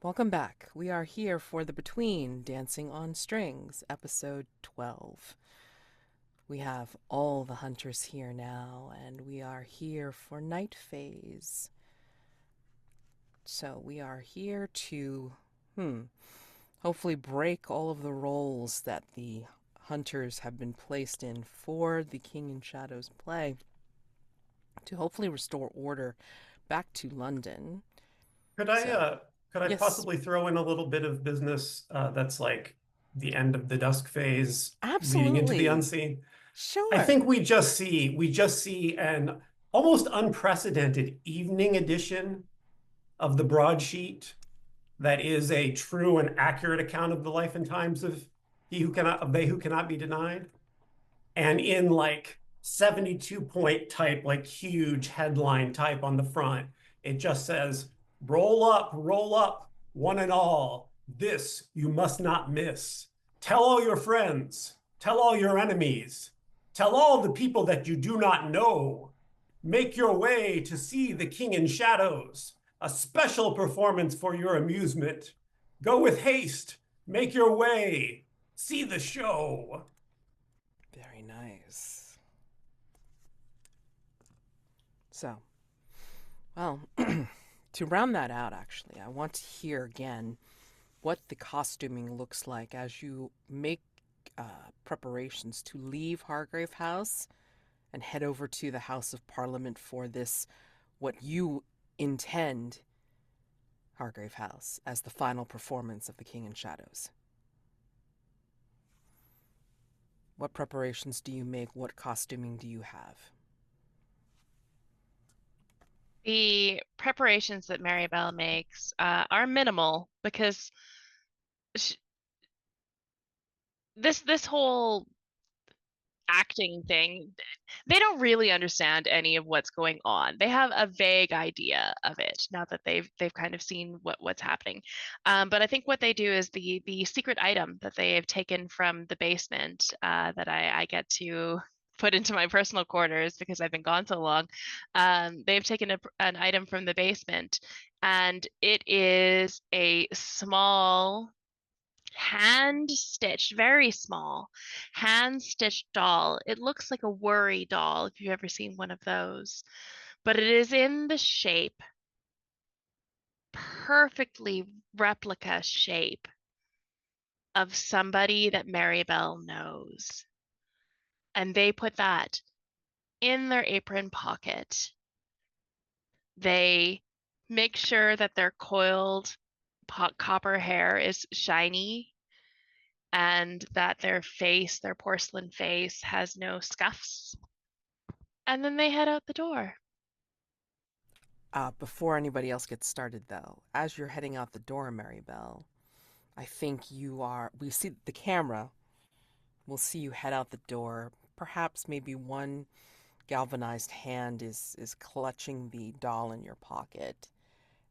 Welcome back. We are here for the Between Dancing on Strings, episode 12. We have all the hunters here now, and we are here for night phase. So we are here to, hopefully break all of the roles that the hunters have been placed in for the King in Shadows play to hopefully restore order back to London. Could I So, uh could I yes, possibly throw in a little bit of business that's like the end of the dusk phase leading into the absolutely. unseen? I Sure. think we just see an almost unprecedented evening edition of the broadsheet that is a true and accurate account of the life and times of they who cannot be denied. And in like 72 point type, like huge headline type on the front, it just says, roll up, one and all. This you must not miss. Tell all your friends, tell all your enemies, tell all the people that you do not know. Make your way to see the King in Shadows, a special performance for your amusement. Go with haste, make your way, see the show. Very nice. So, well, to round that out, actually, I want to hear again what the costuming looks like as you make preparations to leave Hargrave House and head over to the House of Parliament for this, what you intend, Hargrave House, as the final performance of The King in Shadows. What preparations do you make? What costuming do you have? The preparations that Marybelle makes are minimal because sh this whole acting thing, they don't really understand any of what's going on. They have a vague idea of it now that they've kind of seen what's happening. But I think what they do is the secret item that they have taken from the basement that I get to put into my personal quarters because I've been gone so long. They've taken an item from the basement, and it is a small hand stitched, very small, hand stitched doll. It looks like a worry doll if you've ever seen one of those, but it is in the shape, perfectly replica shape of somebody that Marybelle knows. And they put that in their apron pocket. They make sure that their coiled copper hair is shiny and that their face, their porcelain face, has no scuffs. And then they head out the door. Before anybody else gets started, though, as you're heading out the door, Marybelle, I think we see the camera, we'll see you head out the door. Perhaps maybe one galvanized hand is clutching the doll in your pocket,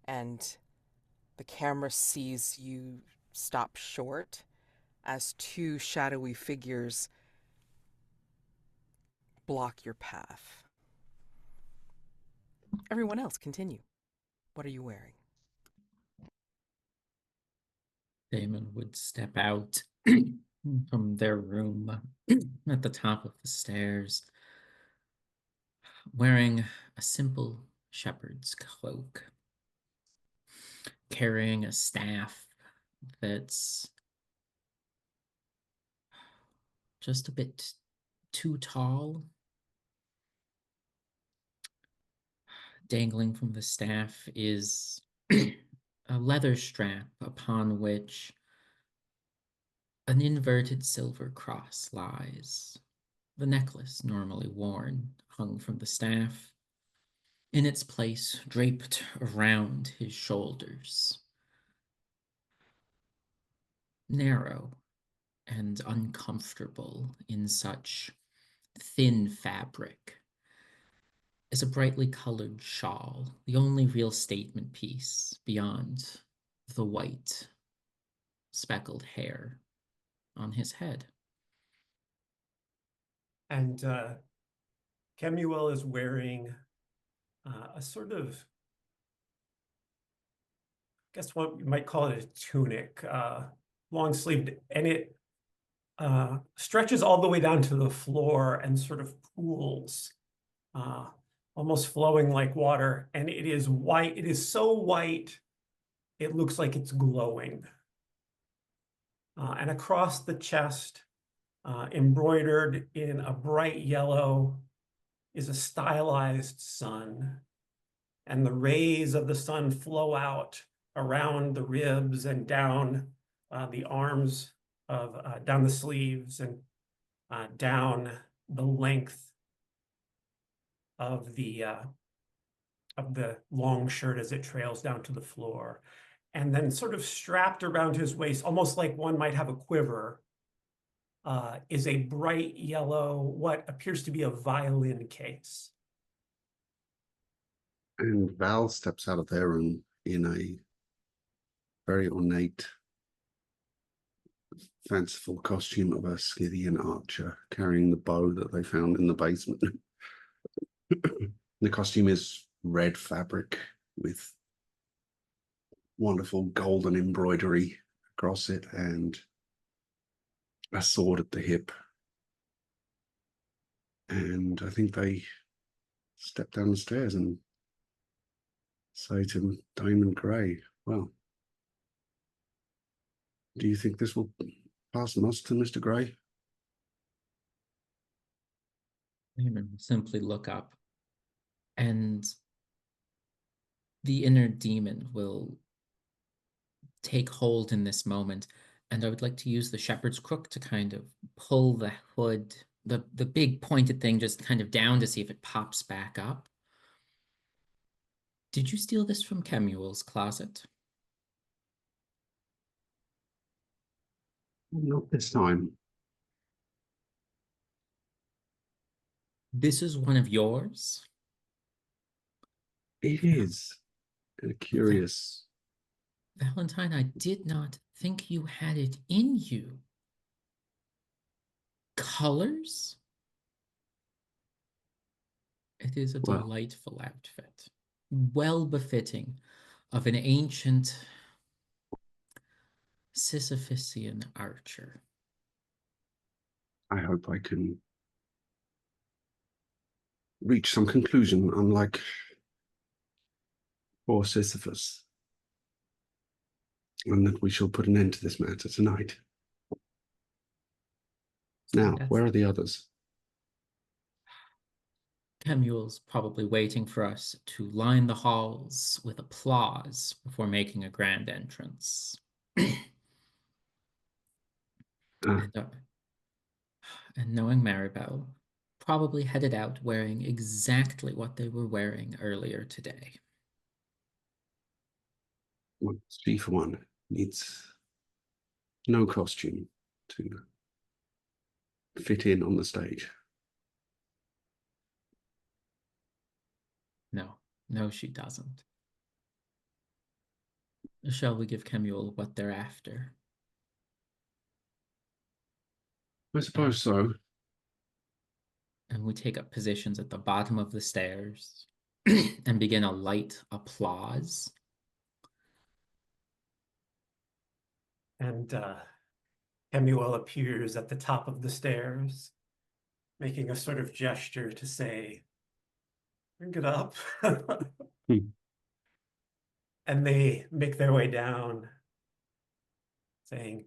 and the camera sees you stop short as two shadowy figures block your path. Everyone else, continue. What are you wearing? Daymond would step out from their room at the top of the stairs, wearing a simple shepherd's cloak, carrying a staff that's just a bit too tall. Dangling from the staff is a leather strap upon which an inverted silver cross lies. The necklace normally worn hung from the staff, in its place draped around his shoulders. Narrow and uncomfortable in such thin fabric is a brightly colored shawl, the only real statement piece beyond the white, speckled hair on his head. And Kemuel is wearing a sort of guess what you might call it a tunic, long sleeved, and it stretches all the way down to the floor and sort of pools, almost flowing like water. And it is white. It is so white, it looks like it's glowing. And across the chest, embroidered in a bright yellow, is a stylized sun. And the rays of the sun flow out around the ribs and down the arms down the sleeves and down the length of the long shirt as it trails down to the floor. And then sort of strapped around his waist, almost like one might have a quiver, is a bright yellow, what appears to be a violin case. And Val steps out of their room in a very ornate, fanciful costume of a Scythian archer carrying the bow that they found in the basement. The costume is red fabric with wonderful golden embroidery across it and a sword at the hip. And I think they step down the stairs and say to Daymond Grey, well, do you think this will pass muster, Mr. Grey? Daymond will simply look up, and the inner demon will take hold in this moment, and I would like to use the shepherd's crook to kind of pull the hood, the big pointed thing, just kind of down to see if it pops back up. Did you steal this from Kemuel's closet? Not this time. This is one of yours? It is a curious. Valentine, I did not think you had it in you. Colors? It is a delightful outfit, well befitting of an ancient Sisyphusian archer. I hope I can reach some conclusion, unlike poor Sisyphus, and that we shall put an end to this matter tonight. Now, where are the others? Kemuel's probably waiting for us to line the halls with applause before making a grand entrance. And knowing Marybelle, probably headed out wearing exactly what they were wearing earlier today. Well, she, for one, needs no costume to fit in on the stage. No, she doesn't. Shall we give Kemuel what they're after? I suppose so. And we take up positions at the bottom of the stairs and begin a light applause. And Kemuel appears at the top of the stairs, making a sort of gesture to say, bring it up. And they make their way down, saying,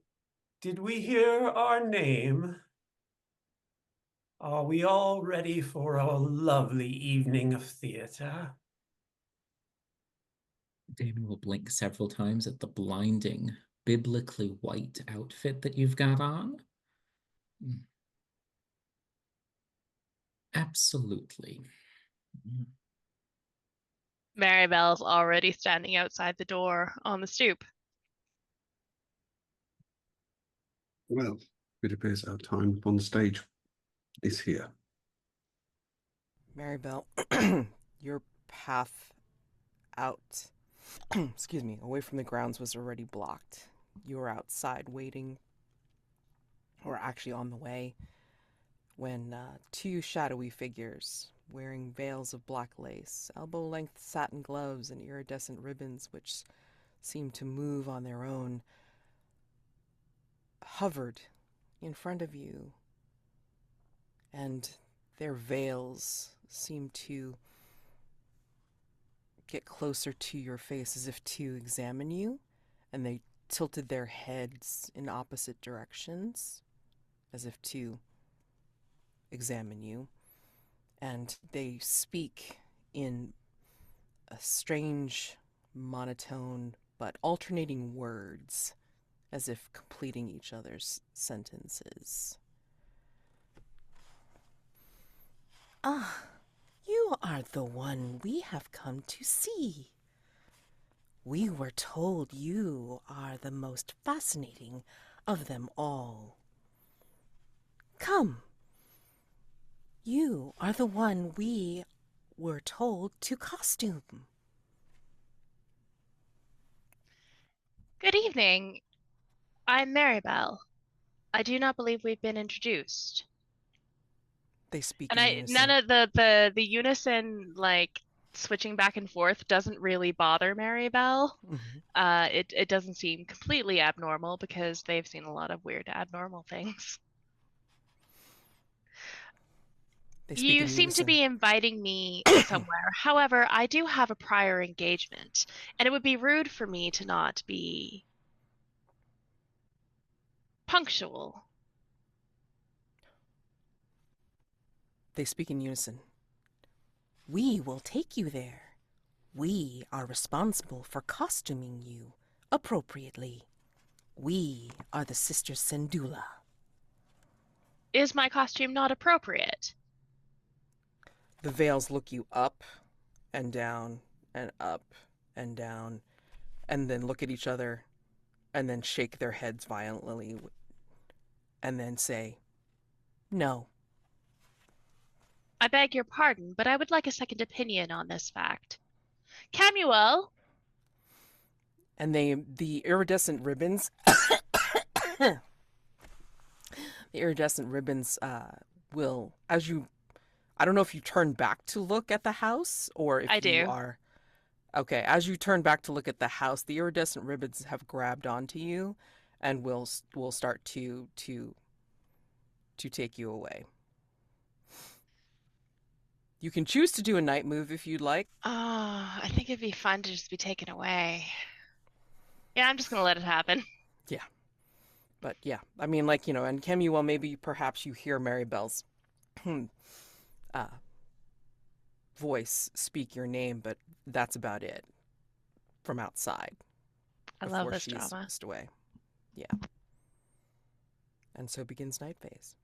did we hear our name? Are we all ready for a lovely evening of theater? Daymond will blink several times at the blinding, biblically white outfit that you've got on. Absolutely. Marybelle's already standing outside the door on the stoop. Well, it appears our time on the stage is here. Marybelle, your path out, excuse me, away from the grounds was already blocked. You were outside waiting, or actually on the way, when two shadowy figures wearing veils of black lace, elbow-length satin gloves, and iridescent ribbons which seem to move on their own, hovered in front of you, and their veils seem to get closer to your face as if to examine you, and they tilted their heads in opposite directions as if to examine you, and they speak in a strange monotone but alternating words as if completing each other's sentences. Ah, you are the one we have come to see. We were told you are the most fascinating of them all. Come. You are the one we were told to costume. Good evening. I'm Marybelle. I do not believe we've been introduced. They speak And in none unison. of the unison like switching back and forth doesn't really bother Marybelle. Mhm. It doesn't seem completely abnormal because they've seen a lot of weird abnormal things. They speak You in seem to unison. be inviting me somewhere. However, I do have a prior engagement, and it would be rude for me to not be punctual. They speak in unison. We will take you there. We are responsible for costuming you appropriately. We are the Sisters Sendula. Is my costume not appropriate? The veils look you up and down and up and down, and then look at each other, and then shake their heads violently, and then say, no. I beg your pardon, but I would like a second opinion on this fact. Kemuel, And the iridescent ribbons, will, as you, I don't know if you turn back to look at the house or I if you do. are, okay, as you turn back to look at the house, the iridescent ribbons have grabbed onto you and will start to take you away. You can choose to do a night move if you'd like. Oh, I think it'd be fun to just be taken away. Yeah, I'm just gonna let it happen. Yeah. But yeah, I mean, like, and Kemuel, maybe perhaps you hear Marybelle's uh, voice speak your name, but that's about it from outside I love before this she's drama. whisked away. Yeah. And so begins night phase.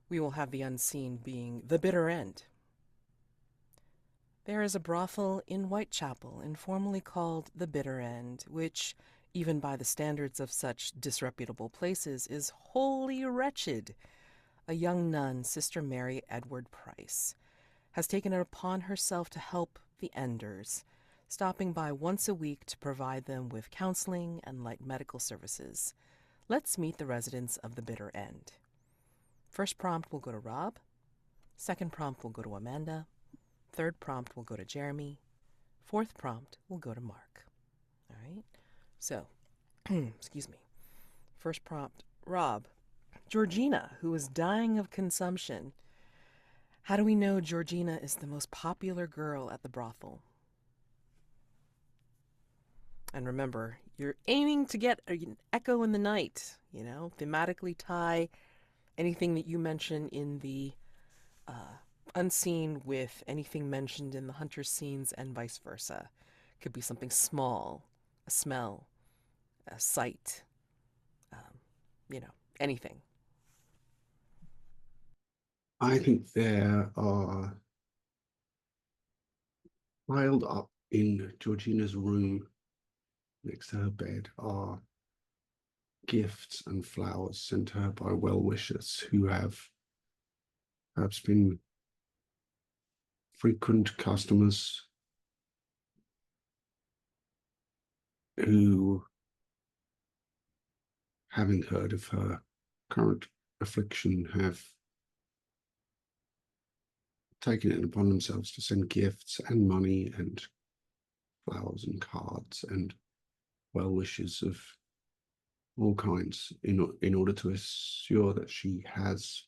We will have the unseen being the bitter end. There is a brothel in Whitechapel, informally called the Bitter End, which, even by the standards of such disreputable places, is wholly wretched. A young nun, Sister Mary Edward Price, has taken it upon herself to help the Enders, stopping by once a week to provide them with counseling and light medical services. Let's meet the residents of the Bitter End. First prompt will go to Rob. Second prompt will go to Amanda. Third prompt will go to Jeremy. Fourth prompt will go to Mark. All right? So, excuse me. First prompt, Rob. Georgina, who is dying of consumption. How do we know Georgina is the most popular girl at the brothel? And remember, you're aiming to get an echo in the night, thematically tie anything that you mention in the unseen with anything mentioned in the hunter's scenes and vice versa. Could be something small, a smell, a sight, anything. I think there are piled up in Georgina's room next to her bed are gifts and flowers sent to her by well-wishers who have perhaps been frequent customers who, having heard of her current affliction, have taken it upon themselves to send gifts and money and flowers and cards and well wishes of all kinds in order to assure that she has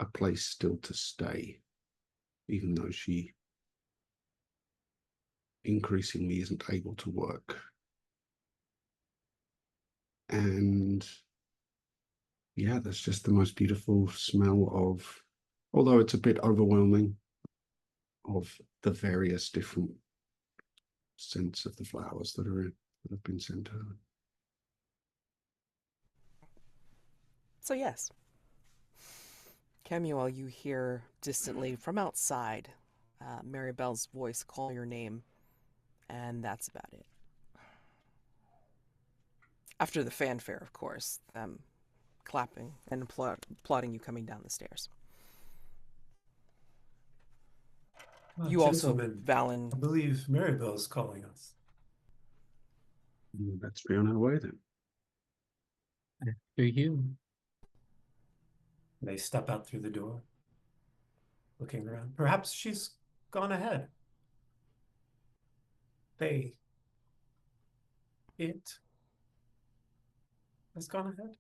a place still to stay, even though she increasingly isn't able to work. And yeah, that's just the most beautiful smell of, although it's a bit overwhelming, of the various different scents of the flowers that have been sent her. So yes, Kemuel, you hear distantly from outside Marybelle's voice call your name, and that's about it. After the fanfare, of course, them clapping and applauding you coming down the stairs. You also, Gentlemen, Valen, I believe Marybelle is calling us. Let's be on our way then. After you. They step out through the door, looking around. Perhaps she's gone ahead. It has gone ahead.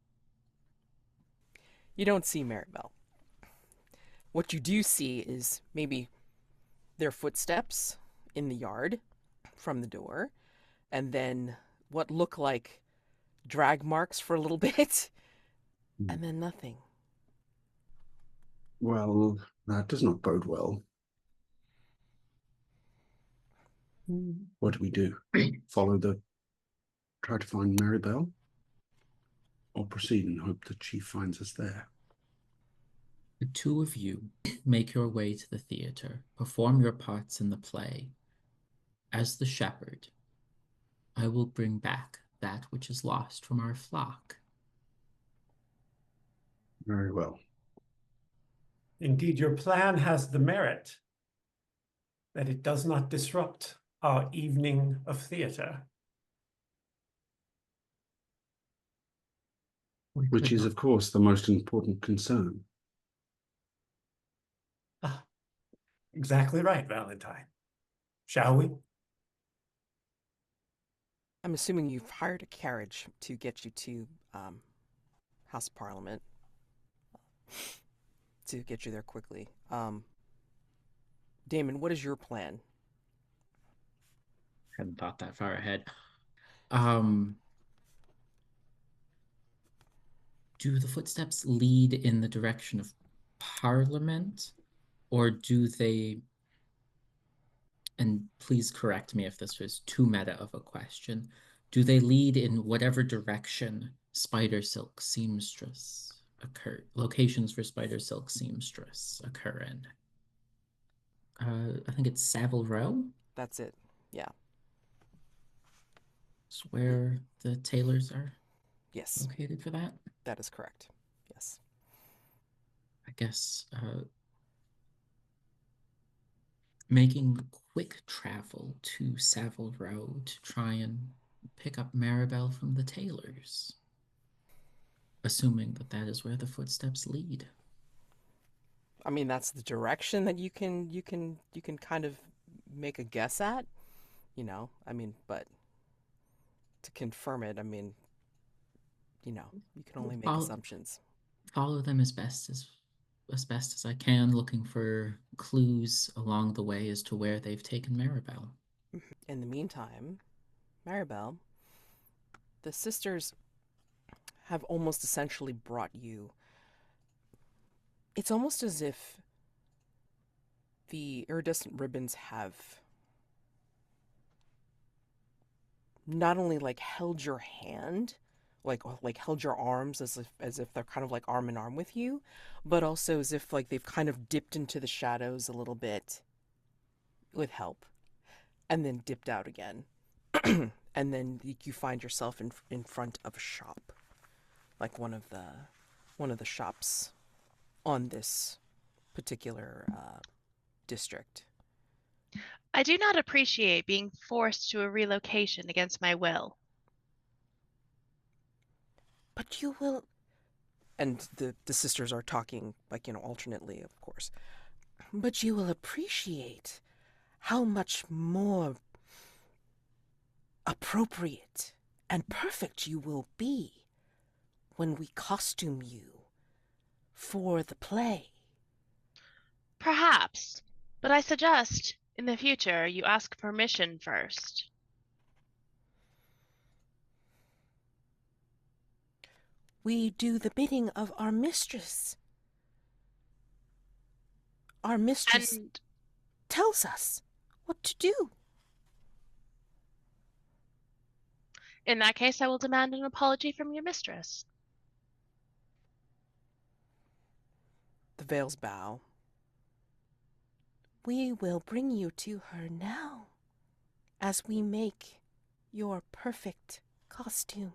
you don't see Marybelle. What you do see is maybe their footsteps in the yard from the door, and then what look like drag marks for a little bit, and then nothing. Well, that does not bode well. What do we do? Try to find Marybelle? Or proceed and hope that she finds us there? The two of you make your way to the theatre, perform your parts in the play. As the shepherd, I will bring back that which is lost from our flock. Very well. Indeed, your plan has the merit that it does not disrupt our evening of theater. Which is, of course, the most important concern. Ah, exactly right, Valentine. Shall we? I'm assuming you've hired a carriage to get you to House of Parliament to get you there quickly. Daymond, what is your plan? Hadn't thought that far ahead. Do the footsteps lead in the direction of Parliament, or do they, and please correct me if this was too meta of a question, do they lead in whatever direction spider silk seamstress locations for spider silk seamstress occur in? I think it's Savile Row. That's it. Yeah. It's where the tailors are Yes, located for that. that is correct. Yes. I guess making quick travel to Savile Row to try and pick up Marybelle from the tailors, assuming that that is where the footsteps lead. I mean, that's the direction that you can kind of make a guess at, I mean, but to confirm it, I mean, you can only make assumptions. Follow them as best as I can, looking for clues along the way as to where they've taken Marybelle. In the meantime, Marybelle, the sisters have almost essentially brought you. It's almost as if the iridescent ribbons have not only like held your hand, like held your arms as if they're kind of like arm in arm with you, but also as if like they've kind of dipped into the shadows a little bit with help, and then dipped out again, and then you find yourself in front of a shop, like one of the shops on this particular district. I do not appreciate being forced to a relocation against my will. But you will. And the sisters are talking, like, alternately, of course. But you will appreciate how much more appropriate and perfect you will be when we costume you for the play. Perhaps, but I suggest in the future you ask permission first. We do the bidding of our mistress. Our mistress And tells us what to do. in that case, I will demand an apology from your mistress. The Veils bow. We will bring you to her now, as we make your perfect costume.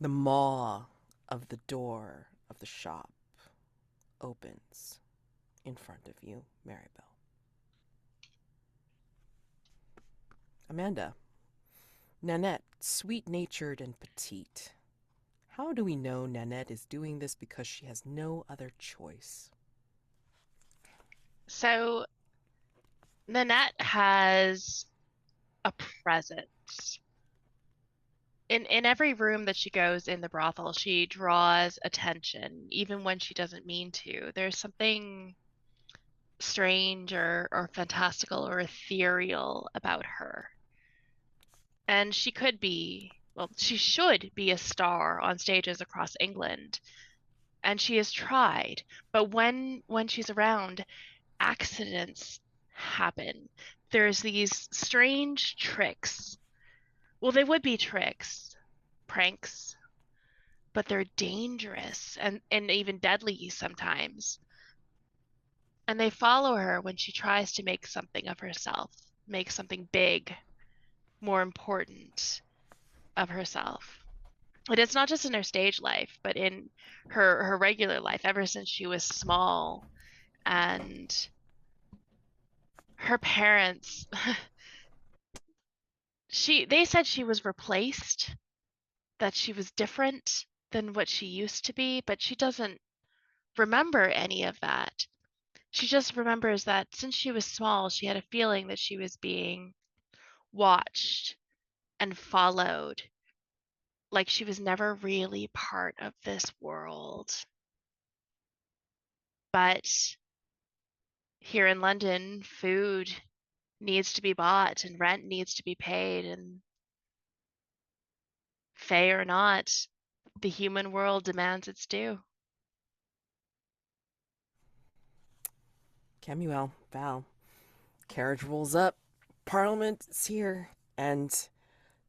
The maw of the door of the shop opens in front of you, Marybelle. Amanda. Nanette, sweet-natured and petite. How do we know Nanette is doing this because she has no other choice? So, Nanette has a presence. In every room that she goes in the brothel, she draws attention, even when she doesn't mean to. There's something strange or fantastical or ethereal about her. And she could be, well, she should be a star on stages across England. And she has tried, but when she's around, accidents happen. There's these strange tricks. Well, they would be tricks, pranks, but they're dangerous and even deadly sometimes. And they follow her when she tries to make something of herself, make something big, more important of herself. And it's not just in her stage life, but in her regular life, ever since she was small. And her parents, they said she was replaced, that she was different than what she used to be, but she doesn't remember any of that. She just remembers that since she was small, she had a feeling that she was being watched and followed, like she was never really part of this world. But here in London, food needs to be bought and rent needs to be paid, and fey or not, the human world demands its due. Kemuel, Val. Carriage rolls up. Parliament is here. And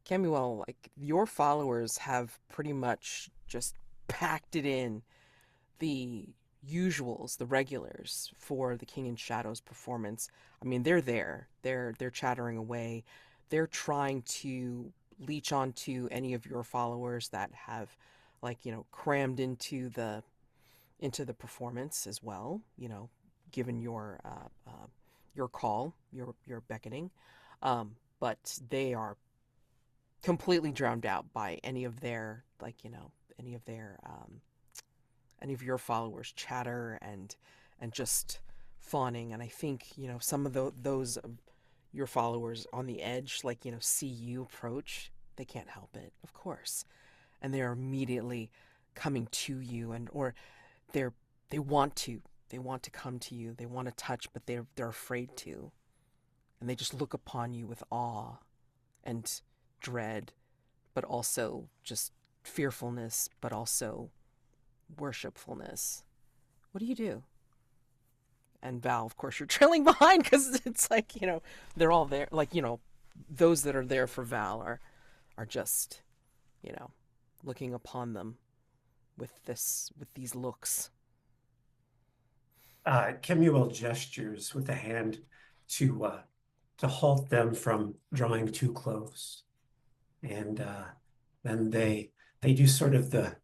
Kemuel, like, your followers have pretty much just packed it in. The usuals, the regulars for the King in Shadows performance. I mean, they're there. They're chattering away. They're trying to leech onto any of your followers that have, like, crammed into the performance as well, given your call, your beckoning. But they are completely drowned out by any of their, any of their any of your followers chatter and just fawning. And I think some of those your followers on the edge, see you approach. They can't help it, of course, and they are immediately coming to you, and or they're they want to come to you. They want to touch, but they're afraid to, and they just look upon you with awe and dread, but also just fearfulness, but also worshipfulness. What do you do? And Val, of course, you're trailing behind because it's like, they're all there. Like, those that are there for Val are just, looking upon them with these looks. Kemuel gestures with a hand to halt them from drawing too close, and then they do sort of the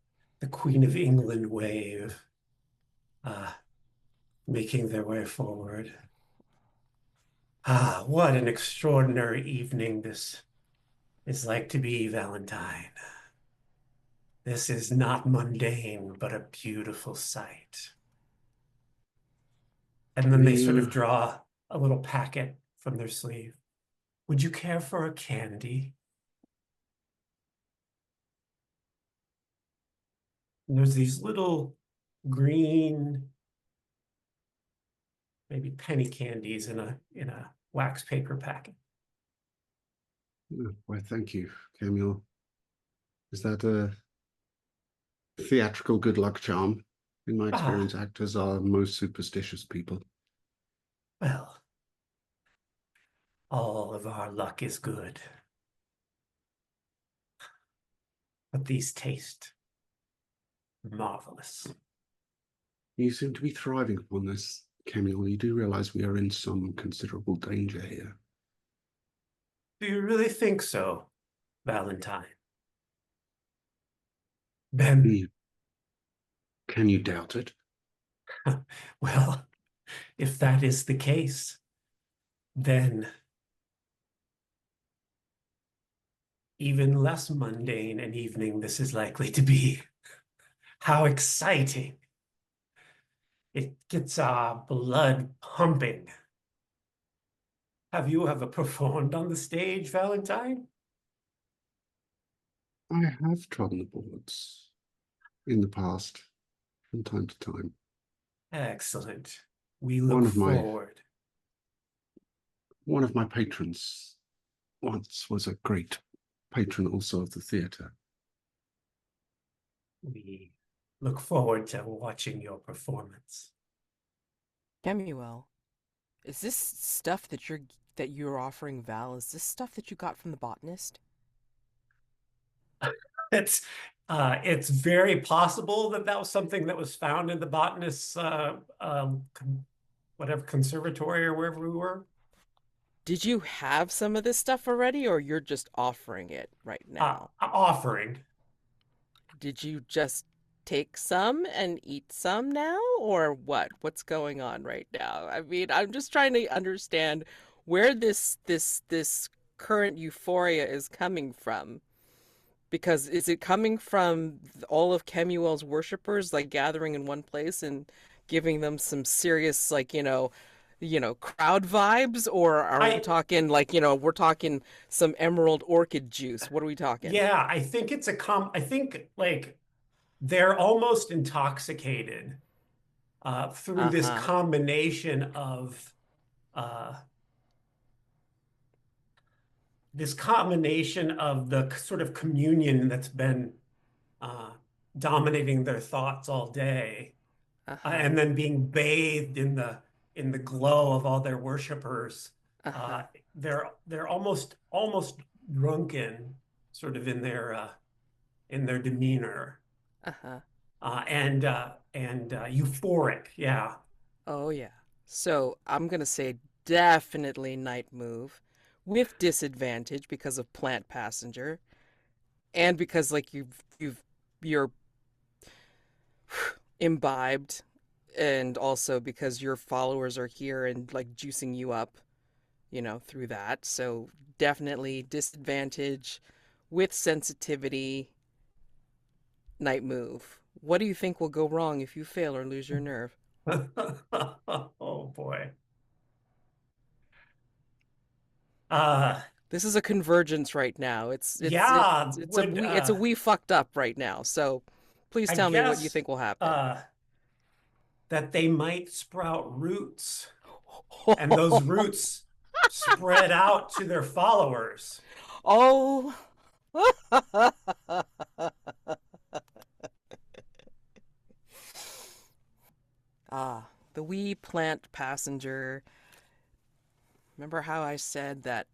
Queen of England way of making their way forward. Ah, what an extraordinary evening this is like to be, Valentine. This is not mundane, but a beautiful sight. And then they We, sort of draw a little packet from their sleeve. Would you care for a candy? And there's these little green, maybe penny candies in a wax paper packet. why, thank you, Kemuel. Is that a theatrical good luck charm? In my Ah, experience, actors are most superstitious people. well, all of our luck is good. But these taste marvelous. You seem to be thriving upon this, Kemuel. You do realize we are in some considerable danger here. Do you really think so, Valentine? Ben, You, can you doubt it? well, if that is the case, then even less mundane an evening this is likely to be. How exciting! It gets our blood pumping. Have you ever performed on the stage, Valentine? I have trodden the boards in the past, from time to time. Excellent. We One look of my forward. one of my patrons once was a great patron also of the theatre. We look forward to watching your performance. Kemuel, is this stuff that you're offering Val? Is this stuff that you got from the botanist? It's it's very possible that that was something that was found in the botanist's whatever conservatory or wherever we were. Did you have some of this stuff already, or you're just offering it right now? Offering. Did you just take some and eat some now, or what? What's going on right now? I mean, I'm just trying to understand where this current euphoria is coming from. Because is it coming from all of Kemuel's worshippers like gathering in one place and giving them some serious crowd vibes, or are we I talking like, we're talking some emerald orchid juice? What are we talking? Yeah, I think it's I think like they're almost intoxicated through Uh-huh. uh, this combination of the sort of communion that's been uh, dominating their thoughts all day, Uh-huh. and then being bathed in the glow of all their worshipers. Uh-huh. Uh, they're almost drunken, sort of in their demeanor, Uh-huh. and euphoric. Yeah. Oh yeah. So I'm gonna say definitely night move with disadvantage because of plant passenger and because like you're imbibed, and also because your followers are here and like juicing you up, through that. So definitely disadvantage with sensitivity, night move. What do you think will go wrong if you fail or lose your nerve? Oh boy. Uh, This is a convergence right now. yeah, would it's a we fucked up right now. So please I tell me what you guess think will happen. uh that they might sprout roots, and those roots spread out to their followers. Oh. Ah, the wee plant passenger. Remember how I said that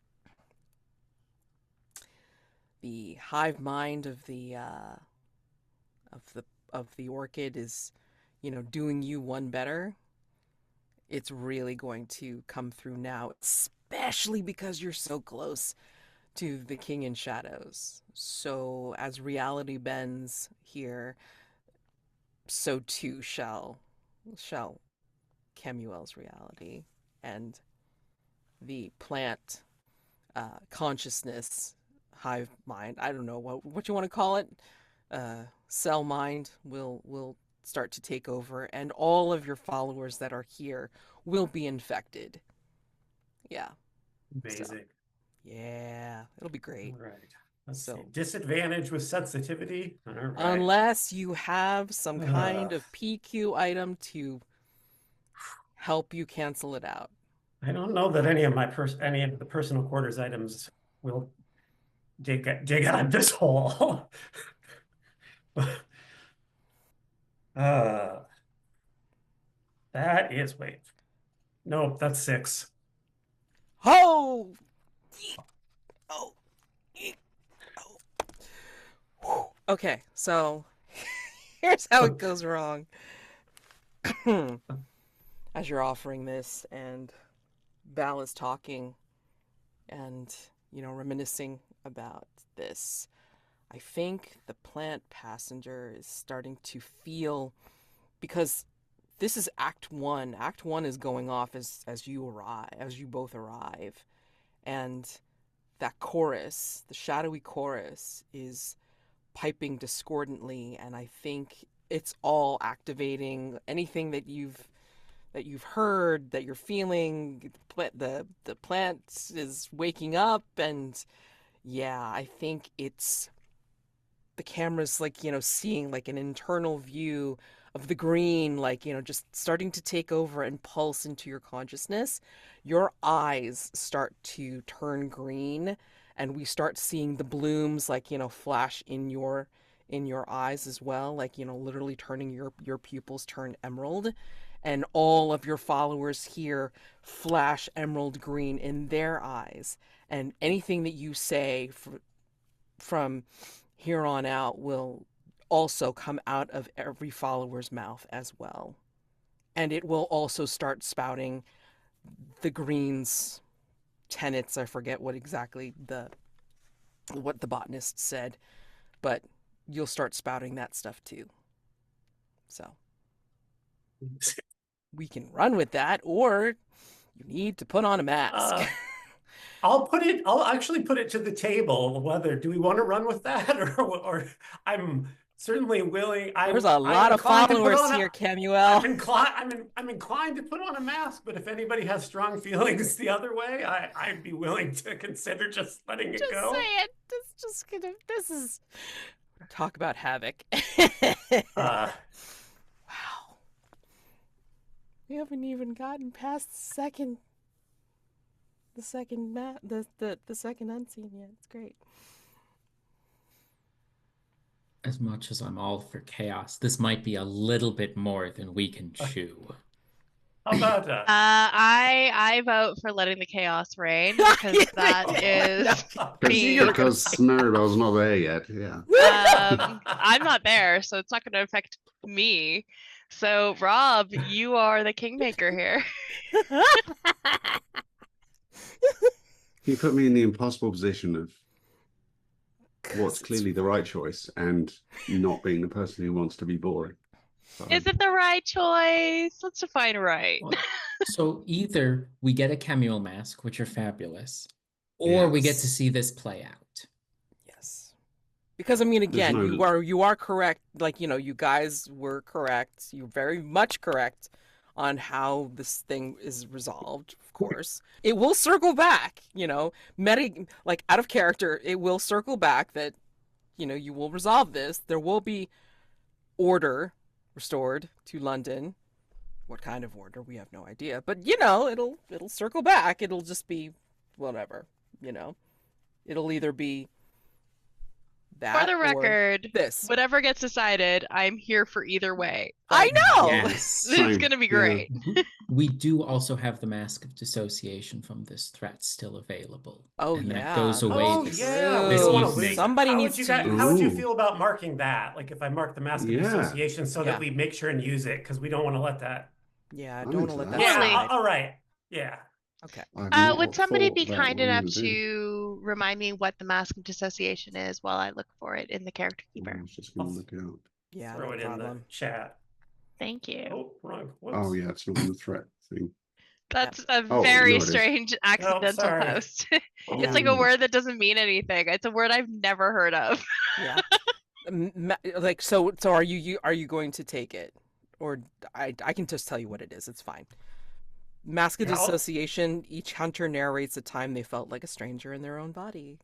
the hive mind of the of the orchid is, doing you one better? It's really going to come through now, especially because you're so close to the King in Shadows. So as reality bends here, so too shall Kemuel's reality, and the plant consciousness, hive mind. I don't know what you want to call it. Cell mind will start to take over, and all of your followers that are here will be infected. Yeah. Amazing. Yeah, it'll be great. All right. Let's So, see. Disadvantage with sensitivity. All right. unless you have some kind Ugh. of PQ item to help you cancel it out. I don't know that any of the personal quarters items will dig out of this hole. uh, that is wait. Nope, that's 6. Oh! Oh! Oh! Whew. Okay, so here's how it goes wrong. As you're offering this, and Val is talking and, reminiscing about this, I think the plant passenger is starting to feel, because this is Act 1. Act 1 is going off as you both arrive. And that chorus, the shadowy chorus, is piping discordantly, and I think it's all activating anything that you've heard, that you're feeling. The plant is waking up, and yeah, I think it's the camera's like, seeing like an internal view of the green, like, just starting to take over and pulse into your consciousness. Your eyes start to turn green, and we start seeing the blooms, like, flash in your eyes as well, like, literally turning your pupils turn emerald, and all of your followers here flash emerald green in their eyes, and anything that you say from here on out will also come out of every follower's mouth as well. And it will also start spouting the green's tenets. I forget what the botanist said, but you'll start spouting that stuff too. So we can run with that, or you need to put on a mask. I'll actually put it to the table whether do we want to run with that or I'm certainly willing. There's a lot of followers here, Kemuel. I'm inclined to put on a mask, but if anybody has strong feelings the other way, I'd be willing to consider just letting it go. Say it. This is talk about havoc. Uh, Wow. We haven't even gotten past the second unseen yet. It's great. As much as I'm all for chaos, this might be a little bit more than we can chew. how about I vote for letting the chaos reign, because that is me. Because Marybelle's not there yet. Yeah. I'm not there, so it's not going to affect me. So, Rob, you are the kingmaker here. You put me in the impossible position of what's clearly the right choice and not being the person who wants to be boring. So, Is it the right choice? Let's define right. So either we get a Kemuel mask, which are fabulous, or we get to Yes. see this play out. Yes. Because, I mean, again, no- you are correct. Like, you guys were correct. You're very much correct on how this thing is resolved, of course. It will circle back, like out of character, it will circle back that, you will resolve this. There will be order restored to London. What kind of order, we have no idea. But, it'll circle back. It'll just be whatever, It'll either be that For the or record, this. whatever gets decided, I'm here for either way. I know! Yes. It's Same. going to be Yeah. great. We do also have the mask of dissociation from this threat still available. Oh, and yeah. that goes away Oh this yeah, this we don't wanna evening. lose it. Somebody How needs would you to guys, how would you Ooh. feel about marking that? Like if I mark the mask of Yeah. dissociation so Yeah. that we make sure and use it because we don't want to let that. Yeah, I I'm don't want to into let that. that Yeah. slide. All right. Yeah. Okay. I've not Would somebody thought be about kind what I'm enough gonna do. to remind me what the mask of dissociation is while I look for it in the character I keeper? was just going to look it up. Yeah, Throw no it in the problem. chat. Thank you. Oh, wrong. Whoops. Oh, yeah, it's not on the threat thing. That's a Oh, very no, it is. strange accidental sorry. post. Yeah. It's like a word that doesn't mean anything. It's a word I've never heard of. Yeah. Like, so are you going to take it? Or I can just tell you what it is. It's fine. Masked Yeah, Association, each hunter narrates a time they felt like a stranger in their own body.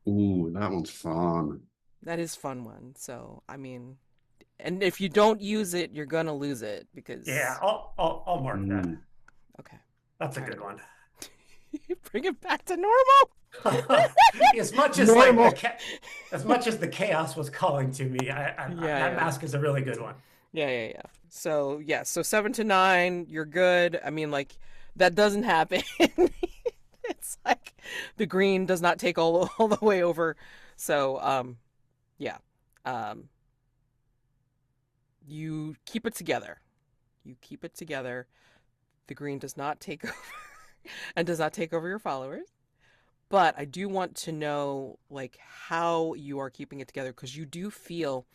Ooh, that one's fun. That is fun one. So, I mean, and if you don't use it, you're gonna lose it yeah, because I'll mark that. Mm. okay. That's a All right. good one. Bring it back to normal. As much as like Normal. as much as the chaos was calling to me, Yeah, that yeah. mask is a really good one. Yeah. So, yeah, so 7 to 9, you're good. I mean, like, that doesn't happen. It's like the green does not take all the way over. So, yeah. Um, you keep it together. You keep it together. The green does not take over and does not take over your followers. But I do want to know, like, how you are keeping it together because you do feel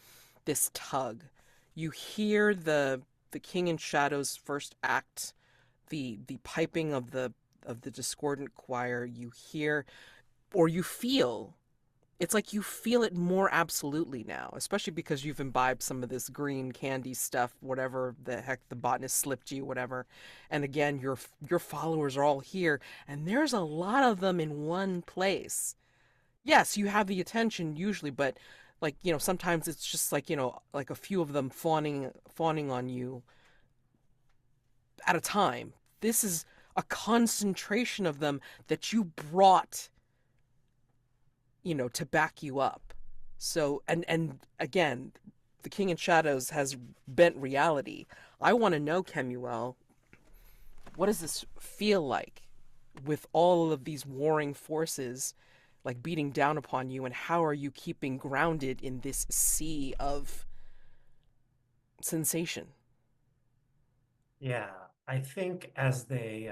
this tug. You hear the King in Shadow's first act, the piping of the discordant choir. You hear or you feel, it's like you feel it more absolutely now, especially because you've imbibed some of this green candy stuff, whatever the heck the botanist slipped you, whatever. And again, your followers are all here, and there's a lot of them in one place. Yes, you have the attention usually, but like, sometimes it's just like, like a few of them fawning on you at a time. This is a concentration of them that you brought, to back you up. So, and again, the King in Shadows has bent reality. I want to know, Kemuel, what does this feel like with all of these warring forces like beating down upon you, and how are you keeping grounded in this sea of sensation? Yeah, I think as that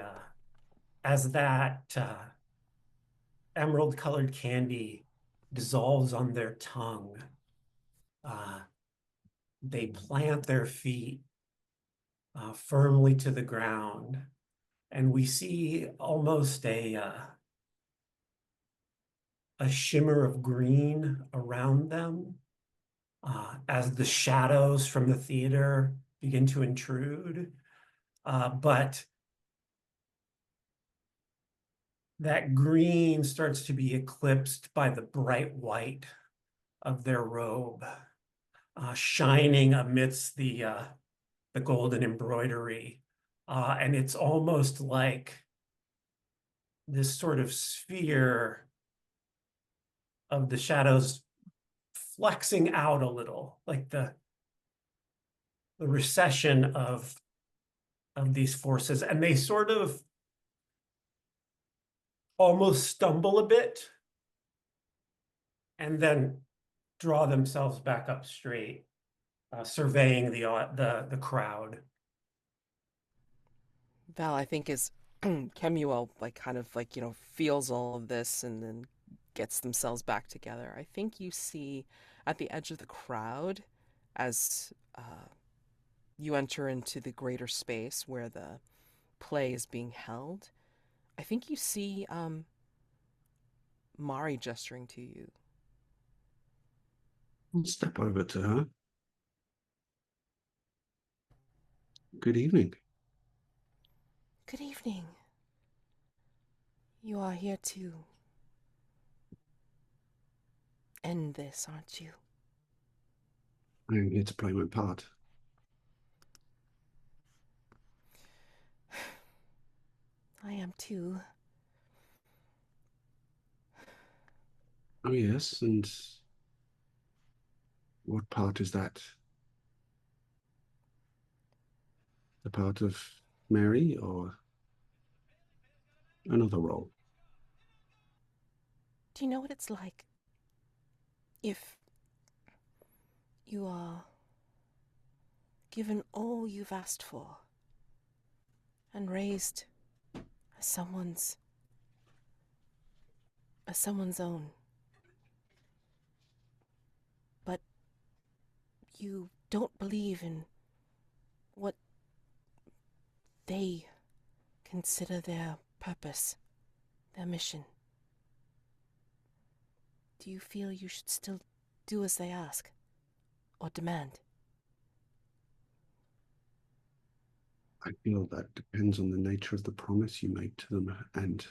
emerald colored candy dissolves on their tongue, uh, they plant their feet firmly to the ground, and we see almost a shimmer of green around them as the shadows from the theater begin to intrude. But that green starts to be eclipsed by the bright white of their robe, shining amidst the golden embroidery. And it's almost like this sort of sphere of the shadows flexing out a little, like the recession of these forces. And they sort of almost stumble a bit and then draw themselves back up straight, surveying the crowd. Val, I think, is Kemuel, like, kind of like, feels all of this and then gets themselves back together. I think you see at the edge of the crowd as you enter into the greater space where the play is being held. I think you see Mari gesturing to you. I'll step over to her. Good evening. Good evening. You are here to end this, aren't you? I am here to play my part. I am too. Oh, yes, and what part is that? The part of Mary or another role? Do you know what it's like if you are given all you've asked for and raised as someone's own, but you don't believe in what they consider their purpose, their mission? Do you feel you should still do as they ask or demand? I feel that depends on the nature of the promise you make to them and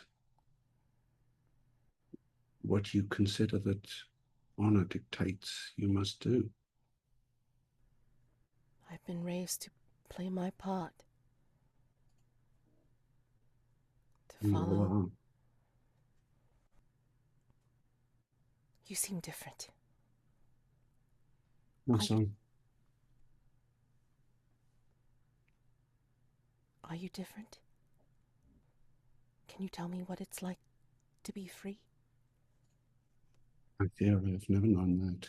what you consider that honor dictates you must do. I've been raised to play my part, to You all follow. are. You seem different. How Are so? Are you different? Can you tell me what it's like to be free? I fear I have never known that.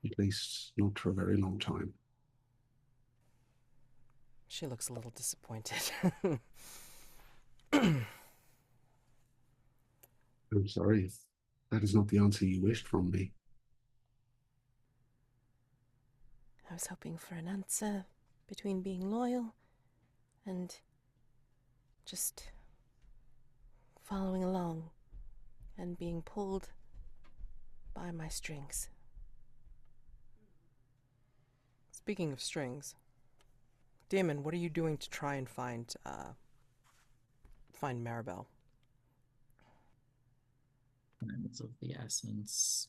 At least not for a very long time. She looks a little disappointed. I'm sorry if that is not the answer you wished from me. I was hoping for an answer between being loyal and just following along and being pulled by my strings. Speaking of strings, Daymond, what are you doing to try and find Marybelle? Time is of the essence.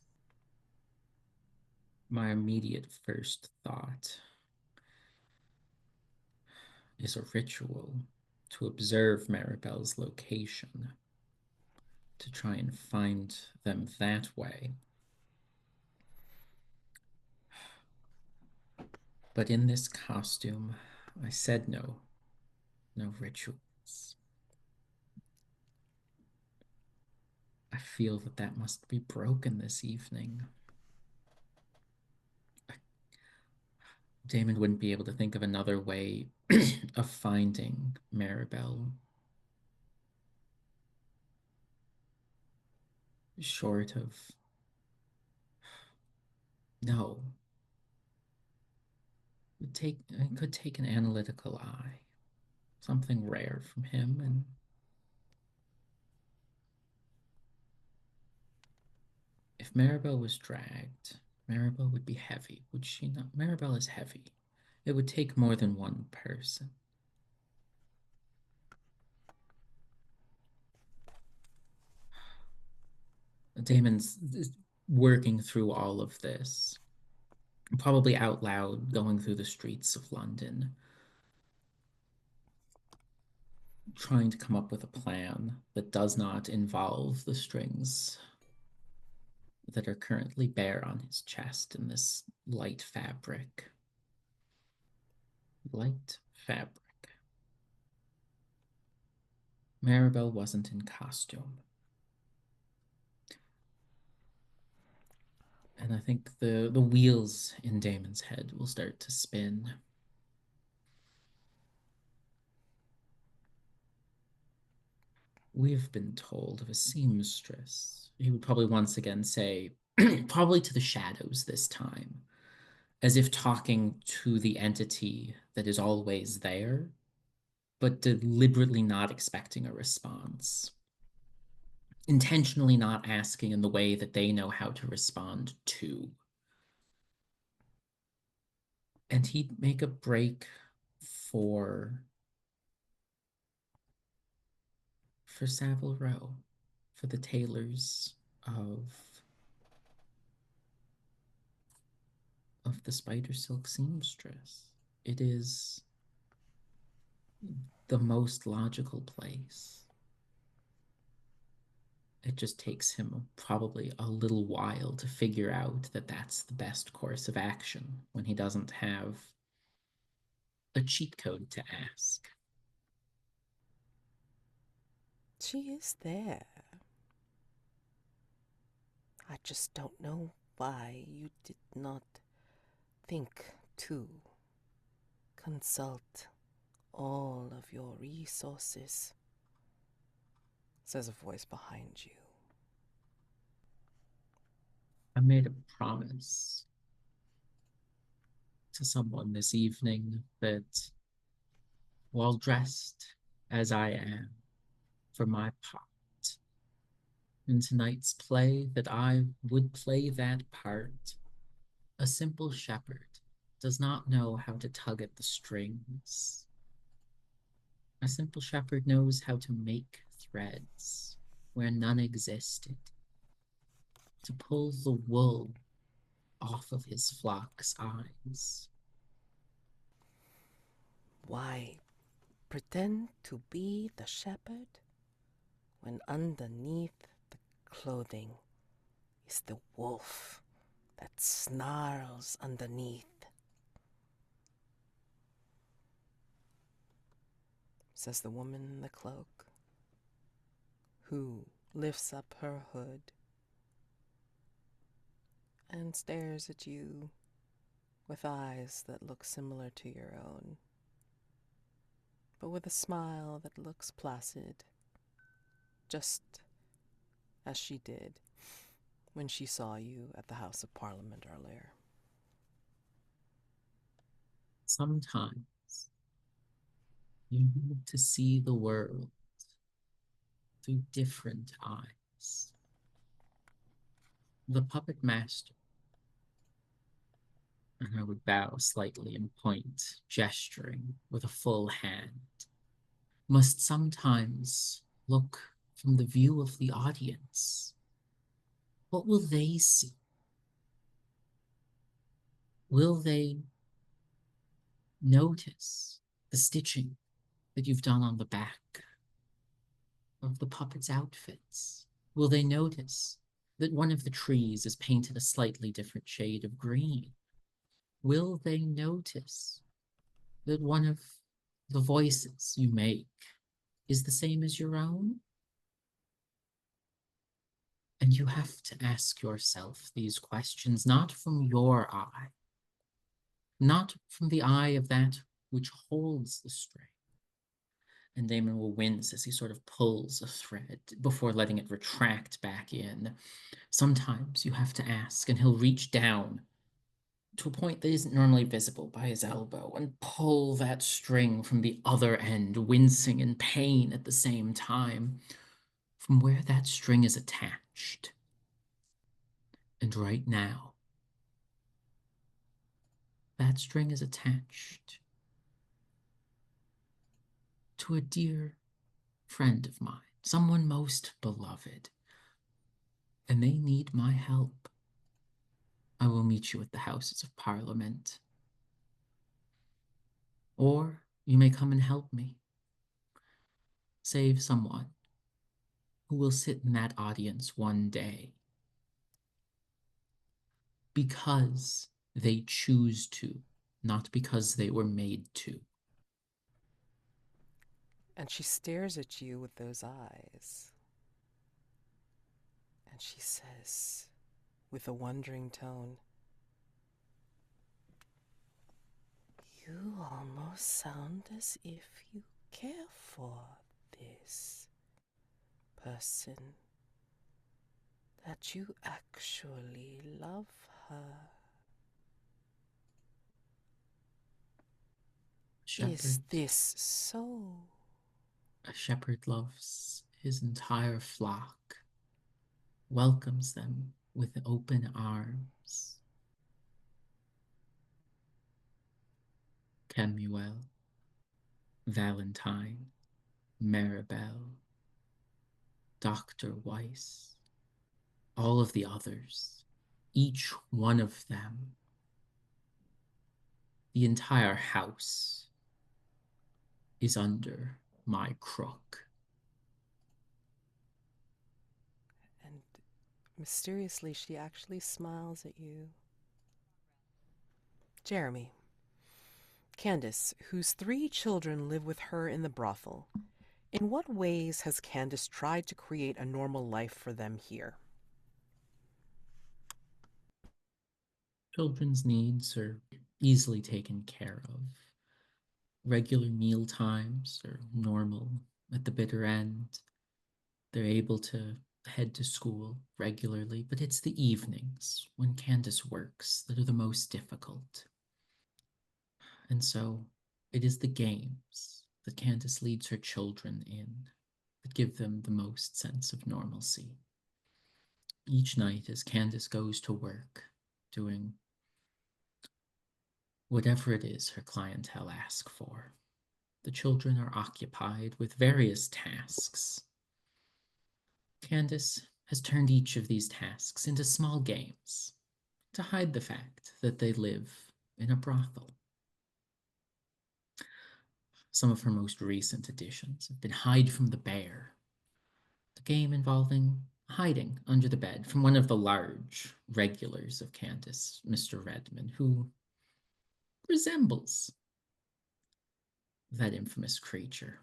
My immediate first thought is a ritual to observe Marybelle's location, to try and find them that way. But in this costume, I said no rituals. I feel that must be broken this evening. Daymond wouldn't be able to think of another way of finding Marybelle, short of no. It could take an analytical eye, something rare from him, and if Marybelle was dragged, Marybelle would be heavy, would she not? Marybelle is heavy. It would take more than one person. Daymond's working through all of this, probably out loud, going through the streets of London, trying to come up with a plan that does not involve the strings that are currently bare on his chest in this light fabric. Light fabric. Marybelle wasn't in costume. And I think the wheels in Daymond's head will start to spin. We've been told of a seamstress. He would probably once again say, probably to the shadows this time, as if talking to the entity that is always there, but deliberately not expecting a response. Intentionally not asking in the way that they know how to respond to. And he'd make a break for Savile Row, for the tailors of the spider silk seamstress. It is the most logical place. It just takes him probably a little while to figure out that that's the best course of action when he doesn't have a cheat code to ask. She is there. I just don't know why you did not think to consult all of your resources, says a voice behind you. I made a promise to someone this evening that while dressed as I am for my part, in tonight's play that I would play that part. A simple shepherd does not know how to tug at the strings. A simple shepherd knows how to make threads where none existed, to pull the wool off of his flock's eyes. Why pretend to be the shepherd when underneath the clothing is the wolf that snarls underneath? Says the woman in the cloak, who lifts up her hood and stares at you with eyes that look similar to your own, but with a smile that looks placid, just as she did when she saw you at the House of Parliament earlier. Sometimes you need to see the world through different eyes. The puppet master, and I would bow slightly and point, gesturing with a full hand, must sometimes look from the view of the audience. What will they see? Will they notice the stitching that you've done on the back of the puppet's outfits? Will they notice that one of the trees is painted a slightly different shade of green? Will they notice that one of the voices you make is the same as your own? And you have to ask yourself these questions, not from your eye, not from the eye of that which holds the string. And Daymond will wince as he sort of pulls a thread before letting it retract back in. Sometimes you have to ask, and he'll reach down to a point that isn't normally visible by his elbow and pull that string from the other end, wincing in pain at the same time, from where that string is attached. And right now, that string is attached to a dear friend of mine, someone most beloved, and they need my help. I will meet you at the Houses of Parliament. Or you may come and help me. Save someone who will sit in that audience one day because they choose to, not because they were made to. And she stares at you with those eyes. And she says, with a wondering tone, "You almost sound as if you care for this person, that you actually love her. Is this so?" A shepherd loves his entire flock, welcomes them with open arms. Kemuel, Valentine, Marybelle, Dr. Weiss, all of the others, each one of them, the entire house is under my crook. And mysteriously, she actually smiles at you. Jeremy, Candace, whose 3 children live with her in the brothel, in what ways has Candace tried to create a normal life for them here? Children's needs are easily taken care of. Regular meal times are normal at the bitter end. They're able to head to school regularly, but it's the evenings when Candace works that are the most difficult. And so it is the games that Candace leads her children in that give them the most sense of normalcy. each night as Candace goes to work, doing whatever it is her clientele ask for. The children are occupied with various tasks. Candace has turned each of these tasks into small games to hide the fact that they live in a brothel. Some of her most recent additions have been Hide from the Bear, the game involving hiding under the bed from one of the large regulars of Candace, Mr. Redmond, who resembles that infamous creature.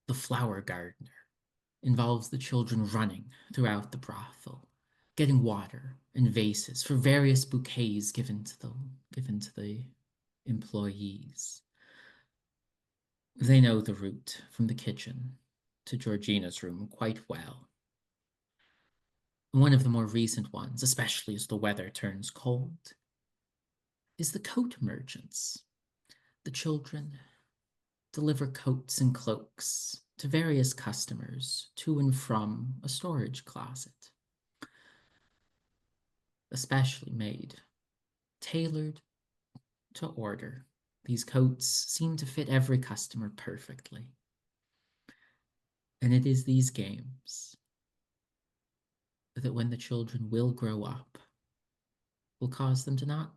The Flower Gardener involves the children running throughout the brothel, getting water and vases for various bouquets given to the employees. They know the route from the kitchen to Georgina's room quite well. One of the more recent ones, especially as the weather turns cold, is the coat merchants. The children deliver coats and cloaks to various customers to and from a storage closet, especially made, tailored to order. These coats seem to fit every customer perfectly. And it is these games that when the children will grow up, will cause them to not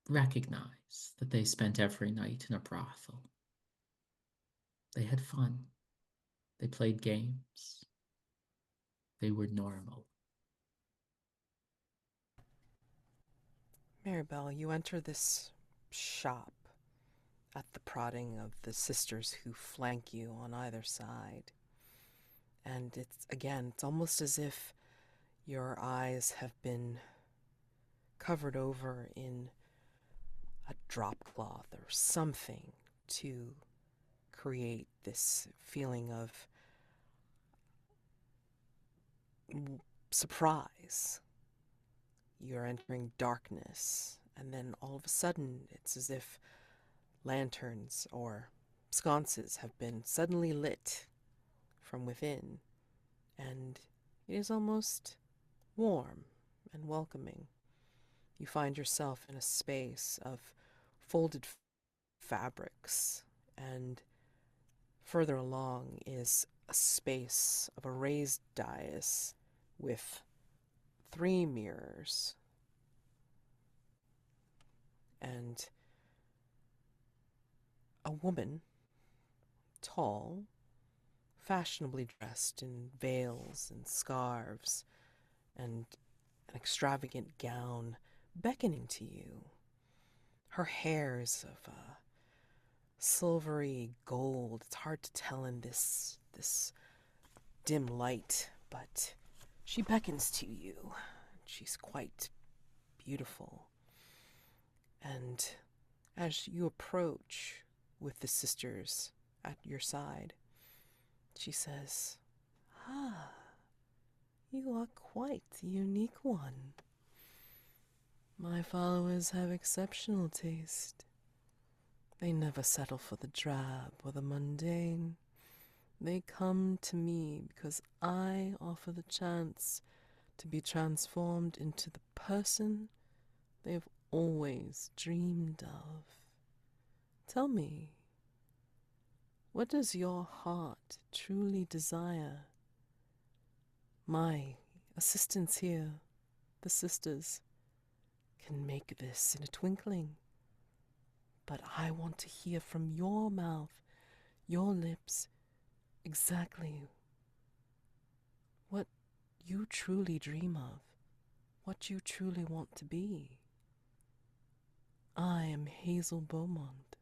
recognize that they spent every night in a brothel. They had fun. They played games. They were normal. Marybelle, you enter this shop at the prodding of the sisters who flank you on either side. And it's almost as if your eyes have been covered over in a drop cloth or something to create this feeling of surprise. You're entering darkness, and then all of a sudden it's as if lanterns or sconces have been suddenly lit from within, and it is almost warm and welcoming. You find yourself in a space of folded fabrics, and further along is a space of a raised dais with 3 mirrors and a woman, tall, fashionably dressed in veils and scarves and an extravagant gown, beckoning to you. Her hair is of a silvery gold. It's hard to tell in this dim light, but she beckons to you. She's quite beautiful. And as you approach with the sisters at your side, she says, "Ah, you are quite the unique one. My followers have exceptional taste. They never settle for the drab or the mundane. They come to me because I offer the chance to be transformed into the person they've always dreamed of. Tell me, what does your heart truly desire? My assistants here, the sisters, can make this in a twinkling. But I want to hear from your mouth, your lips, exactly what you truly dream of, what you truly want to be. I am Hazel Beaumont.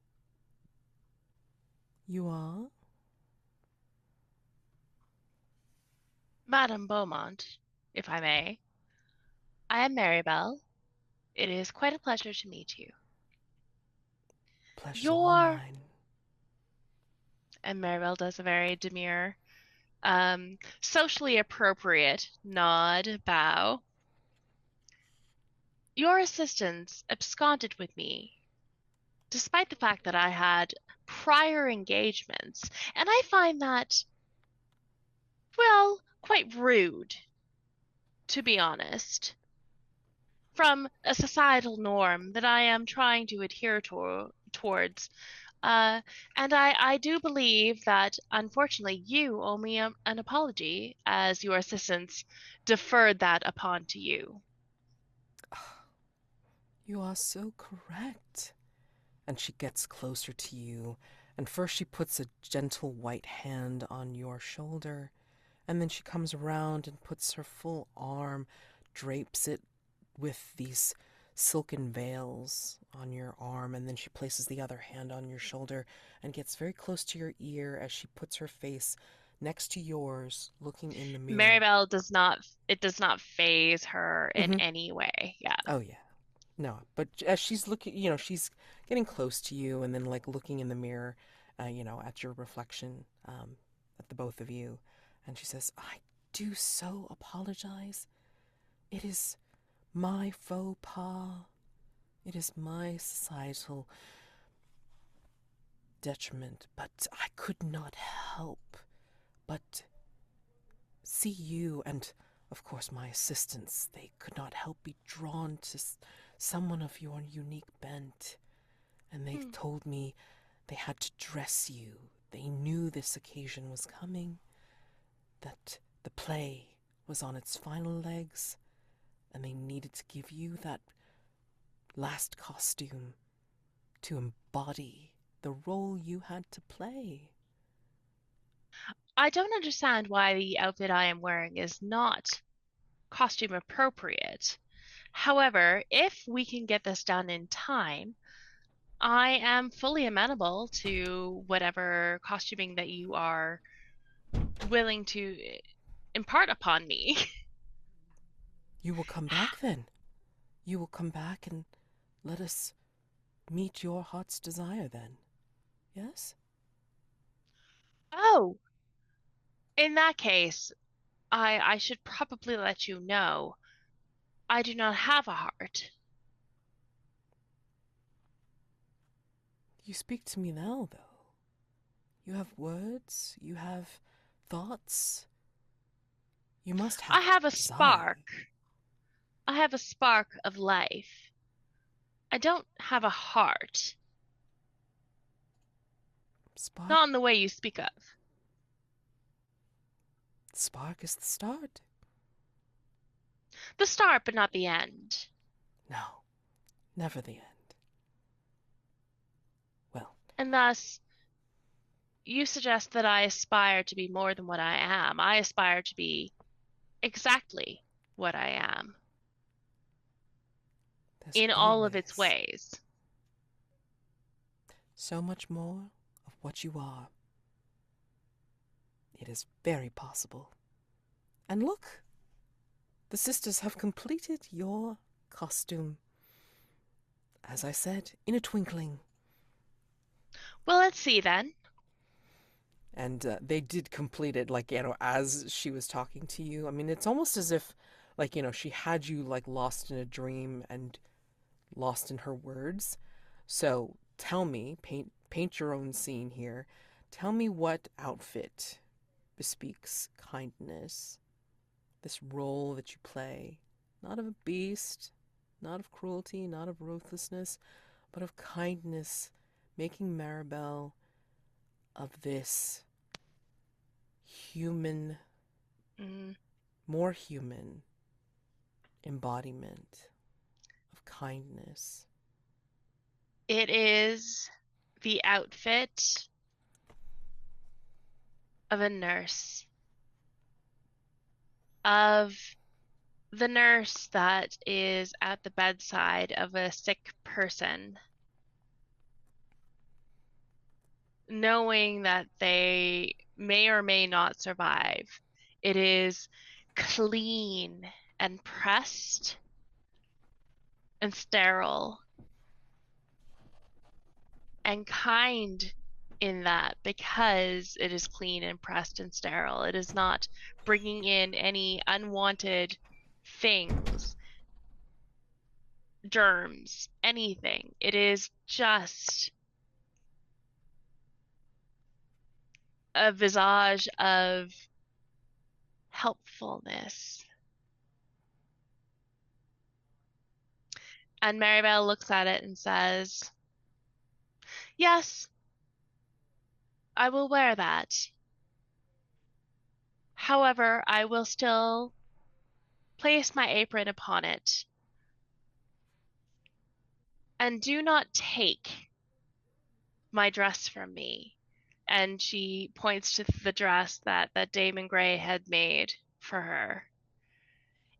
You are? Madame Beaumont, if I may. I am Marybelle. It is quite a pleasure to meet you. Pleasure's all Your mine. and Marybelle does a very demure, socially appropriate nod, bow. Your assistants absconded with me, despite the fact that I had prior engagements, and I find that, well, quite rude. to be honest, from a societal norm that I am trying to adhere towards. And I do believe that, unfortunately, you owe me an apology, as your assistants deferred that upon to you. You are so correct. And she gets closer to you, and first she puts a gentle white hand on your shoulder, and then she comes around and puts her full arm, drapes it with these silken veils on your arm, and then she places the other hand on your shoulder and gets very close to your ear as she puts her face next to yours, looking in the mirror. Marybelle does not phase her in Mhm. any way. Yeah. Oh, yeah. No, but as she's looking, she's getting close to you and then like looking in the mirror, at your reflection, at the both of you. And she says, I do so apologize. It is my faux pas. It is my societal detriment, but I could not help but see you and, of course, my assistants. They could not help be drawn to someone of your unique bent. And they told me they had to dress you. They knew this occasion was coming, that the play was on its final legs, and they needed to give you that last costume to embody the role you had to play. I don't understand why the outfit I am wearing is not costume appropriate. However, if we can get this done in time, I am fully amenable to whatever costuming that you are willing to impart upon me. You will come back then. You will come back and let us meet your heart's desire then. Yes? Oh, in that case, I should probably let you know I do not have a heart. You speak to me now, though. You have words, you have thoughts. You must have I have a desire. spark. I have a spark of life. I don't have a heart. Spark. Not in the way you speak of. Spark is the start. The start, but not the end. No, never the end. Well, And thus, you suggest that I aspire to be more than what I am. I aspire to be exactly what I am there's in all of its always ways. so much more of what you are. It is very possible. And look, the sisters have completed your costume. As I said, in a twinkling. Well, let's see then. And they did complete it, like, as she was talking to you. I mean, it's almost as if, like, she had you, like, lost in a dream and lost in her words. So tell me, paint your own scene here. Tell me what outfit bespeaks kindness, this role that you play, not of a beast, not of cruelty, not of ruthlessness, but of kindness, making Marybelle of this human, more human embodiment of kindness. It is the outfit of a nurse. Of the nurse that is at the bedside of a sick person, knowing that they may or may not survive. It is clean and pressed and sterile and kind in that because it is clean and pressed and sterile. It is not bringing in any unwanted things, germs, anything. It is just a visage of helpfulness And Marybelle looks at it and says, "Yes, I will wear that. However, I will still place my apron upon it. And do not take my dress from me." And she points to the dress that Daymond Grey had made for her.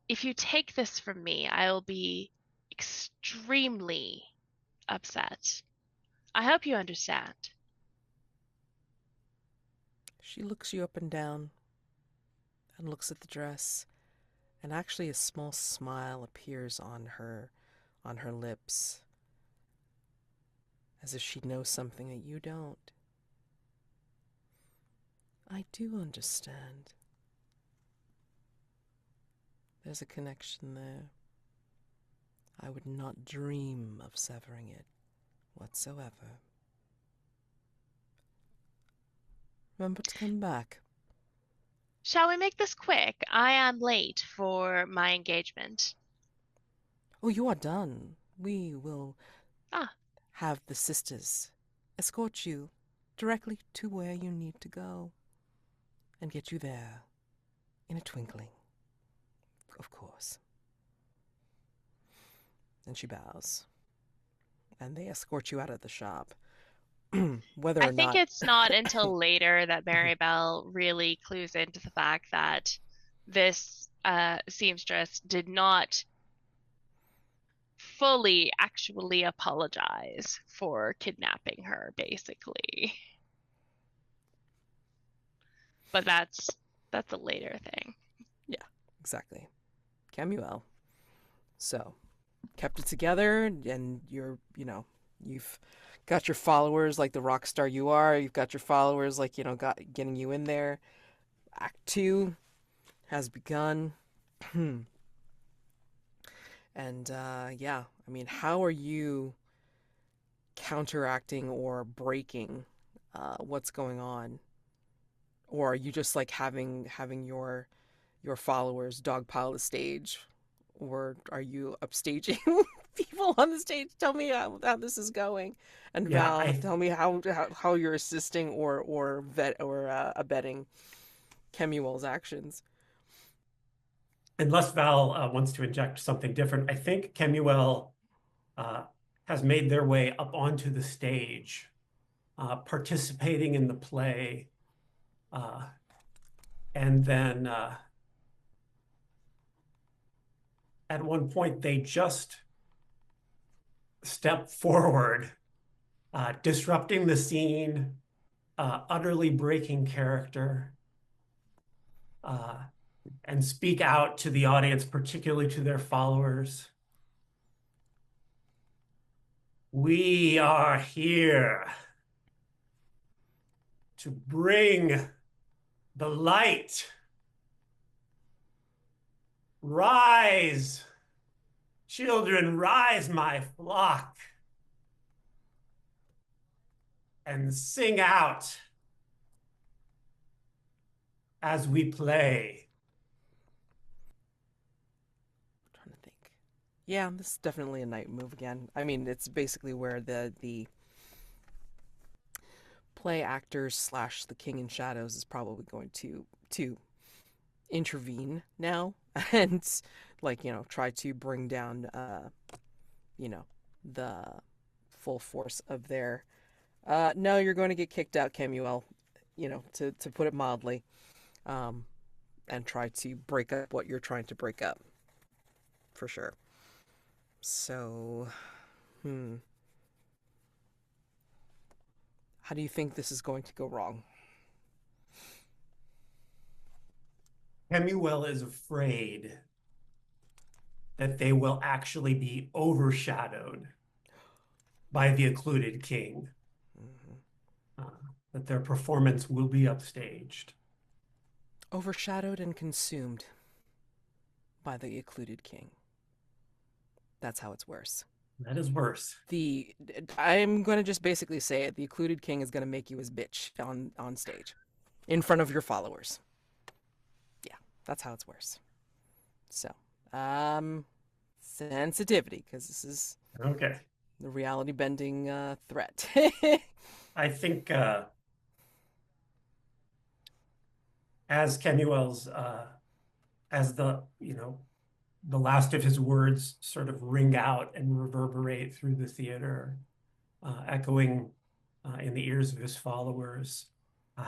"If you take this from me, I will be extremely upset. I hope you understand." She looks you up and down and looks at the dress, and actually a small smile appears on her lips, as if she knows something that you don't. "I do understand. There's a connection there. I would not dream of severing it whatsoever. Remember to come back." "Shall we make this quick? I am late for my engagement." "Oh, you are done. We will Ah, have the sisters escort you directly to where you need to go and get you there in a twinkling, of course." And she bows, and they escort you out of the shop. Whether I or think not it's not until later that Marybelle really clues into the fact that this seamstress did not fully actually apologize for kidnapping her, basically. But that's a later thing. Yeah, exactly. Kemuel. So, kept it together, and you've got your followers like the rock star you are. You've got your followers like, getting you in there. Act 2 has begun. And, yeah, I mean, how are you counteracting or breaking what's going on? Or are you just like having your followers dogpile the stage, or are you upstaging people on the stage? Tell me how this is going, and Yeah, Val, tell me how you're assisting or abetting Kemuel's actions. unless Val wants to inject something different, I think Kemuel has made their way up onto the stage, participating in the play, uh, and then at one point they just step forward, disrupting the scene, utterly breaking character, uh, and speak out to the audience, particularly to their followers. "We are here to bring the light. Rise, children, rise, my flock, and sing out as we play." I'm trying to think. Yeah, this is definitely a night move again. I mean, it's basically where the play actors slash the King in Shadows is probably going to intervene now and try to bring down you know the full force of their no, you're going to get kicked out, Kemuel, to put it mildly, um and try to break up what you're trying to break up, for sure. So, how do you think this is going to go wrong? Kemuel is afraid that they will actually be overshadowed by the occluded king, uh, that their performance will be upstaged. Overshadowed and consumed by the occluded king. That's how it's worse. That is worse. I'm going to just basically say it. The occluded king is going to make you his bitch on stage in front of your followers. Yeah, that's how it's worse. So, Sensitivity, because this is Okay. the reality bending threat. I think as Kemuel's as the last of his words sort of ring out and reverberate through the theater, echoing in the ears of his followers,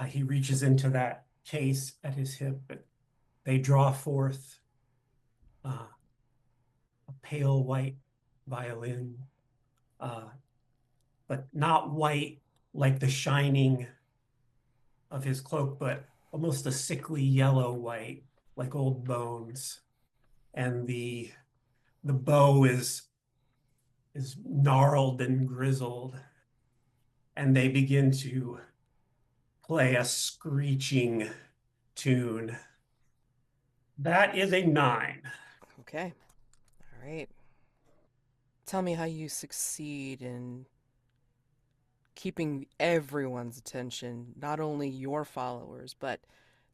he reaches into that case at his hip. They draw forth a pale white violin, uh, but not white like the shining of his cloak, but almost a sickly yellow white, like old bones. And the bow is gnarled and grizzled, and they begin to play a screeching tune. That is a 9. Okay. All right. Tell me how you succeed in keeping everyone's attention, not only your followers, but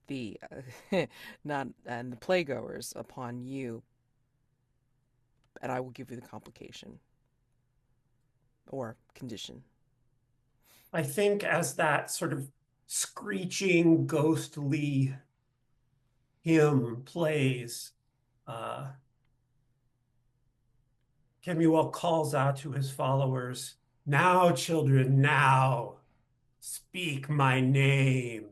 the not and the playgoers upon you, and I will give you the complication or condition. I think as that sort of screeching, ghostly hymn plays, Kemuel calls out to his followers, "Now, children, now, speak my name."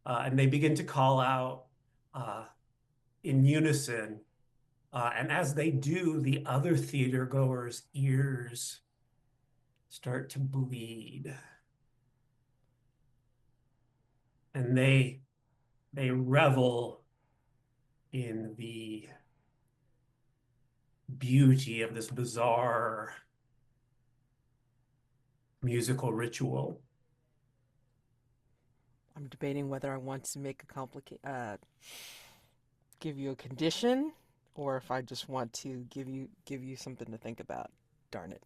And they begin to call out in unison. And as they do, the other theater goers' ears start to bleed. And they revel in the beauty of this bizarre musical ritual. I'm debating whether I want to make give you a condition, or if I just want to give you something to think about. Darn it.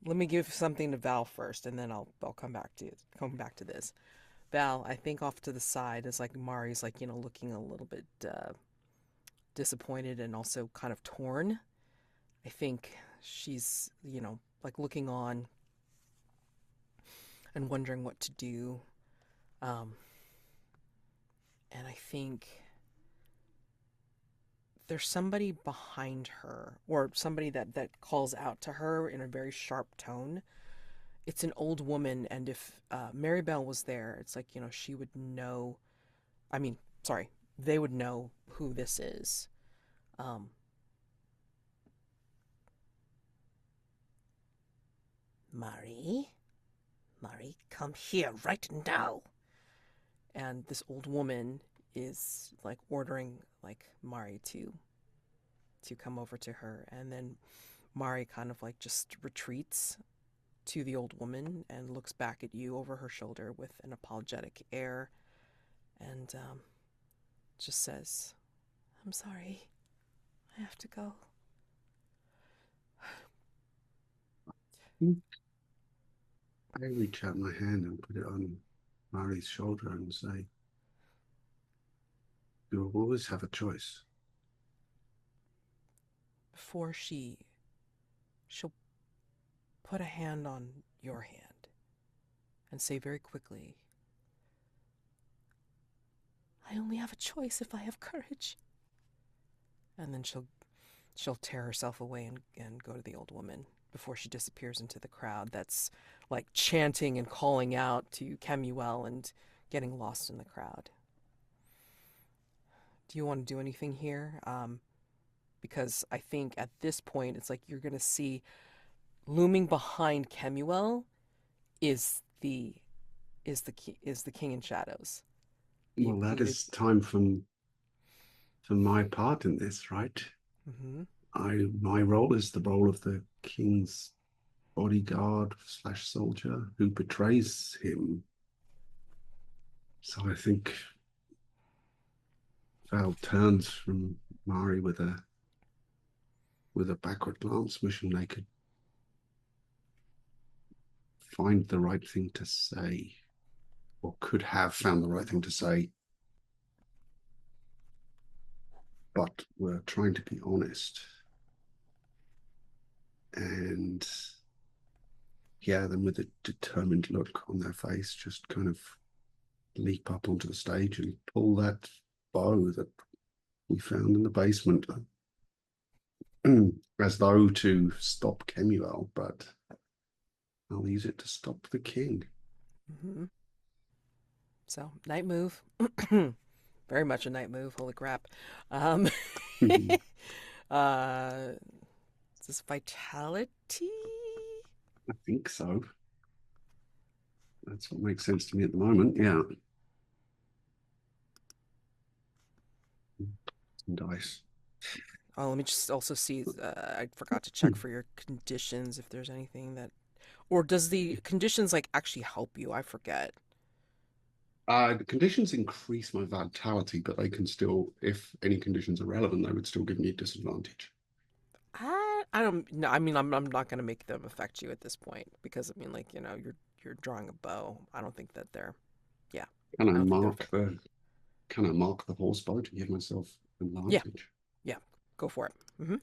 Let me give something to Val first, and then I'll come back to this. Val, I think off to the side is like Mari's like looking a little bit disappointed and also kind of torn. I think she's like looking on and wondering what to do. And I think there's somebody behind her, or somebody that calls out to her in a very sharp tone. It's an old woman, and if Marybelle was there, it's like she would know. I mean, sorry, they would know who this is. Um, Marie, come here right now. And this old woman is like ordering like Mari to come over to her, and then Mari kind of like just retreats to the old woman and looks back at you over her shoulder with an apologetic air, and just says, "I'm sorry, I have to go." I reach out my hand and put it on Mari's shoulder and say, "You will always have a choice." Before she'll put a hand on your hand and say very quickly, "I only have a choice if I have courage." And then she'll tear herself away and go to the old woman before she disappears into the crowd that's like chanting and calling out to Kemuel and getting lost in the crowd. Do you want to do anything here? Because I think at this point it's like you're gonna see looming behind Kemuel is the king in shadows. Well, that is time for my part in this, right? Mm-hmm. My role is the role of the king's bodyguard slash soldier who betrays him. So I think Val turns from Mari with a backward glance, wishing they could find the right thing to say, or could have found the right thing to say. but were trying to be honest. And yeah, then with a determined look on their face, just kind of leap up onto the stage and pull that bow that we found in the basement, as though to stop Kemuel, but I'll use it to stop the king. Hmm. So, night move. Very much a night move. Holy crap. Um, uh, is this vitality? I think so. That's what makes sense to me at the moment. Yeah. Dice. Oh, let me just also see. I forgot to check for your conditions if there's anything that. Or does the conditions like actually help you? I forget. The conditions increase my vitality, but they can still, if any conditions are relevant, they would still give me a disadvantage. I don't know. I mean, I'm not gonna make them affect you at this point because I mean, like you're drawing a bow. I don't think that they're. Yeah, Can I I don't think they're mark affecting the you. can I mark the horse bow to give myself Yeah, advantage? yeah. Go for it. Mm-hmm.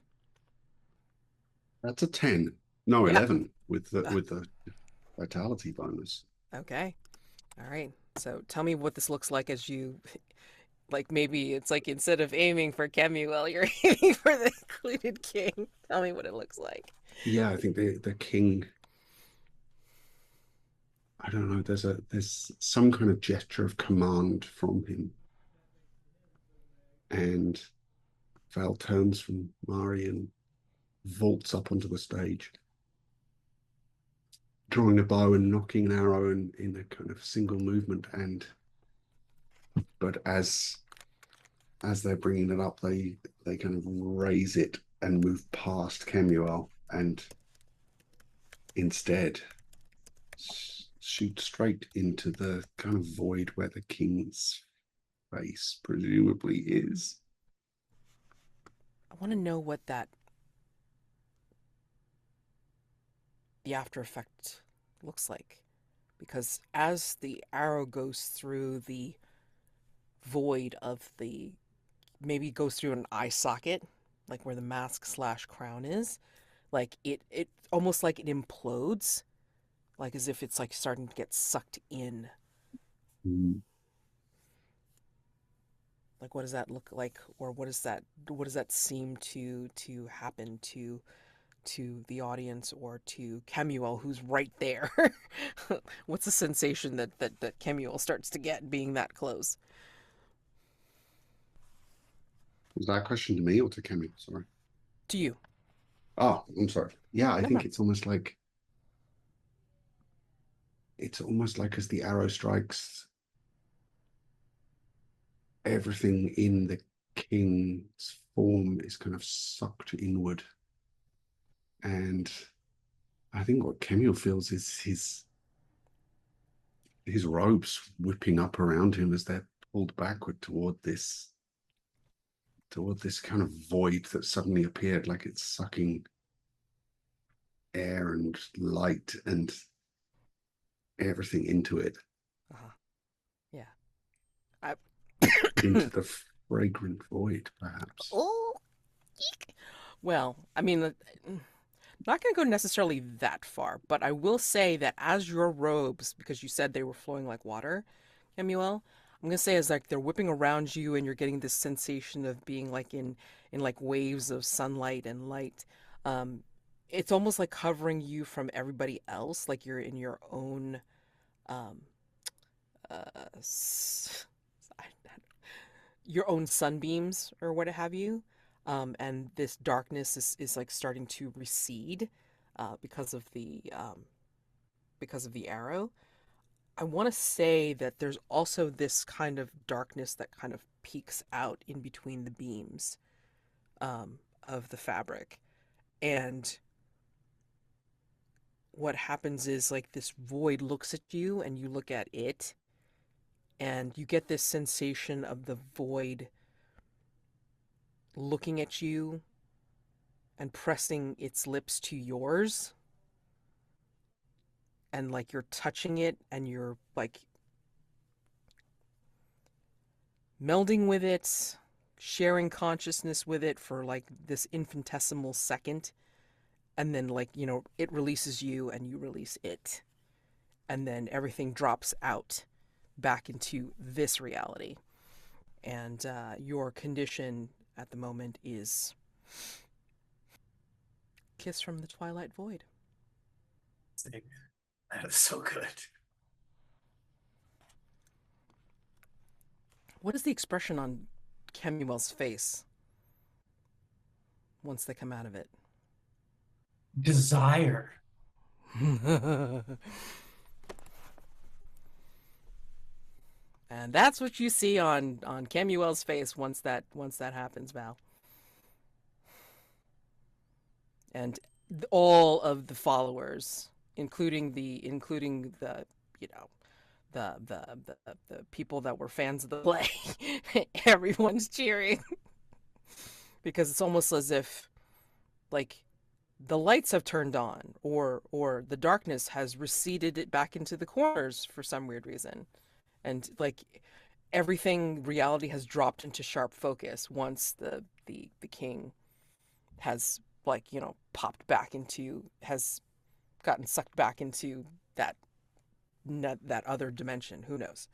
That's a 10. No, Yeah. 11 Uh, with the vitality bonus. okay. All right. So tell me what this looks like as you like. Maybe it's like instead of aiming for Kemuel, you're aiming for the included king. Tell me what it looks like. Yeah, I think the king, I don't know, there's some kind of gesture of command from him. And Val turns from Mari and vaults up onto the stage, drawing a bow and knocking an arrow in a kind of single movement. And but as they're bringing it up, they kind of raise it and move past Kemuel and instead shoot straight into the kind of void where the king's face presumably is. I want to know what that the after effect looks like because as the arrow goes through the void of the maybe goes through an eye socket, like where the mask slash crown is, like it almost like it implodes, like as if it's like starting to get sucked in. Mm. Like what does that look like, or what does that seem to happen to the audience or to Kemuel who's right there? What's the sensation that Kemuel starts to get being that close? Was that a question to me or to Kemuel? Sorry. To you. Oh, I'm sorry. Yeah, I No, think no. it's almost like as the arrow strikes, everything in the king's form is kind of sucked inward. And I think what Kemuel feels is his robes whipping up around him as they're pulled backward toward this kind of void that suddenly appeared, like it's sucking air and light and everything into it, Uh-huh. Yeah. I into the fragrant void, perhaps. Oh, eek. Well, I mean, not going to go necessarily that far, but I will say that as your robes, because you said they were flowing like water, Kemuel, I'm going to say as like they're whipping around you and you're getting this sensation of being like in like waves of sunlight and light. Um, it's almost like covering you from everybody else, like you're in your own um, uh, your own sunbeams or what have you. And this darkness is like starting to recede because of the arrow. I want to say that there's also this kind of darkness that kind of peeks out in between the beams of the fabric. And what happens is like this void looks at you and you look at it and you get this sensation of the void looking at you and pressing its lips to yours and like you're touching it and you're like melding with it, sharing consciousness with it for like this infinitesimal second, and then like, you know, it releases you and you release it, and then everything drops out back into this reality. And your condition at the moment is Kiss from the Twilight Void. That is so good. What is the expression on Kemuel's face once they come out of it? Desire. And that's what you see on Kemuel's face once that happens, Val. And all of the followers, including the you know, the people that were fans of the play, everyone's cheering because it's almost as if like the lights have turned on, or the darkness has receded it back into the corners for some weird reason, and like everything, reality has dropped into sharp focus once the king has, like, you know, popped back into, has gotten sucked back into that that other dimension. Who knows?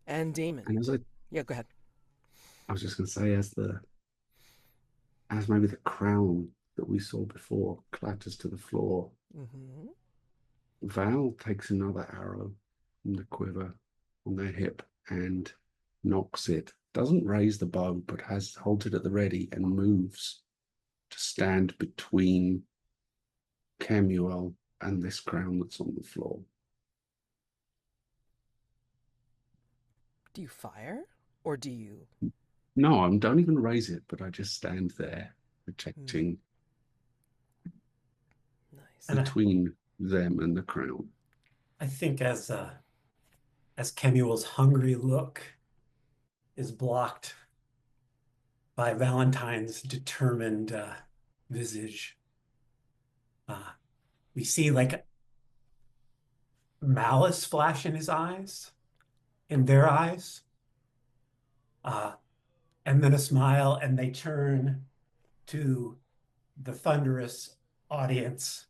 And Daymond. And as I Yeah, go ahead. I was just going to say, as maybe the crown that we saw before clatters to the floor, Mm-hmm. Val takes another arrow from the quiver on their hip and knocks it. Doesn't raise the bow, but holds it at the ready and moves to stand between Kemuel and this crown that's on the floor. Do you fire, or do you? No, I don't even raise it, but I just stand there protecting Nice. between them and the crown. I think as Kemuel's hungry look is blocked by Valentine's determined visage, we see like malice flash in his eyes, in their eyes, and then a smile, and they turn to the thunderous audience,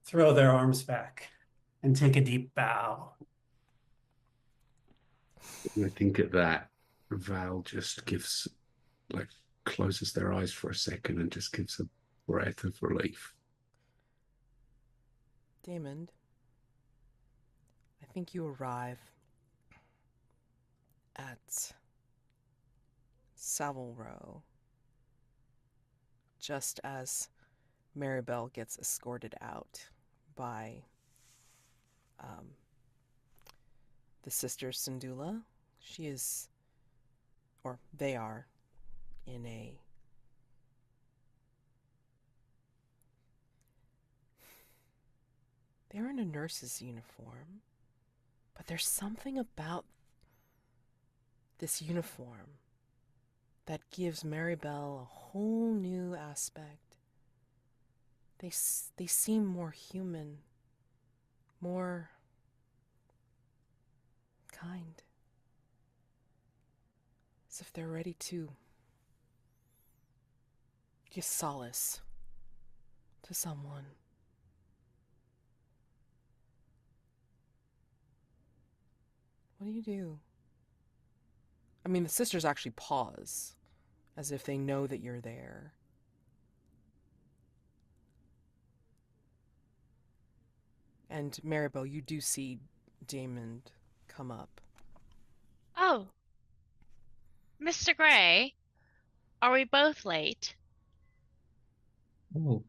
throw their arms back, and take a deep bow. And I think at that, Val just closes their eyes for a second and just gives a breath of relief. Daymond, I think you arrive at Savile Row just as Marybelle gets escorted out by the sister Sindula. She is, or they are, in a they're in a nurse's uniform, but there's something about this uniform that gives Marybelle a whole new aspect. They seem more human, more kind, as if they're ready to give solace to someone. What do you do? I mean, the sisters actually pause, as if they know that you're there. And Marybelle, you do see Daymond come up. Oh, Mr. Gray, are we both late? Oh,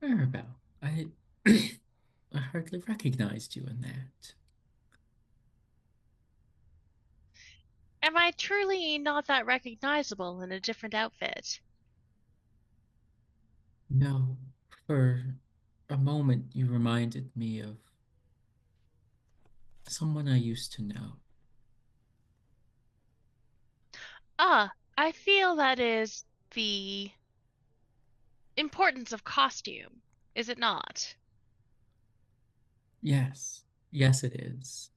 Marybelle, I I hardly recognized you in that. Am I truly not that recognizable in a different outfit? No, for a moment you reminded me of someone I used to know. I feel that is the importance of costume, is it not? Yes, yes, it is.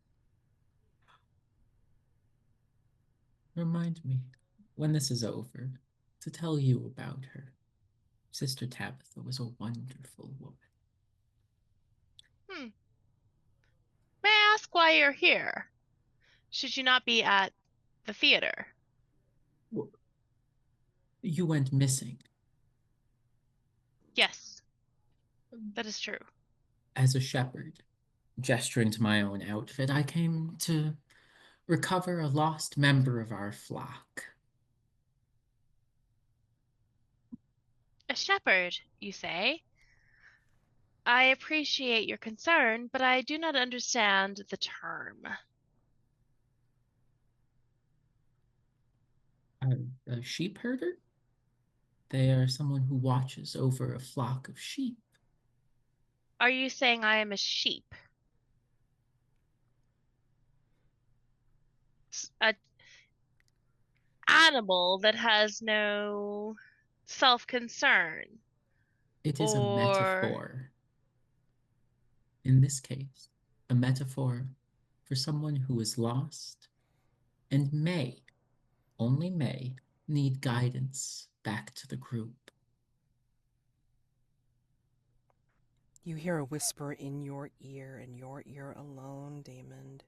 Remind me, when this is over, to tell you about her. Sister Tabitha was a wonderful woman. Hmm. May I ask why you're here? Should you not be at the theater? You went missing. Yes, that is true. As a shepherd, gesturing to my own outfit, I came to recover a lost member of our flock. A shepherd, you say? I appreciate your concern, but I do not understand the term. A sheep herder? They are someone who watches over a flock of sheep. Are you saying I am a sheep? A animal that has no self-concern? It is a Or metaphor. In this case, a metaphor for someone who is lost and may, only may, need guidance back to the group. You hear a whisper in your ear, and your ear alone, Daymond.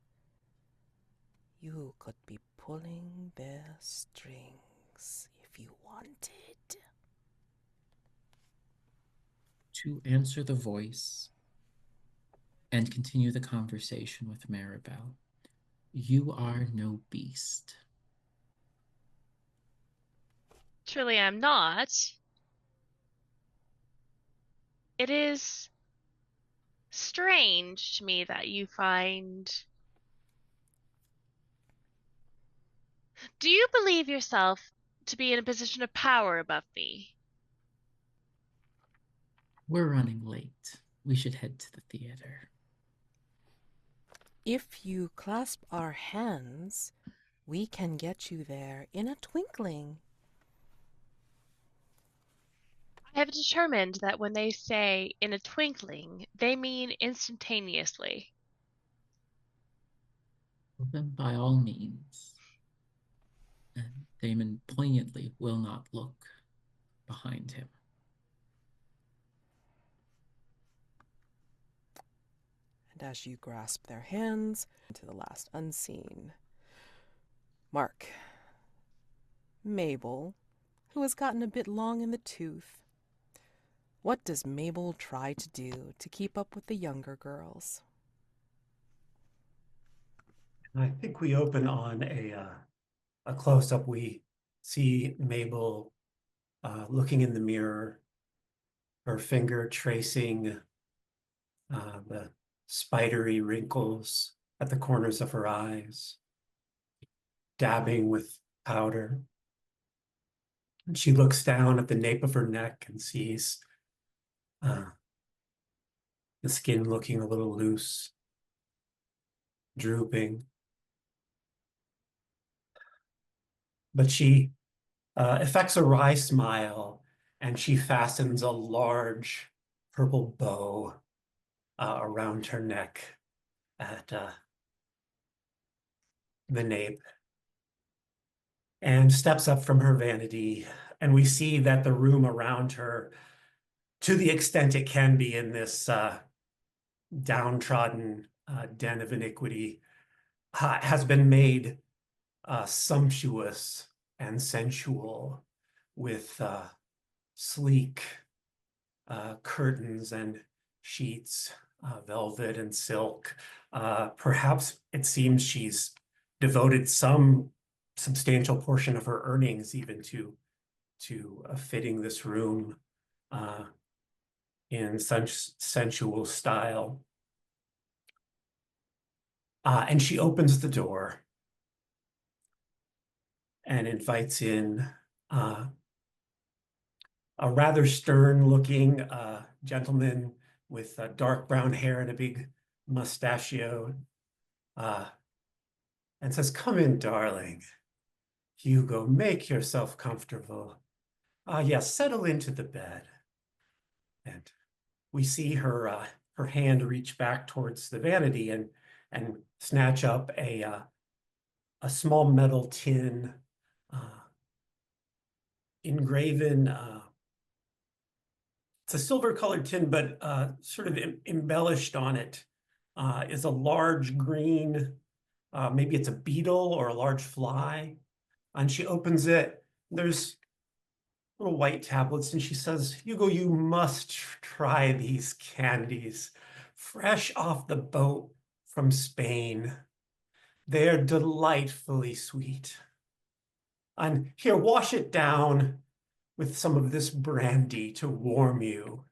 You could be pulling their strings if you wanted. To answer the voice and continue the conversation with Marybelle, you are no beast. truly I'm not. It is strange to me that you find. Do you believe yourself to be in a position of power above me? We're running late. We should head to the theater. If you clasp our hands, we can get you there in a twinkling. I have determined that when they say in a twinkling, they mean instantaneously. Well, then, by all means. And Daymond poignantly will not look behind him. And as you grasp their hands to the last unseen, Mark, Mabel, who has gotten a bit long in the tooth. What does Mabel try to do to keep up with the younger girls? I think we open on a close-up. We see Mabel looking in the mirror, her finger tracing the spidery wrinkles at the corners of her eyes, dabbing with powder. And she looks down at the nape of her neck and sees the skin looking a little loose, drooping. But she effects a wry smile, and she fastens a large purple bow around her neck at the nape, and steps up from her vanity. And we see that the room around her, to the extent it can be in this downtrodden den of iniquity, has been made sumptuous and sensual with sleek curtains and sheets, velvet and silk. Perhaps it seems she's devoted some substantial portion of her earnings even to fitting this room in such sensual style. And she opens the door and invites in a rather stern-looking gentleman with dark brown hair and a big mustachio, and says, "Come in, darling. Hugo, make yourself comfortable. Yes, settle into the bed." And we see her her hand reach back towards the vanity and snatch up a small metal tin engraven. It's a silver colored tin, but sort of embellished on it is a large green, maybe it's a beetle or a large fly. And she opens it. There's little white tablets, and she says, Hugo, you must try these candies, fresh off the boat from Spain. They're delightfully sweet. And here, wash it down with some of this brandy to warm you,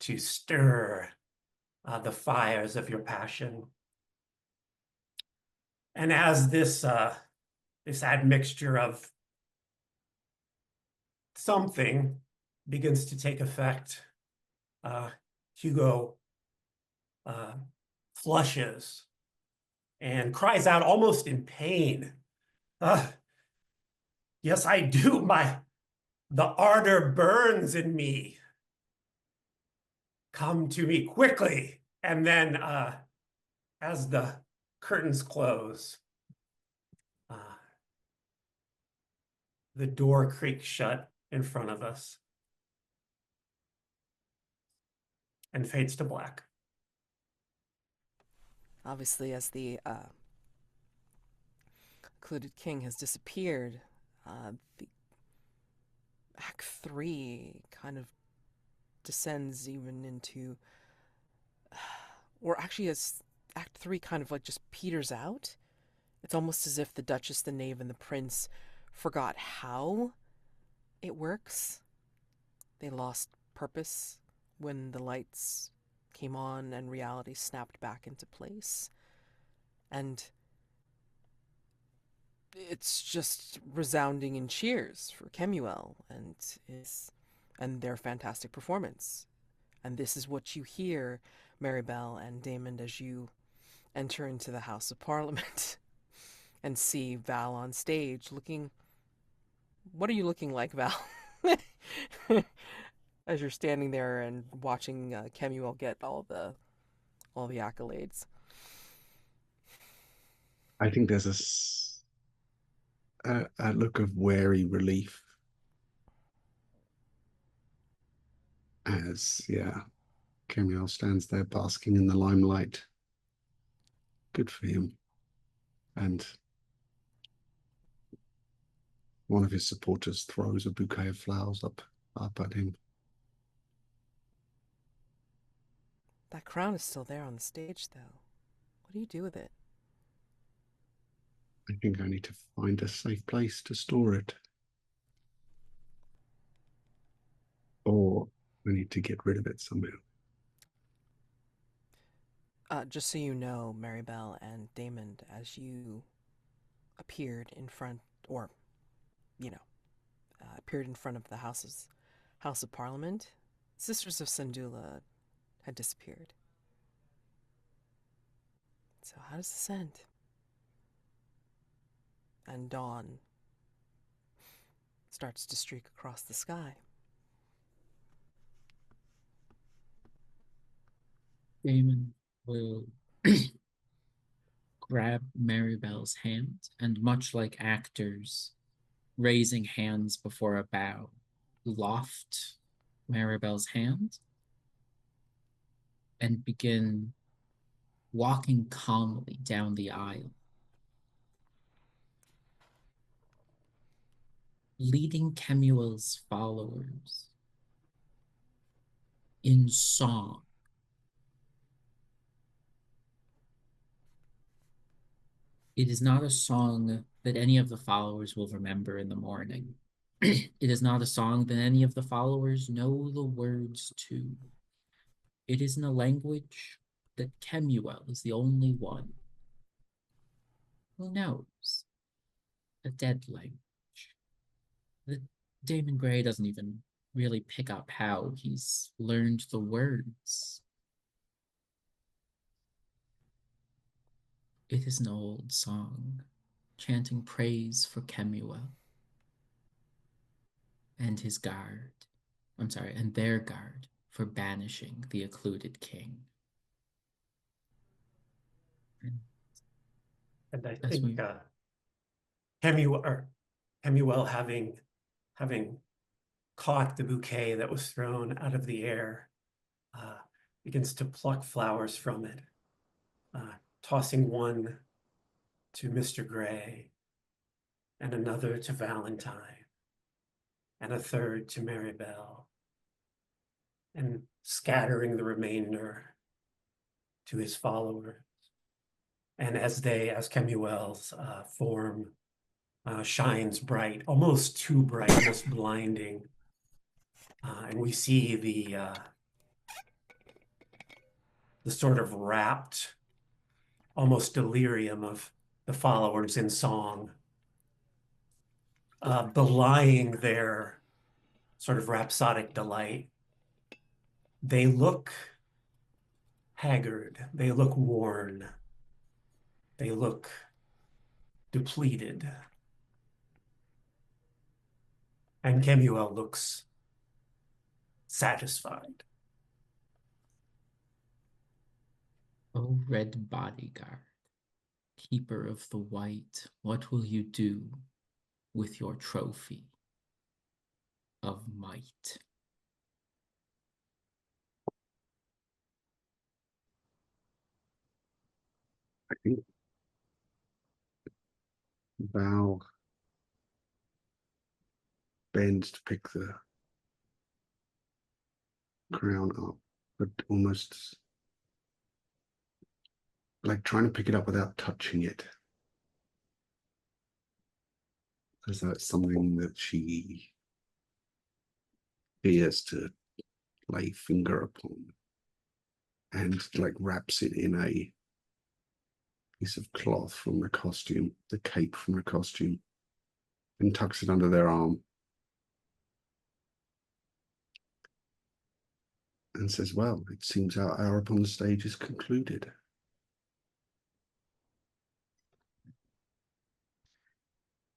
to stir the fires of your passion. And as this admixture of something begins to take effect, Hugo flushes and cries out almost in pain. Yes, I do. The ardor burns in me. Come to me quickly. And then as the curtains close, the door creaks shut in front of us and fades to black. Obviously, as the occluded king has disappeared, the Act 3 kind of descends even into, or actually as Act 3 kind of like just peters out. It's almost as if the Duchess, the Knave, and the Prince forgot how it works. They lost purpose when the lights came on and reality snapped back into place. And it's just resounding in cheers for Kemuel and their fantastic performance. And this is what you hear, Marybelle and Daymond, as you enter into the House of Parliament and see Val on stage looking... What are you looking like, Val? As you're standing there and watching Kemuel get all the accolades. I think there's a look of wary relief as, yeah, Kemuel stands there basking in the limelight. Good for him. And one of his supporters throws a bouquet of flowers up at him. That crown is still there on the stage, though. What do you do with it? I think I need to find a safe place to store it. Or I need to get rid of it somehow. Just so you know, Marybelle and Daymond, as you appeared in front, or, appeared in front of the House of Parliament, Sisters of Sandula had disappeared. So how does this end? And dawn starts to streak across the sky. Daymond will grab Marybelle's hand, and much like actors raising hands before a bow, loft Marybelle's hand and begin walking calmly down the aisle, leading Kemuel's followers in song. It is not a song that any of the followers will remember in the morning. It is not a song that any of the followers know the words to. It is in a language that Kemuel is the only one who knows, a dead language. That Daymond Gray doesn't even really pick up how he's learned the words. It is an old song, chanting praise for Kemuel and his guard. And their guard for banishing the occluded king. And I think Kemuel having caught the bouquet that was thrown out of the air, begins to pluck flowers from it, tossing one to Mr. Gray, and another to Valentine, and a third to Marybelle, and scattering the remainder to his followers. And as Kemuel's form shines bright, almost too bright, almost blinding, and we see the sort of rapt, almost delirium of the followers in song, belying their sort of rhapsodic delight. They look haggard, they look worn, they look depleted. And Kemuel looks satisfied. O red bodyguard, keeper of the white, what will you do with your trophy of might? I think Val bends to pick the crown up, but almost like trying to pick it up without touching it. Because that's something that she fears to lay finger upon, and like wraps it in a piece of cloth from the costume, the cape from the costume, and tucks it under their arm and says, well, it seems our hour upon the stage is concluded.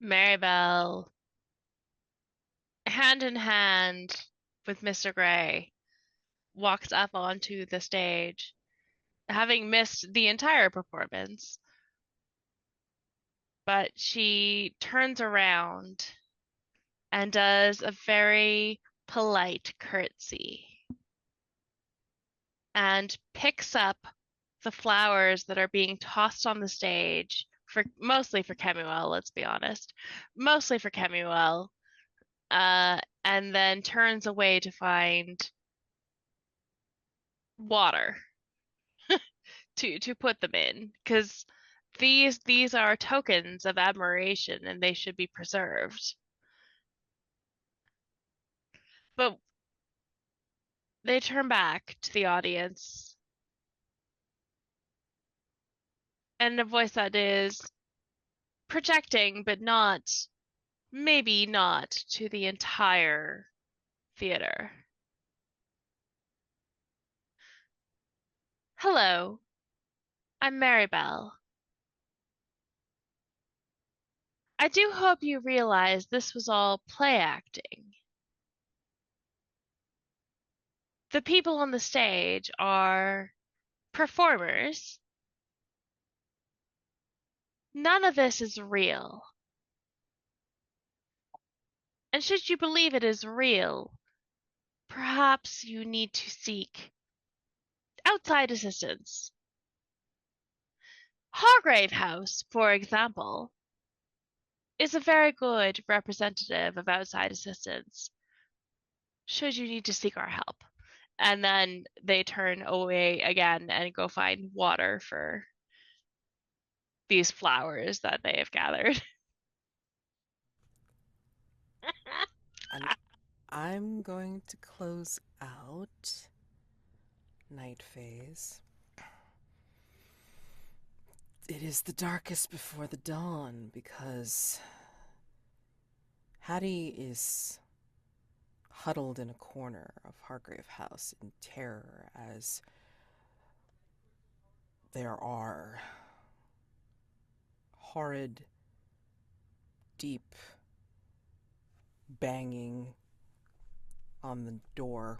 Marybelle, hand in hand with Mr. Gray, walks up onto the stage, having missed the entire performance. But she turns around and does a very polite curtsy and picks up the flowers that are being tossed on the stage mostly for Kemuel, let's be honest, mostly for Kemuel, and then turns away to find water to put them in, because these are tokens of admiration and they should be preserved. But they turn back to the audience, and a voice that is projecting, but maybe not to the entire theater. Hello, I'm Marybelle. I do hope you realize this was all play acting. The people on the stage are performers. None of this is real. And should you believe it is real, perhaps you need to seek outside assistance. Hargrave House, for example, is a very good representative of outside assistance, should you need to seek our help. And then they turn away again and go find water for these flowers that they have gathered. And I'm going to close out night phase. It is the darkest before the dawn because Hattie is huddled in a corner of Hargrave House in terror as there are horrid, deep banging on the door,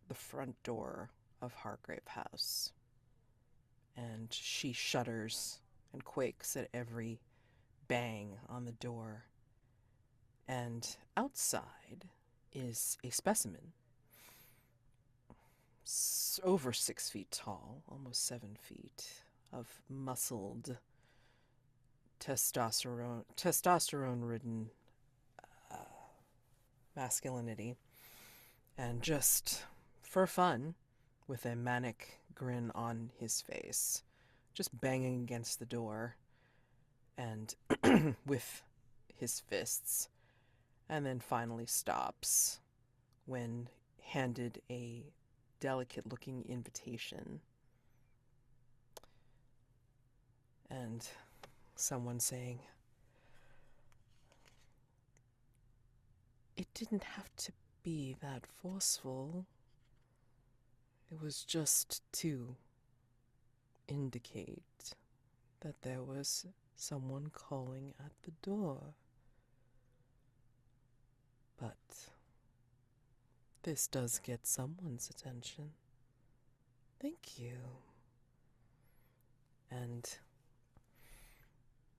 the front door of Hargrave House. And she shudders and quakes at every bang on the door, and outside is a specimen over 6 feet tall, almost 7 feet, of muscled, testosterone-ridden masculinity, and just for fun, with a manic grin on his face, just banging against the door and with his fists, and then finally stops when handed a delicate-looking invitation. And someone saying, "It didn't have to be that forceful. It was just to indicate that there was someone calling at the door. But this does get someone's attention. Thank you." And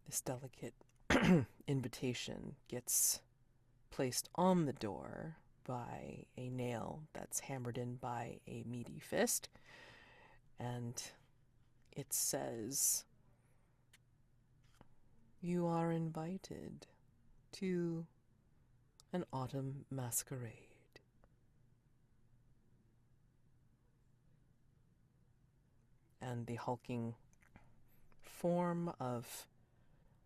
this delicate invitation gets placed on the door by a nail that's hammered in by a meaty fist, and it says, "You are invited to an autumn masquerade." And the hulking form of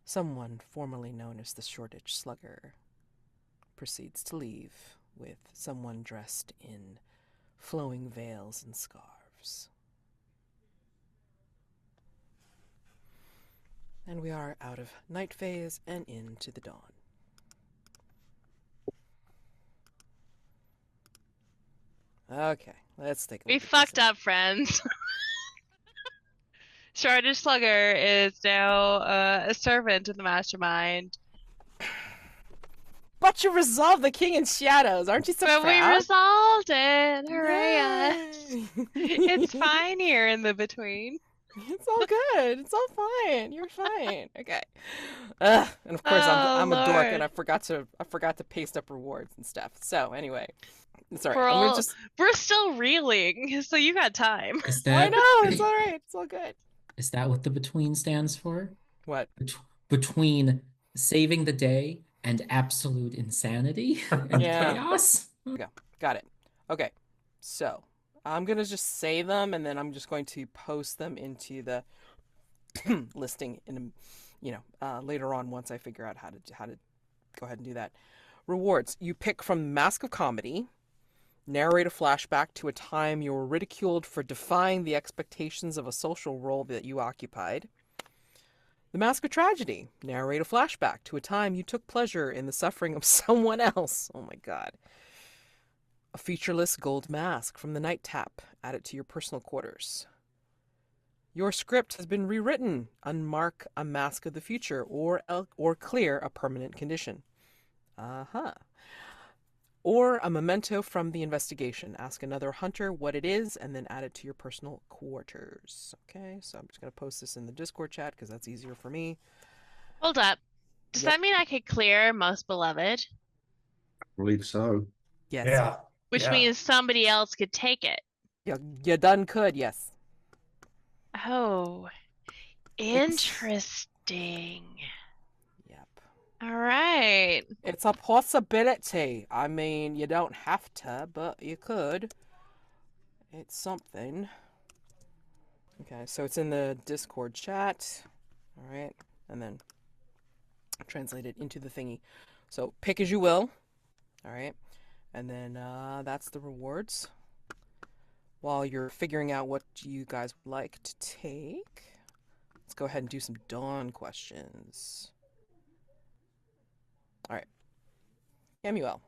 someone formerly known as the Shoreditch Slugger proceeds to leave with someone dressed in flowing veils and scarves. And we are out of night phase and into the dawn. Okay, let's take a We look at fucked this. up, friends. Shoreditch Slugger is now a servant in the mastermind. But you resolved the king in shadows. Aren't you so But proud? we resolved it. Hooray us. Yay! It's fine here in the between. It's all good. It's all fine. You're fine. Okay. And of course, Oh, I'm a dork, and I Lord. forgot to paste up rewards and stuff. So anyway, it's all right. We're I'm gonna all just. we're still reeling, so you got time. Is I that know. It's all right. It's all good. is that what the between stands for? What? Between saving the day and absolute insanity and Yeah. chaos? Okay. Got it. Okay. So I'm gonna just say them, and then I'm just going to post them into the listing in, later on once I figure out how to go ahead and do that. Rewards. You pick from Mask of Comedy. Narrate a flashback to a time you were ridiculed for defying the expectations of a social role that you occupied. The Mask of Tragedy. Narrate a flashback to a time you took pleasure in the suffering of someone else. Oh my god. A featureless gold mask from the Night Tap. Add it to your personal quarters. Your script has been rewritten. Unmark a mask of the future or clear a permanent condition. Or a memento from the investigation. Ask another hunter what it is and then add it to your personal quarters. Okay, so I'm just going to post this in the Discord chat because that's easier for me. Hold up. Does Yep. that mean I could clear Most Beloved? I believe so. Yes. Yeah. Which Yeah. means somebody else could take it. You done could, yes. Oh, interesting. Yep. All right. It's a possibility. I mean, you don't have to, but you could. It's something. Okay, so it's in the Discord chat. All right, and then translate it into the thingy. So pick as you will. All right, and then that's the rewards. While you're figuring out what you guys would like to take, let's go ahead and do some dawn questions. All right. Kemuel.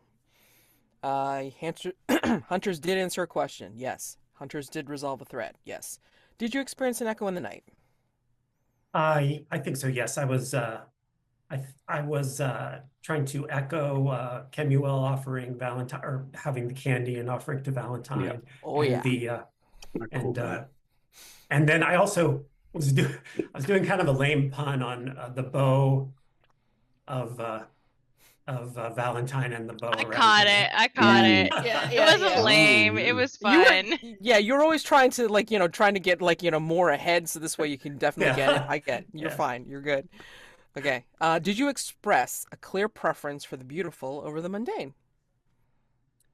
Hunters did answer a question. Yes. Hunters did resolve a threat. Yes. Did you experience an echo in the night? I think so. Yes, I was trying to echo Kemuel offering Valentine or having the candy and offering to Valentine. Yeah. Oh and yeah. the I caught that. and then I also was doing kind of a lame pun on the bow Valentine and the bow I around caught him. it. I caught it. Yeah, It yeah, wasn't yeah. lame. Oh, It yeah. was You were, fun. yeah, you're always trying to like, trying to get like, more ahead so this way you can definitely get it. Yeah. I get. You're Yes. fine. You're good. Okay. Did you express a clear preference for the beautiful over the mundane?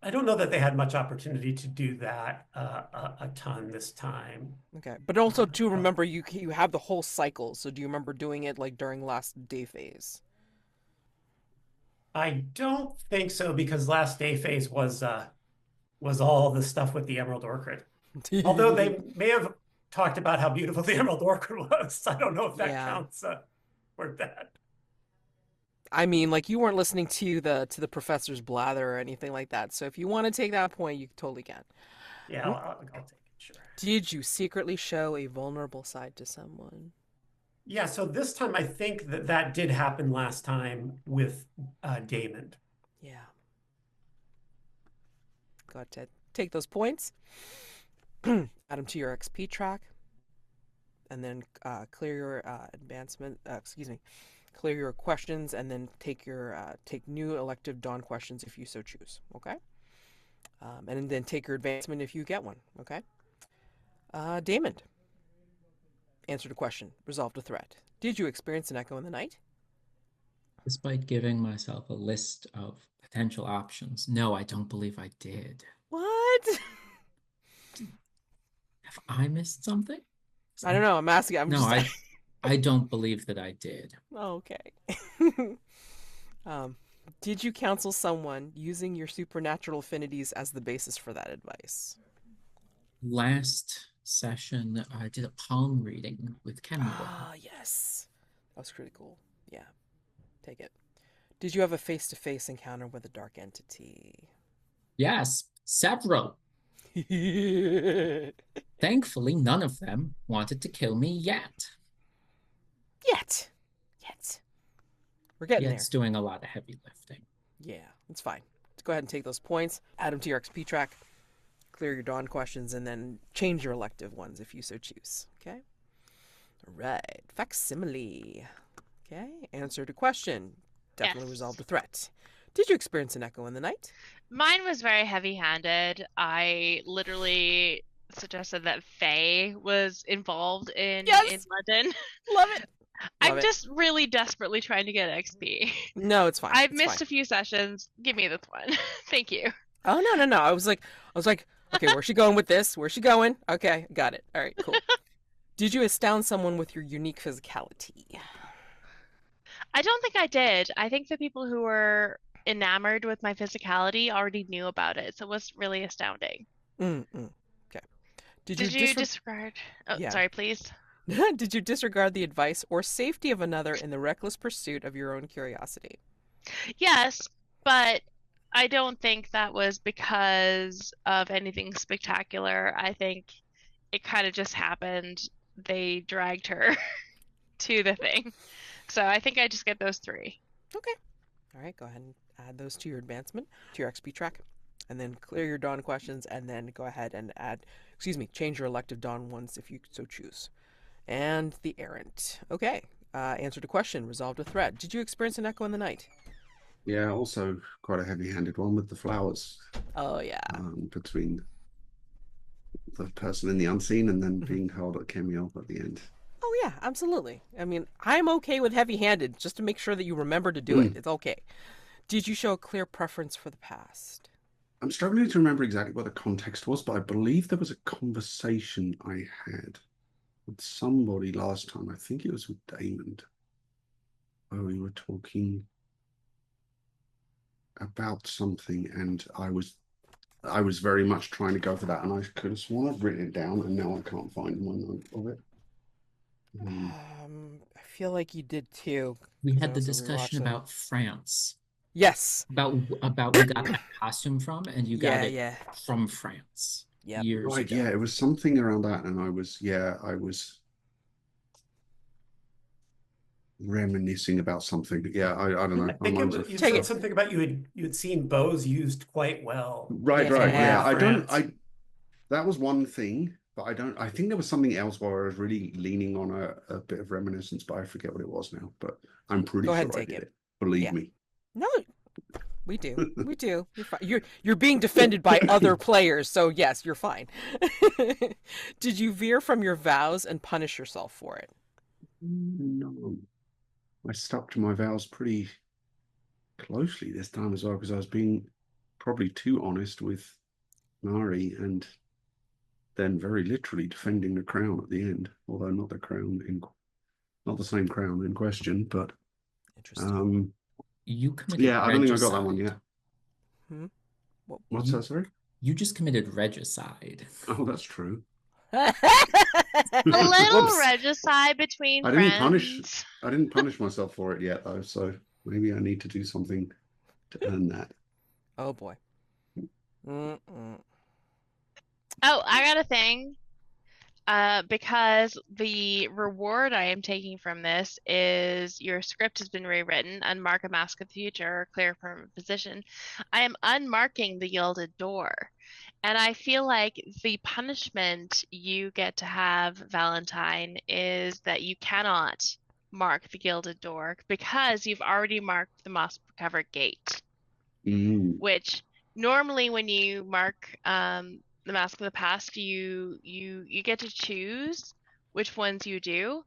I don't know that they had much opportunity to do that a ton this time. Okay. But also to But remember you have the whole cycle. So do you remember doing it like during last day phase? I don't think so because last day phase was all the stuff with the Emerald Orchid. Although they may have talked about how beautiful the Emerald Orchid was. I don't know if that Yeah. counts for that. I mean, like you weren't listening to the professor's blather or anything like that. So if you want to take that point, you totally can. Yeah, I'll take it, sure. Did you secretly show a vulnerable side to someone? Yeah, so this time I think that did happen last time with Daymond. Yeah. Go ahead, Ted. Take those points, add them to your XP track, and then clear your advancement. Clear your questions, and then take new elective dawn questions if you so choose. Okay. And then take your advancement if you get one. Okay. Daymond. Answered a question. Resolved a threat. Did you experience an echo in the night? Despite giving myself a list of potential options, no, I don't believe I did. What? Have I missed something? I don't know. I'm asking. I don't believe that I did. Okay. Did you counsel someone using your supernatural affinities as the basis for that advice? Last session, I did a palm reading with Kemuel. Ah, yes. That was pretty cool. Yeah. Take it. Did you have a face-to-face encounter with a dark entity? Yes, several. Thankfully, none of them wanted to kill me yet. Yet. We're getting It's doing a lot of heavy lifting. there. Yeah, it's fine. Let's go ahead and take those points, add them to your XP track, clear your dawn questions, and then change your elective ones if you so choose. Okay? All right. Facsimile. Okay. Answered a question. Definitely Yes. resolved a threat. Did you experience an echo in the night? Mine was very heavy-handed. I literally suggested that Faye was involved in Yes! London. Love it. I'm just really desperately trying to get XP. No, it's fine. I've It's missed fine. a few sessions. Give me this one. Thank you. Oh, no. I was like, okay, where's she going with this? Where's she going? Okay, got it. All right, cool. Did you astound someone with your unique physicality? I don't think I did. I think the people who were enamored with my physicality already knew about it, so it was really astounding. Okay. Did you disregard? Oh, Yeah. sorry, please. Did you disregard the advice or safety of another in the reckless pursuit of your own curiosity? Yes, but I don't think that was because of anything spectacular. I think it kind of just happened. They dragged her to the thing. So I think I just get those 3. Okay. All right, go ahead and add those to your advancement, to your XP track, and then clear your dawn questions, and then go ahead and change your elective dawn ones if you so choose. And the Errant. Okay. Answered a question, resolved a threat. Did you experience an echo in the night? Yeah, also quite a heavy-handed one with the flowers. Oh, yeah. Between the person in the unseen and then being held at Kemuel at the end. Oh, yeah, absolutely. I mean, I'm okay with heavy-handed, just to make sure that you remember to do it. It's okay. Did you show a clear preference for the past? I'm struggling to remember exactly what the context was, but I believe there was a conversation I had with somebody last time. I think it was with Daymond, where we were talking about something, and I was very much trying to go for that, and I could have sworn I'd written it down, and now I can't find my note of it. I feel like you did too. We had the discussion about France. Yes. About we got that costume from, and you got it from France. Yep. Years ago. Yeah, it was something around that, and I was reminiscing about something. Yeah, I don't know. I think you said something about you had seen bows used quite well. Right. Yeah. That was one thing, but I think there was something else where I was really leaning on a bit of reminiscence, but I forget what it was now. But I'm pretty sure I did it. Believe Yeah. me. No, we do. We do. You're fine. You're being defended by other players, so yes, you're fine. Did you veer from your vows and punish yourself for it? No. I stuck to my vows pretty closely this time as well, because I was being probably too honest with Mari, and then very literally defending the crown at the end, although not the crown in not the same crown in question, but Interesting. You committed yeah, I don't think I got that regicide. one yet. Hmm? What's that, sorry? You just committed regicide. Oh, that's true. A little Whoops. regicide between I friends. didn't punish myself for it yet though, so maybe I need to do something to earn that. Oh boy. Mm-mm. Oh, I got a thing. Because the reward I am taking from this is your script has been rewritten, unmark a mask of the future, or clear a permanent position. I am unmarking the gilded door. And I feel like the punishment you get to have, Valentine, is that you cannot mark the gilded door because you've already marked the moss-covered gate, which normally when you mark the Mask of the Past, you get to choose which ones you do.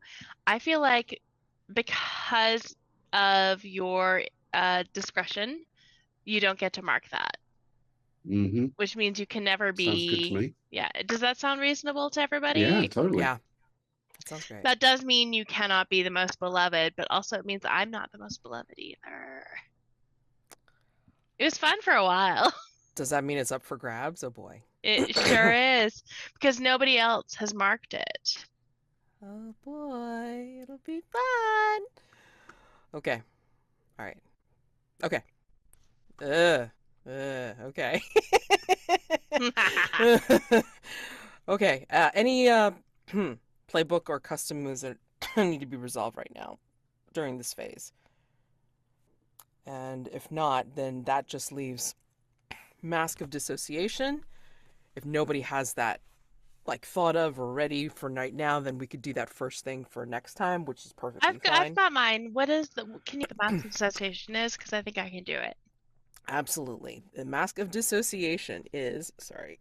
I feel like because of your discretion, you don't get to mark that, which means you can never Sounds good to be. me. Yeah, does that sound reasonable to everybody? Yeah, totally. Yeah. That sounds great. That does mean you cannot be the most beloved, but also it means I'm not the most beloved either. It was fun for a while. Does that mean it's up for grabs? Oh boy. It sure is, because nobody else has marked it. Oh boy, it'll be fun. Okay. All right. Okay. Okay. Okay. Any playbook or custom moves that need to be resolved right now during this phase? And if not, then that just leaves Mask of Dissociation. If nobody has that like thought of or ready for right now, then we could do that first thing for next time, which is perfectly fine. I've got mine. What is can you the mask of dissociation is? Because I think I can do it. Absolutely. The Mask of Dissociation is, sorry.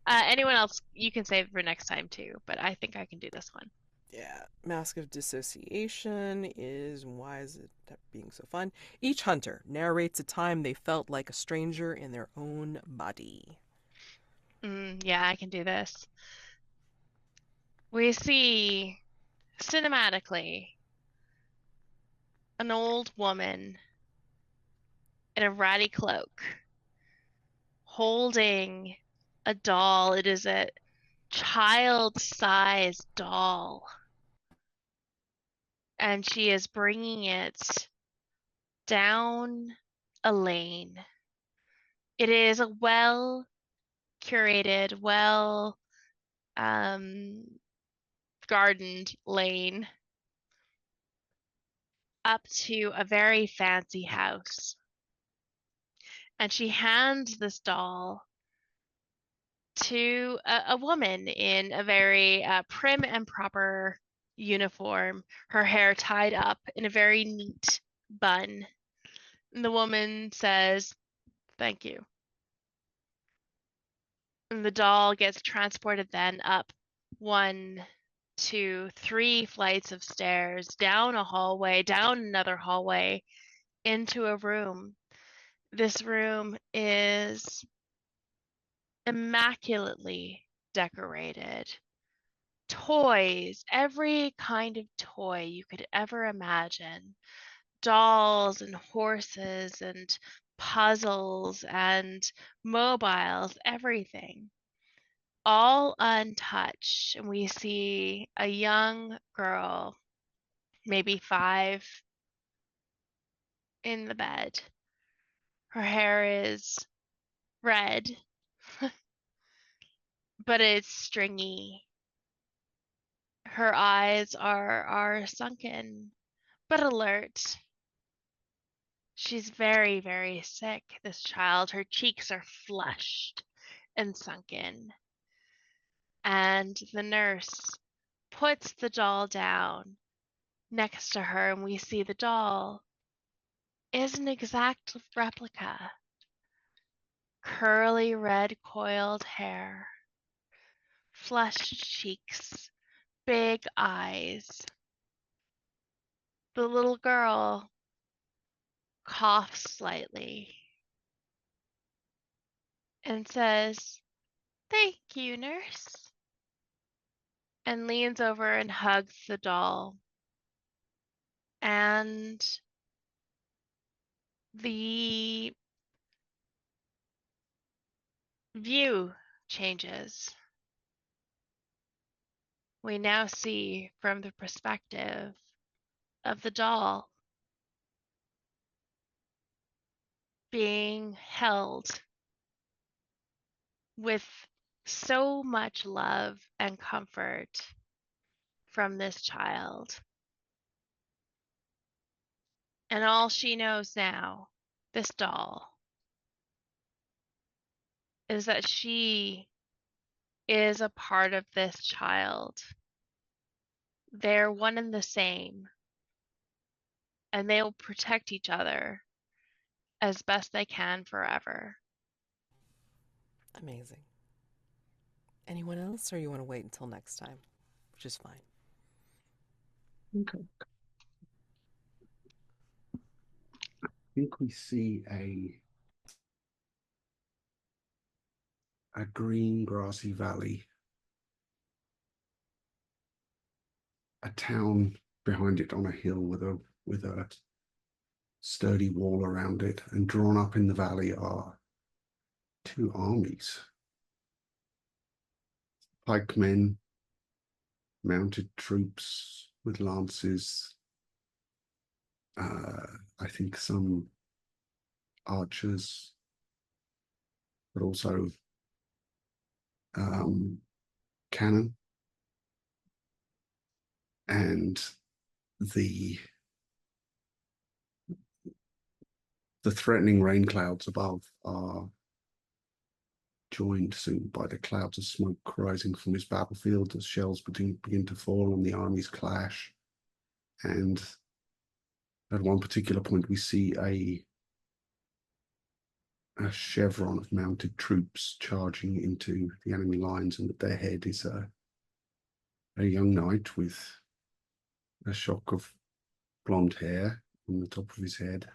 Anyone else, you can save for next time too, but I think I can do this one. Yeah, Mask of Dissociation is, why is it being so fun? Each hunter narrates a time they felt like a stranger in their own body. Yeah, I can do this. We see cinematically an old woman in a ratty cloak holding a doll. It is a child-sized doll, and she is bringing it down a lane. It is a well curated, well gardened lane up to a very fancy house. And she hands this doll to a woman in a very prim and proper uniform, her hair tied up in a very neat bun. And the woman says, "Thank you." And the doll gets transported then up 1, 2, 3 flights of stairs, down a hallway, down another hallway, into a room. This room is immaculately decorated. Toys, every kind of toy you could ever imagine. Dolls and horses and puzzles and mobiles, everything. All untouched. And we see a young girl, maybe 5, in the bed. Her hair is red, but it's stringy. Her eyes are sunken, but alert. She's very, very sick, this child. Her cheeks are flushed and sunken. And the nurse puts the doll down next to her, and we see the doll is an exact replica. Curly red coiled hair, flushed cheeks, big eyes. The little girl coughs slightly and says, "Thank you, nurse," and leans over and hugs the doll. And the view changes. We now see from the perspective of the doll being held with so much love and comfort from this child. And all she knows now, this doll, is that she is a part of this child. They're one and the same, and they will protect each other as best they can forever. Amazing. Anyone else, or you want to wait until next time? Which is fine. Okay. I think we see a green grassy valley, a town behind it on a hill with a sturdy wall around it, and drawn up in the valley are two armies. Pikemen, mounted troops with lances, I think some archers, but also cannon, and the threatening rain clouds above are joined soon by the clouds of smoke rising from his battlefield as shells begin to fall and the armies clash. And at one particular point, we see a chevron of mounted troops charging into the enemy lines, and at their head is a young knight with a shock of blonde hair on the top of his head,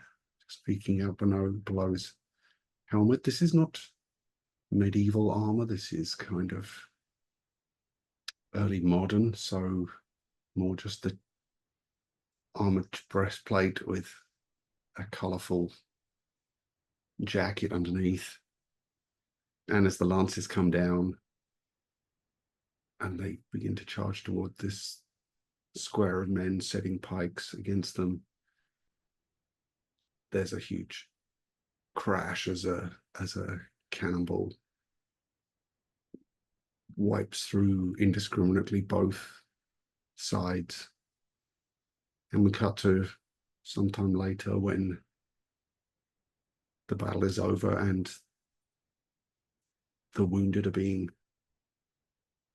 speaking out below his helmet. This is not medieval armor. This is kind of early modern, so more just the armored breastplate with a colorful jacket underneath. And as the lances come down and they begin to charge toward this square of men setting pikes against them, there's a huge crash as a cannonball wipes through indiscriminately both sides. And we cut to sometime later when the battle is over and the wounded are being,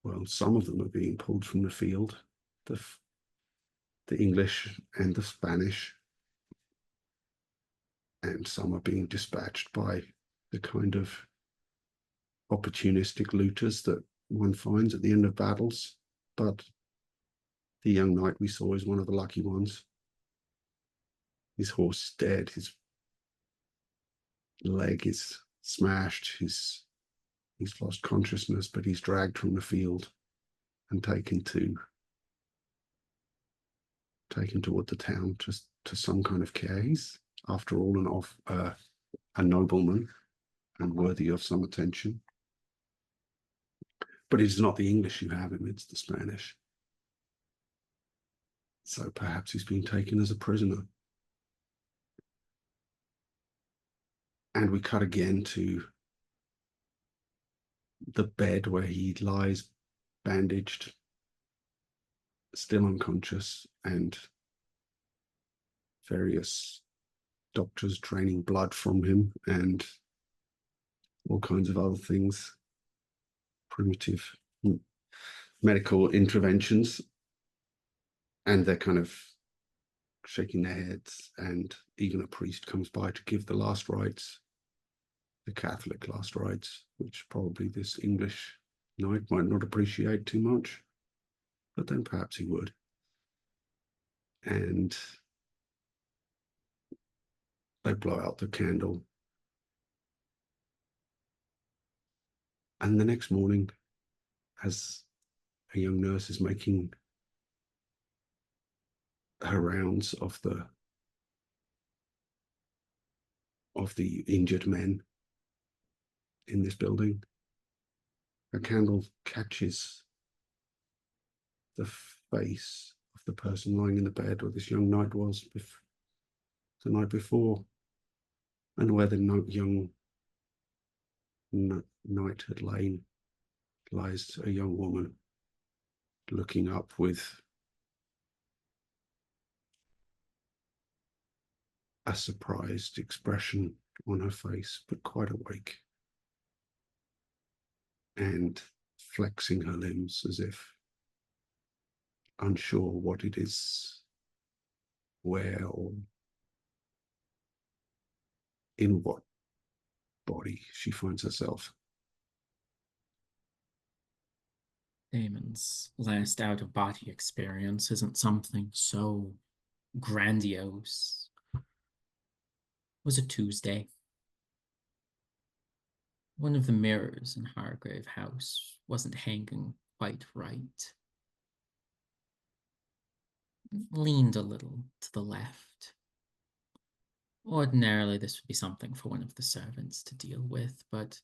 well, some of them are being pulled from the field, the English and the Spanish, and some are being dispatched by the kind of opportunistic looters that one finds at the end of battles. But the young knight we saw is one of the lucky ones. His horse is dead, his leg is smashed, he's lost consciousness, but he's dragged from the field and taken toward the town, just to some kind of care. He's, after all, a nobleman and worthy of some attention. But it's not the English you have amidst the Spanish. So perhaps he's been taken as a prisoner. And we cut again to the bed where he lies bandaged, still unconscious, and various doctors draining blood from him and all kinds of other things, primitive medical interventions. And they're kind of shaking their heads, and even a priest comes by to give the last rites, the Catholic last rites, which probably this English knight might not appreciate too much, but then perhaps he would. And they blow out the candle. And the next morning, as a young nurse is making her rounds of the injured men in this building, a candle catches the face of the person lying in the bed where this young knight was the night before, and where the young knight had lain lies a young woman looking up with a surprised expression on her face, but quite awake, and flexing her limbs as if unsure what it is, where, or in what body she finds herself. Damon's last out-of-body experience isn't something so grandiose. It was a Tuesday. One of the mirrors in Hargrave House wasn't hanging quite right. It leaned a little to the left. Ordinarily, this would be something for one of the servants to deal with, but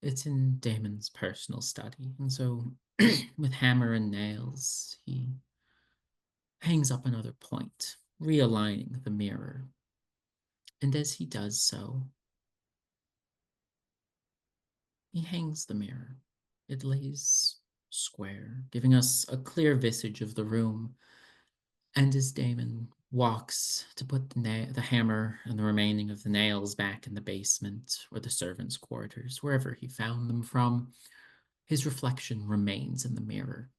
it's in Damon's personal study, and so with hammer and nails, he hangs up another point, realigning the mirror. And as he does so, he hangs the mirror. It lays square, giving us a clear visage of the room. And as Daymond walks to put the hammer and the remaining of the nails back in the basement or the servants' quarters, wherever he found them from, his reflection remains in the mirror,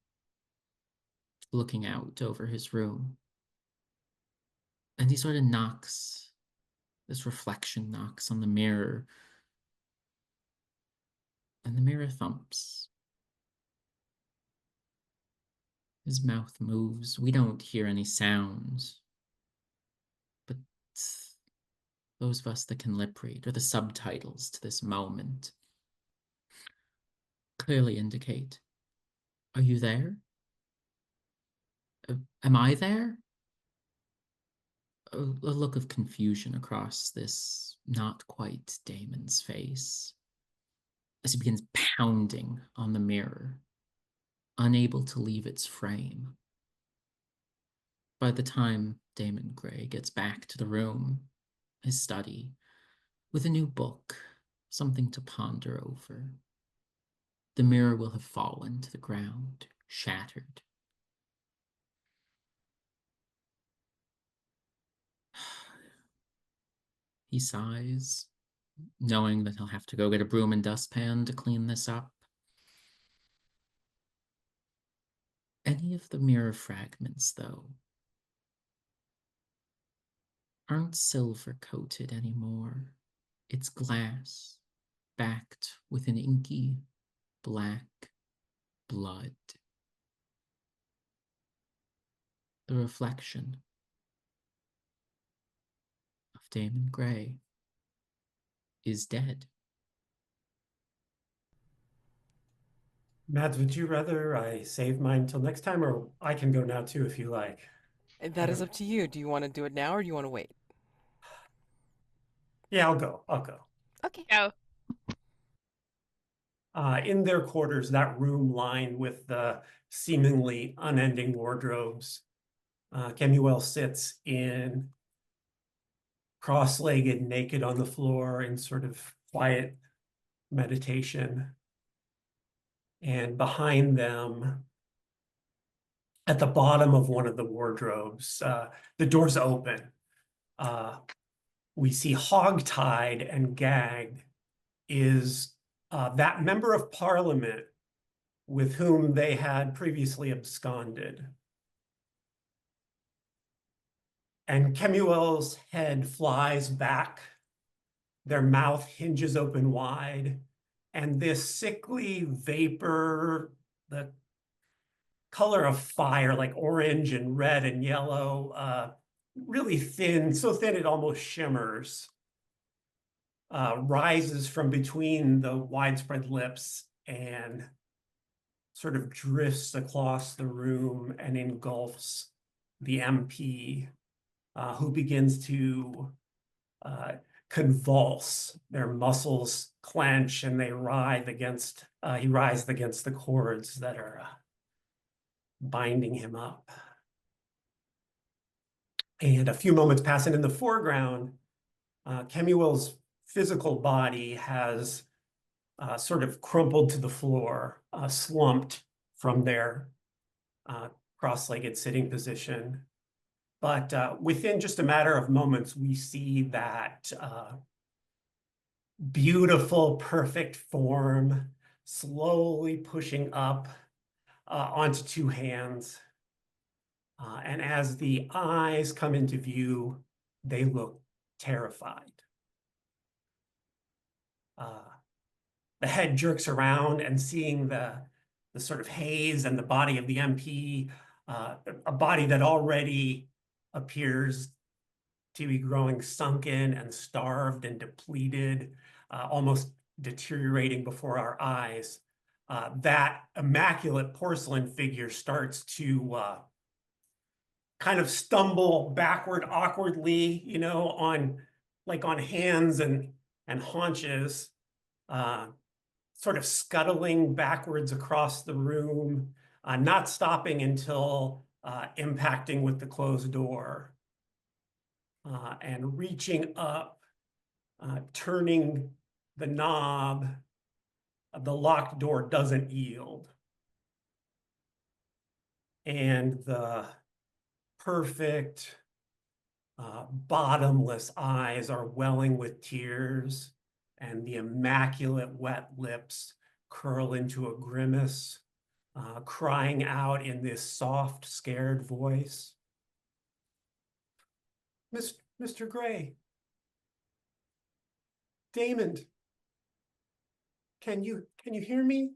looking out over his room. And he sort of knocks, this reflection knocks on the mirror, and the mirror thumps. His mouth moves. We don't hear any sounds, but those of us that can lip read, or the subtitles to this moment, clearly indicate, are you there? Am I there? A look of confusion across this not quite Damon's face as he begins pounding on the mirror, unable to leave its frame. By the time Daymond Grey gets back to the room, his study, with a new book, something to ponder over, the mirror will have fallen to the ground, shattered. He sighs, knowing that he'll have to go get a broom and dustpan to clean this up. Any of the mirror fragments, though, aren't silver-coated anymore. It's glass, backed with an inky black blood. The reflection of Daymond Grey is dead. Mads, would you rather I save mine till next time, or I can go now too if you like? That is up to you. Do you want to do it now or do you want to wait? Yeah, I'll go. I'll go. Okay. Go. In their quarters, that room lined with the seemingly unending wardrobes, Kemuel sits in cross-legged, naked on the floor in sort of quiet meditation. And behind them, at the bottom of one of the wardrobes, the door's open. We see hog-tied and gagged is that member of parliament with whom they had previously absconded. And Kemuel's head flies back. Their mouth hinges open wide. And this sickly vapor, the color of fire, like orange and red and yellow, really thin, so thin it almost shimmers, rises from between the widespread lips and sort of drifts across the room and engulfs the MP, who begins to convulse. Their muscles clench and they writhe against, he writhes against the cords that are binding him up. And a few moments pass, and in the foreground, Kemuel's physical body has sort of crumpled to the floor, slumped from their cross-legged sitting position. But within just a matter of moments, we see that beautiful, perfect form slowly pushing up onto two hands. And as the eyes come into view, they look terrified. The head jerks around, and seeing the sort of haze and the body of the MP, a body that already appears to be growing sunken and starved and depleted, almost deteriorating before our eyes, that immaculate porcelain figure starts to kind of stumble backward awkwardly, you know, on hands and haunches, sort of scuttling backwards across the room, not stopping until impacting with the closed door, and reaching up, turning the knob. The locked door doesn't yield. And the perfect, bottomless eyes are welling with tears, and the immaculate wet lips curl into a grimace, crying out in this soft, scared voice. Mr. Gray, Daymond, can you hear me?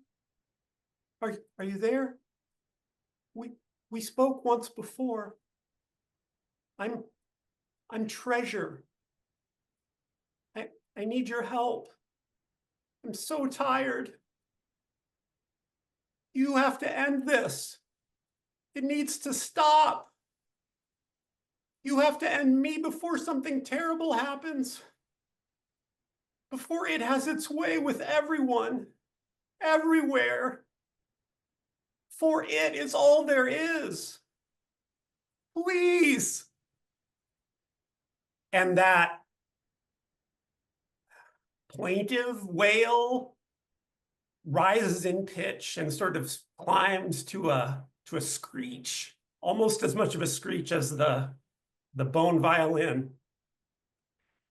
Are you there? We spoke once before. I'm Treasure. I need your help. I'm so tired. You have to end this. It needs to stop. You have to end me before something terrible happens. Before it has its way with everyone, everywhere. For it is all there is. Please. And that plaintive wail rises in pitch and sort of climbs to a screech, almost as much of a screech as the bone violin.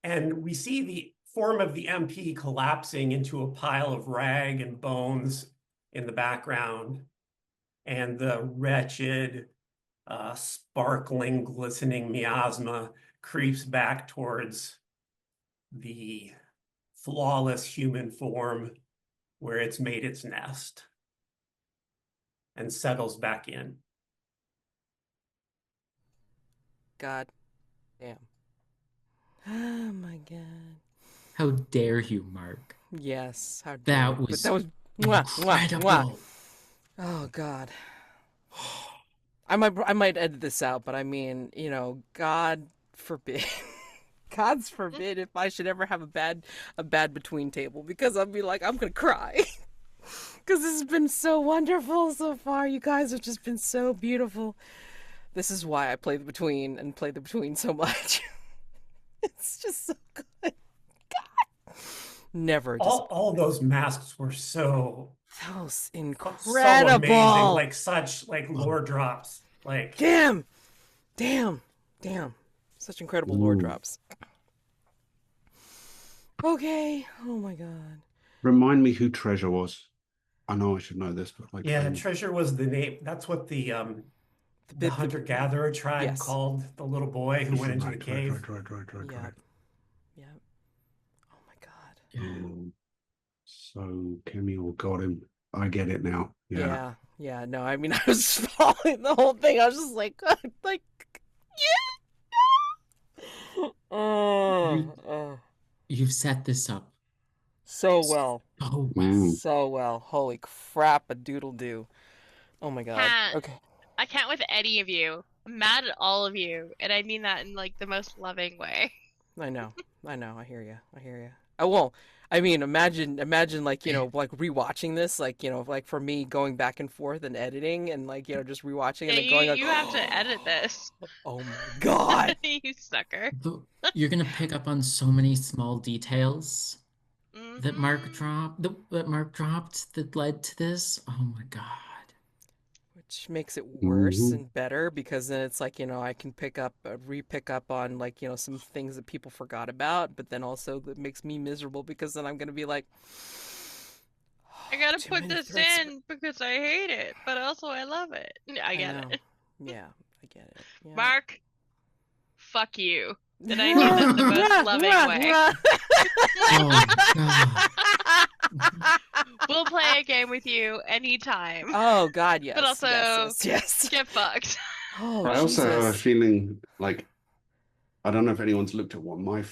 And we see the form of the MP collapsing into a pile of rag and bones in the background, and the wretched, sparkling, glistening miasma creeps back towards the flawless human form where it's made its nest and settles back in. God damn. Oh my God. How dare you, Mark? Yes, how dare That you. But was that was mwah, mwah, incredible. mwah. Oh God. I might edit this out, but I mean, you know, God forbid. God's forbid if I should ever have a bad between table, because I'll be like, I'm gonna cry. Because this has been so wonderful so far. You guys have just been so beautiful. This is why I play the between and play the between so much. It's just so good. God. Never just All those masks were so incredible. So amazing, like such lore drops. Like damn. Such incredible lore drops. Okay. Oh my God. Remind me who Treasure was. I know I should know this, but like yeah, Treasure was the name. That's what the The hunter-gatherer tribe yes. called the little boy who went into the cave. Right. Yeah. Oh my God. Oh, so Kemuel got him. I get it now. Yeah. Yeah. No, I mean, I was following the whole thing. I was just like, yeah. You've set this up So well. so well. Mm. So well. Holy crap, a doodle do. Oh my God. Okay. I can't with any of you. I'm mad at all of you, and I mean that in like the most loving way. I know. I hear you. Oh, well, I mean, imagine like, like rewatching this, like, like for me going back and forth and editing and like, just rewatching and then going like, you have to edit this. oh my God. You sucker. You're gonna pick up on so many small details that Mark Mm-hmm. dropped that led to this. Oh my God. Which makes it worse and better because then it's like, I can re-pick up on like, some things that people forgot about, but then also it makes me miserable because then I'm going to be like, I gotta too put many this threads. in because I hate it, but also I love it. I get it. Yeah, I get it. Yeah. Mark, fuck you. And I mean that in the most loving way. Oh God. We'll play a game with you anytime. Oh God, yes. But also, yes. get fucked. Oh, I also have a Jesus. feeling like I don't know if anyone's looked at what my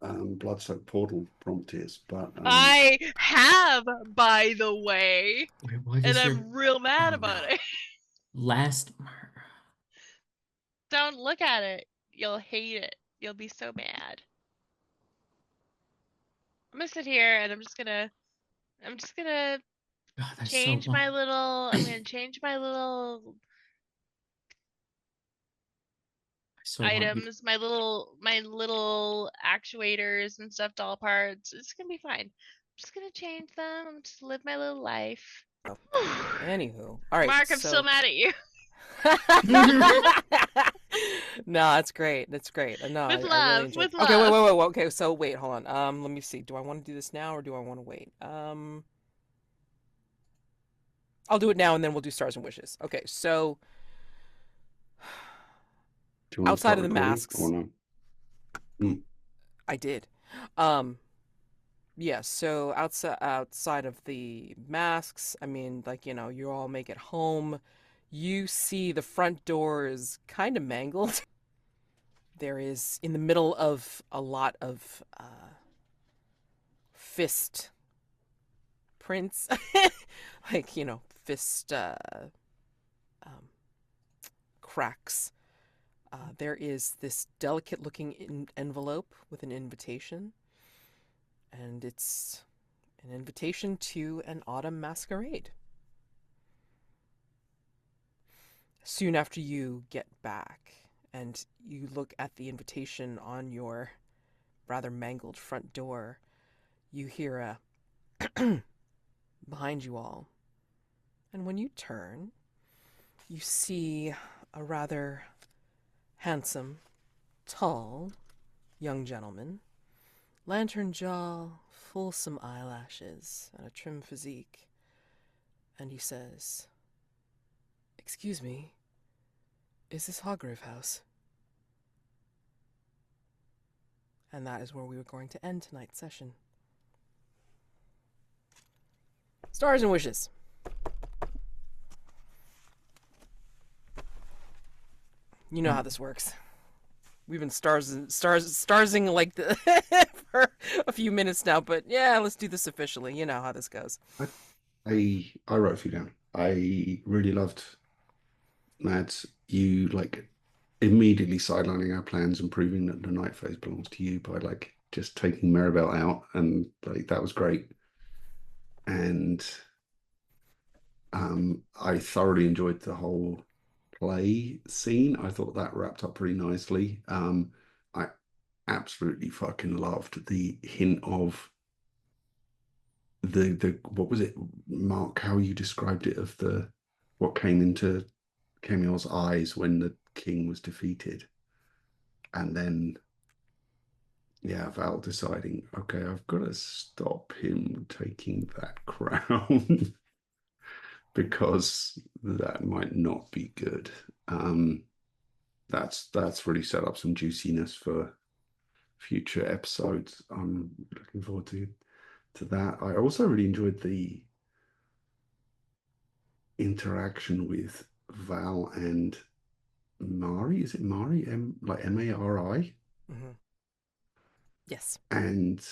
blood-soaked portal prompt is, but I have, by the way, Wait, what and is your I'm real mad Oh, about no. it. last? Don't look at it. You'll hate it. You'll be so mad. I'm gonna sit here and I'm just gonna God, that's change so my little. I'm gonna change my little want you. items, my little actuators and stuff, doll parts. It's gonna be fine. I'm just gonna change them. I'm just live my little life. Anywho, all right. Mark, I'm still mad at you. No, that's great. That's great. No, With I love, really enjoyed. with Okay, love. wait. Okay, so wait, hold on. Let me see. Do I want to do this now or do I want to wait? I'll do it now and then we'll do stars and wishes. Okay, so do you want to outside start of the recording masks, or no? Mm. I did. Yeah, so outside of the masks, I mean, like, you all make it home. You see the front door is kind of mangled. There is in the middle of a lot of fist prints, like, fist cracks. There is this delicate looking envelope with an invitation, and it's an invitation to an autumn masquerade. Soon after you get back and you look at the invitation on your rather mangled front door, you hear a behind you all. And when you turn, you see a rather handsome, tall young gentleman, lantern jaw, fulsome eyelashes, and a trim physique. And he says, "Excuse me, is this Hargrave House?" And that is where we were going to end tonight's session. Stars and wishes. You know how this works. We've been starsing like for a few minutes now, but yeah, let's do this officially. You know how this goes. I wrote a few down. I really loved Mads. You like immediately sidelining our plans and proving that the night phase belongs to you by like just taking Marybelle out, and like that was great. And I thoroughly enjoyed the whole play scene. I thought that wrapped up pretty nicely. I absolutely fucking loved the hint of the what was it, Mark, how you described it, of the what came into Kemuel's eyes when the king was defeated. And then yeah, Val deciding, okay, I've got to stop him taking that crown. because that might not be good. That's really set up some juiciness for future episodes. I'm looking forward to that. I also really enjoyed the interaction with Val and Mari. Is it Mari? Like Mari? Mm-hmm. Yes. And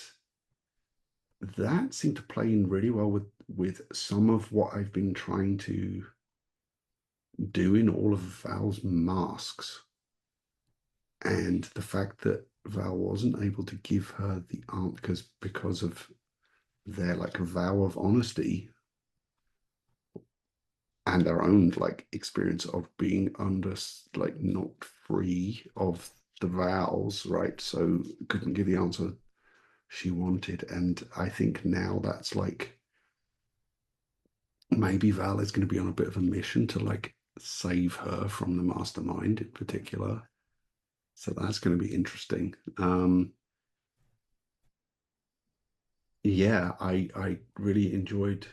that seemed to play in really well with some of what I've been trying to do in all of Val's masks. And the fact that Val wasn't able to give her the answer because of their like vow of honesty and their own like experience of being under like not free of the vows, right? So couldn't give the answer she wanted. And I think now that's like maybe Val is going to be on a bit of a mission to like save her from the mastermind in particular. So that's going to be interesting. Yeah, I really enjoyed.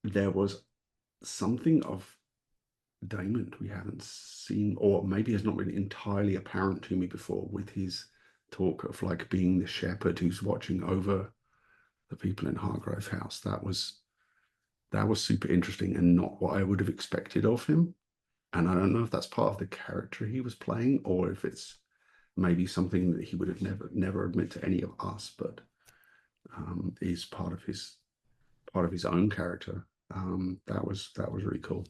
There was something of Daymond we haven't seen, or maybe has not been entirely apparent to me before, with his talk of like being the shepherd who's watching over the people in Hargreaves' house. That was super interesting and not what I would have expected of him. And I don't know if that's part of the character he was playing or if it's maybe something that he would have never admit to any of us, but is part of his own character. That was really cool.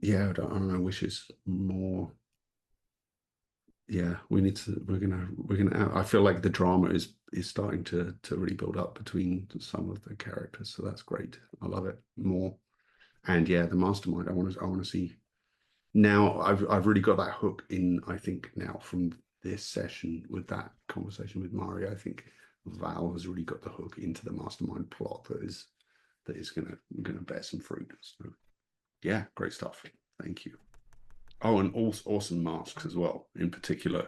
Yeah, I don't know. Wishes more. Yeah, we're gonna. I feel like the drama is starting to really build up between some of the characters, so that's great. I love it more. And yeah, the mastermind. I want to see. Now I've really got that hook in. I think now from this session with that conversation with Mario, I think Val has really got the hook into the mastermind plot that is gonna bear some fruit. So yeah, great stuff. Thank you. Oh, and also awesome masks as well. In particular,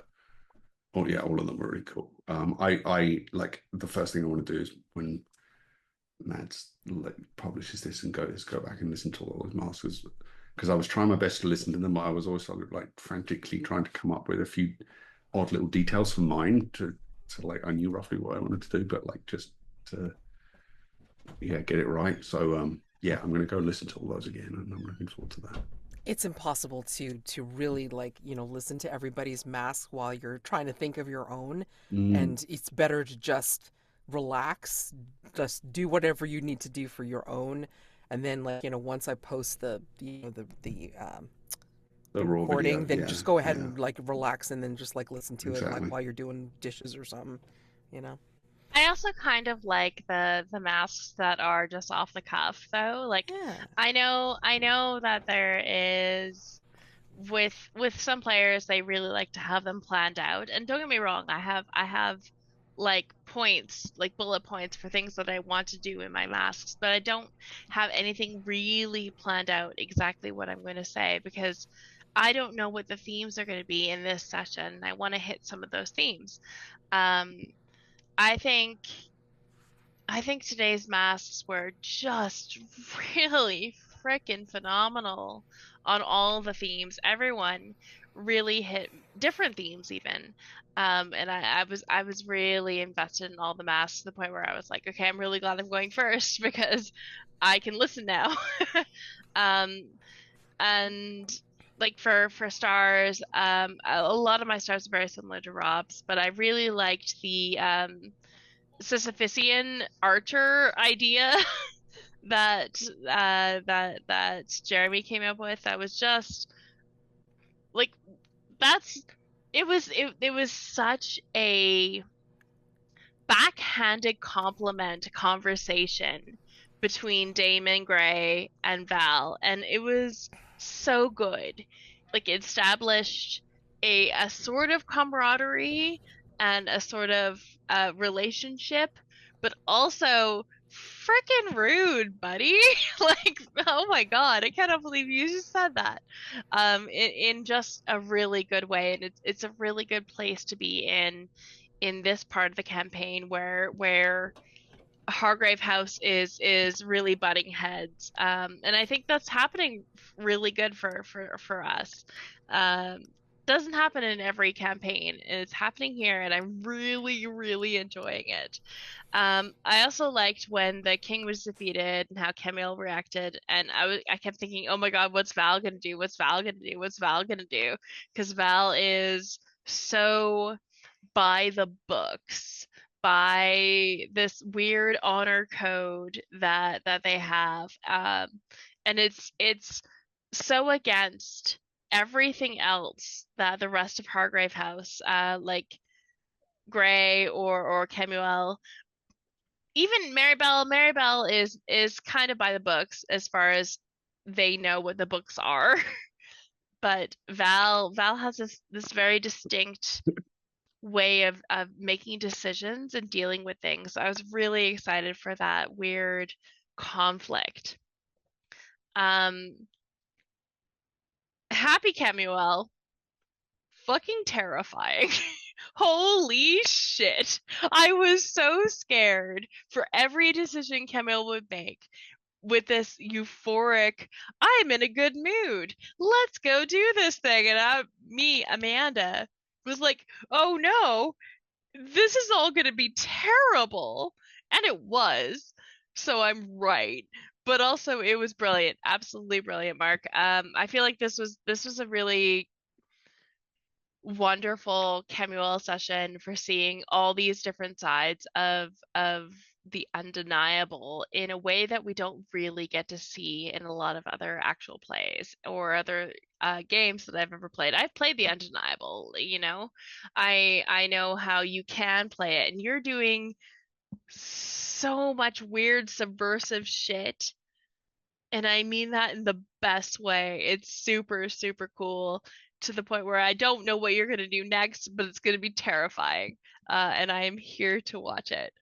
oh yeah, all of them were really cool. I like the first thing I want to do is when Mads like publishes this and go back and listen to all those masks because I was trying my best to listen to them. But I was also like frantically trying to come up with a few odd little details for mine to like I knew roughly what I wanted to do, but like just to get it right. So yeah, I'm gonna go listen to all those again, and I'm looking forward to that. It's impossible to really like, listen to everybody's mask while you're trying to think of your own. And it's better to just relax, just do whatever you need to do for your own. And then like, once I post The the raw video, recording, then yeah, just go ahead yeah, and like relax and then just like listen to it like exactly. while you're doing dishes or something, you know. I also kind of like the masks that are just off the cuff though. Like Yeah. I know that there is with some players they really like to have them planned out. And don't get me wrong, I have like points, like bullet points for things that I want to do in my masks, but I don't have anything really planned out exactly what I'm going to say because I don't know what the themes are going to be in this session. I want to hit some of those themes. Um, I think I think today's masks were just really freaking phenomenal on all the themes. Everyone really hit different themes even. And I was really invested in all the masks to the point where I was like, okay, I'm really glad I'm going first because I can listen now. um, and like for stars, a lot of my stars are very similar to Rob's, but I really liked the Sisyphusian archer idea that Jeremy came up with. That was just like that's it was such a backhanded compliment conversation between Damon Gray and Val, and it was so good. Like it established a sort of camaraderie and a sort of relationship, but also freaking rude, buddy. Like, oh my God, I cannot believe you just said that. In just a really good way, and it's a really good place to be in this part of the campaign where Hargrave House is really butting heads, and I think that's happening really good for us. Doesn't happen in every campaign, and it's happening here, and I'm really enjoying it. I also liked when the king was defeated and how Kemuel reacted, and I kept thinking, oh my God, what's Val gonna do? What's Val gonna do? What's Val gonna do? Because Val is so by the books, by this weird honor code that they have, and it's so against everything else that the rest of Hargrave House, like Gray or Kemuel, even Marybelle. Marybelle is kind of by the books as far as they know what the books are. But Val has this very distinct way of making decisions and dealing with things. So I was really excited for that weird conflict. Happy Kemuel, fucking terrifying. Holy shit. I was so scared for every decision Kemuel would make with this euphoric, I'm in a good mood. Let's go do this thing. And Amanda, was like, oh no, this is all going to be terrible. And it was. So I'm right. But also it was brilliant. Absolutely brilliant, Mark. I feel like this was a really wonderful Kemuel session for seeing all these different sides of the undeniable in a way that we don't really get to see in a lot of other actual plays or other games that I've ever played. I've played the undeniable, you know. I know how you can play it, and you're doing so much weird subversive shit, and I mean that in the best way. It's super cool to the point where I don't know what you're going to do next, but it's going to be terrifying. And I am here to watch it.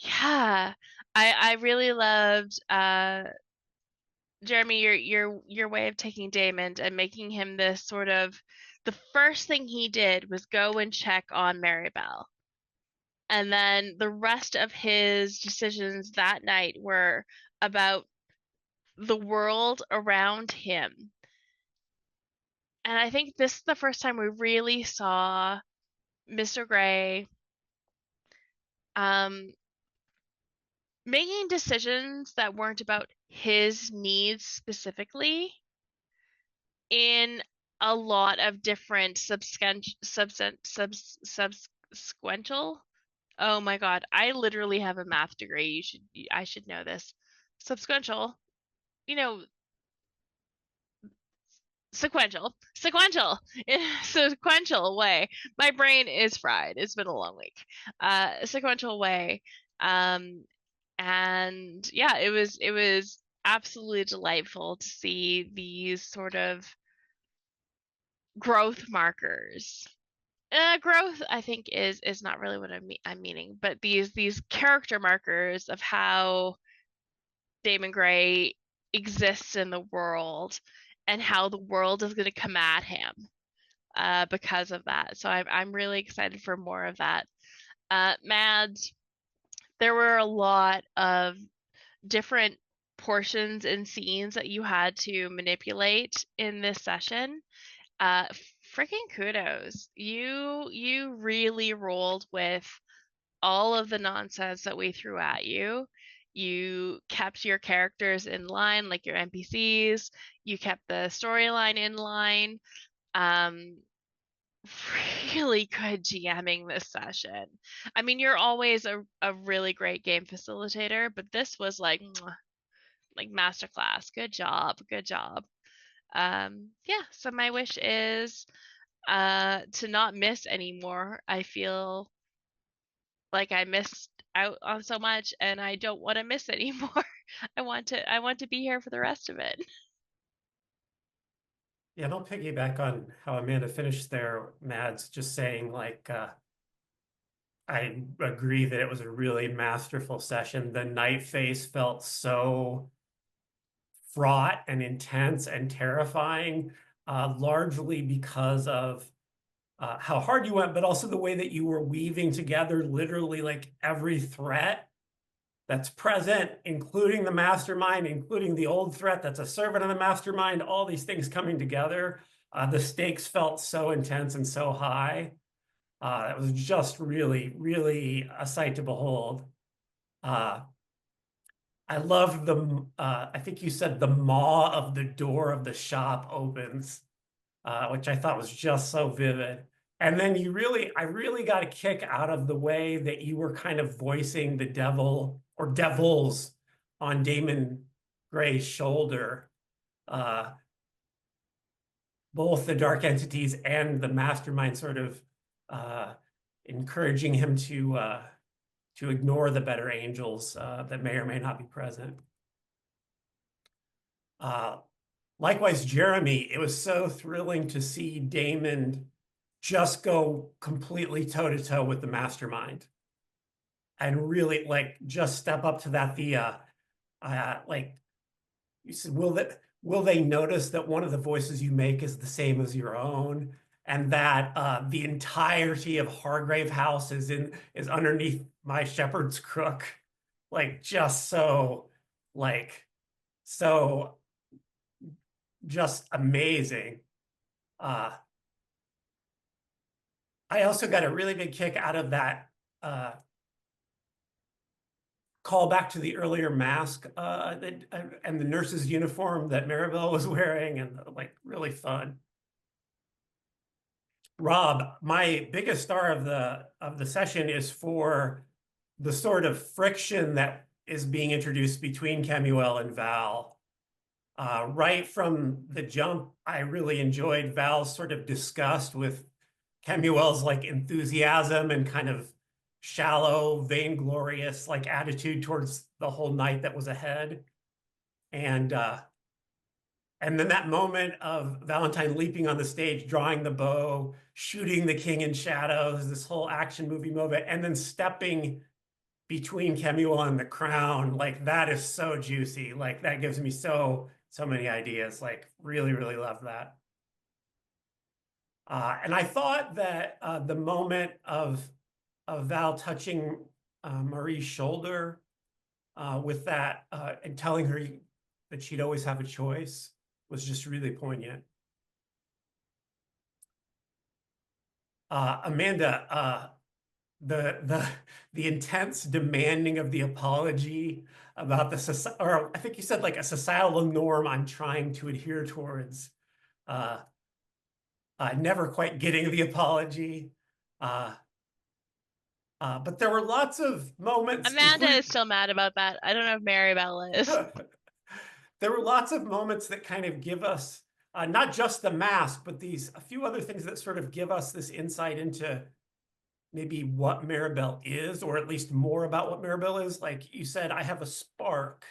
Yeah, I really loved Jeremy, your way of taking Daymond and making him this sort of, the first thing he did was go and check on Marybelle. And then the rest of his decisions that night were about the world around him. And I think this is the first time we really saw Mr. Gray making decisions that weren't about his needs specifically in a lot of different subsequential. Oh my God, I literally have a math degree. I should know this. Subsequential, you know, sequential sequential way. My brain is fried. It's been a long week. Sequential way. And yeah, it was absolutely delightful to see these sort of growth markers. Growth, I think, is not really what I'm meaning, but these character markers of how Daymond Gray exists in the world and how the world is going to come at him because of that. So I'm really excited for more of that. Mads, there were a lot of different portions and scenes that you had to manipulate in this session. Freaking kudos. You really rolled with all of the nonsense that we threw at you. You kept your characters in line, like your NPCs. You kept the storyline in line. Really good GMing this session. I mean, you're always a really great game facilitator, but this was like masterclass. Good job. Good job. Yeah, so my wish is to not miss anymore. I feel like I missed out on so much and I don't want to miss anymore. I want to be here for the rest of it. Yeah, and I'll piggyback on how Amanda finished there, Mads, just saying like I agree that it was a really masterful session. The night phase felt so fraught and intense and terrifying, largely because of how hard you went, but also the way that you were weaving together literally like every threat that's present, including the mastermind, including the old threat that's a servant of the mastermind, all these things coming together. The stakes felt so intense and so high. It was just really, really a sight to behold. I love the, I think you said the maw of the door of the shop opens, which I thought was just so vivid. And then I really got a kick out of the way that you were kind of voicing the devil or devils on Daymond Gray's shoulder. Both the dark entities and the mastermind sort of encouraging him to ignore the better angels that may or may not be present. Likewise, Jeremy, it was so thrilling to see Daymond just go completely toe-to-toe with the mastermind and really like just step up to that. Like you said, will they notice that one of the voices you make is the same as your own, and that the entirety of Hargrave House is underneath my shepherd's crook, like just so just amazing. I also got a really big kick out of that call back to the earlier mask and the nurse's uniform that Marybelle was wearing, and like really fun. Rob, my biggest star of the session is for the sort of friction that is being introduced between Kemuel and Val. Right from the jump, I really enjoyed Val's sort of disgust with Kemuel's like enthusiasm and kind of shallow, vainglorious like attitude towards the whole night that was ahead. And then that moment of Valentine leaping on the stage, drawing the bow, shooting the king in shadows, this whole action movie moment, and then stepping between Kemuel and the crown, like that is so juicy. Like that gives me so many ideas. Like really, really love that. And I thought that the moment of Val touching Marie's shoulder with that and telling her that she'd always have a choice was just really poignant. Amanda, the intense demanding of the apology about the or I think you said like a societal norm I'm trying to adhere towards. Never quite getting the apology. But there were lots of moments. Amanda is still mad about that. I don't know if Marybelle is. There were lots of moments that kind of give us not just the mask, but a few other things that sort of give us this insight into maybe what Marybelle is, or at least more about what Marybelle is. Like you said, I have a spark,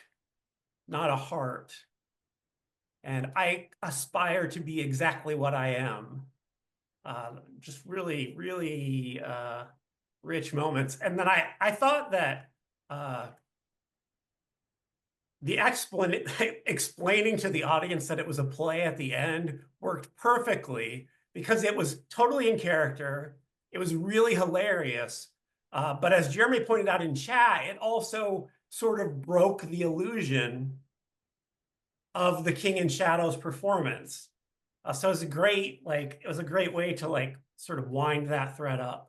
not a heart. And I aspire to be exactly what I am. Just really, really rich moments. And then I thought that the explaining to the audience that it was a play at the end worked perfectly because it was totally in character. It was really hilarious. But as Jeremy pointed out in chat, it also sort of broke the illusion of the King in Shadows performance. So it was a great, it was a great way to like sort of wind that thread up.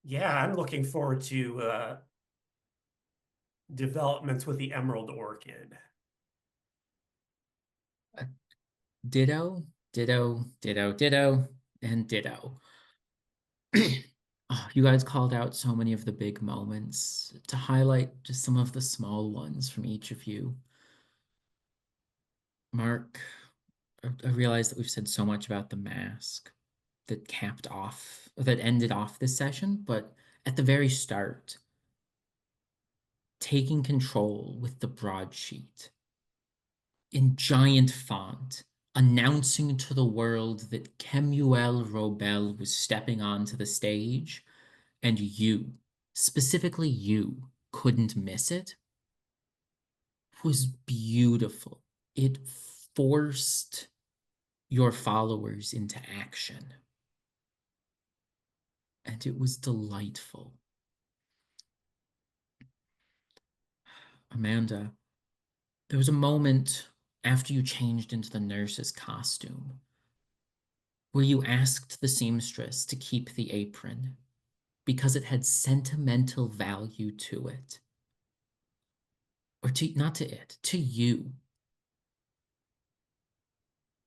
Yeah, I'm looking forward to developments with the Emerald Orchid. Ditto, ditto, ditto, ditto, and ditto. Oh, you guys called out so many of the big moments. To highlight just some of the small ones from each of you. Mark, I realize that we've said so much about the mask that ended off this session, but at the very start, taking control with the broadsheet in giant font, announcing to the world that Kemuel Robel was stepping onto the stage, and you, specifically you, couldn't miss it, was beautiful. It forced your followers into action. And it was delightful. Amanda, there was a moment after you changed into the nurse's costume where you asked the seamstress to keep the apron because it had sentimental value to it. Or not to it, to you.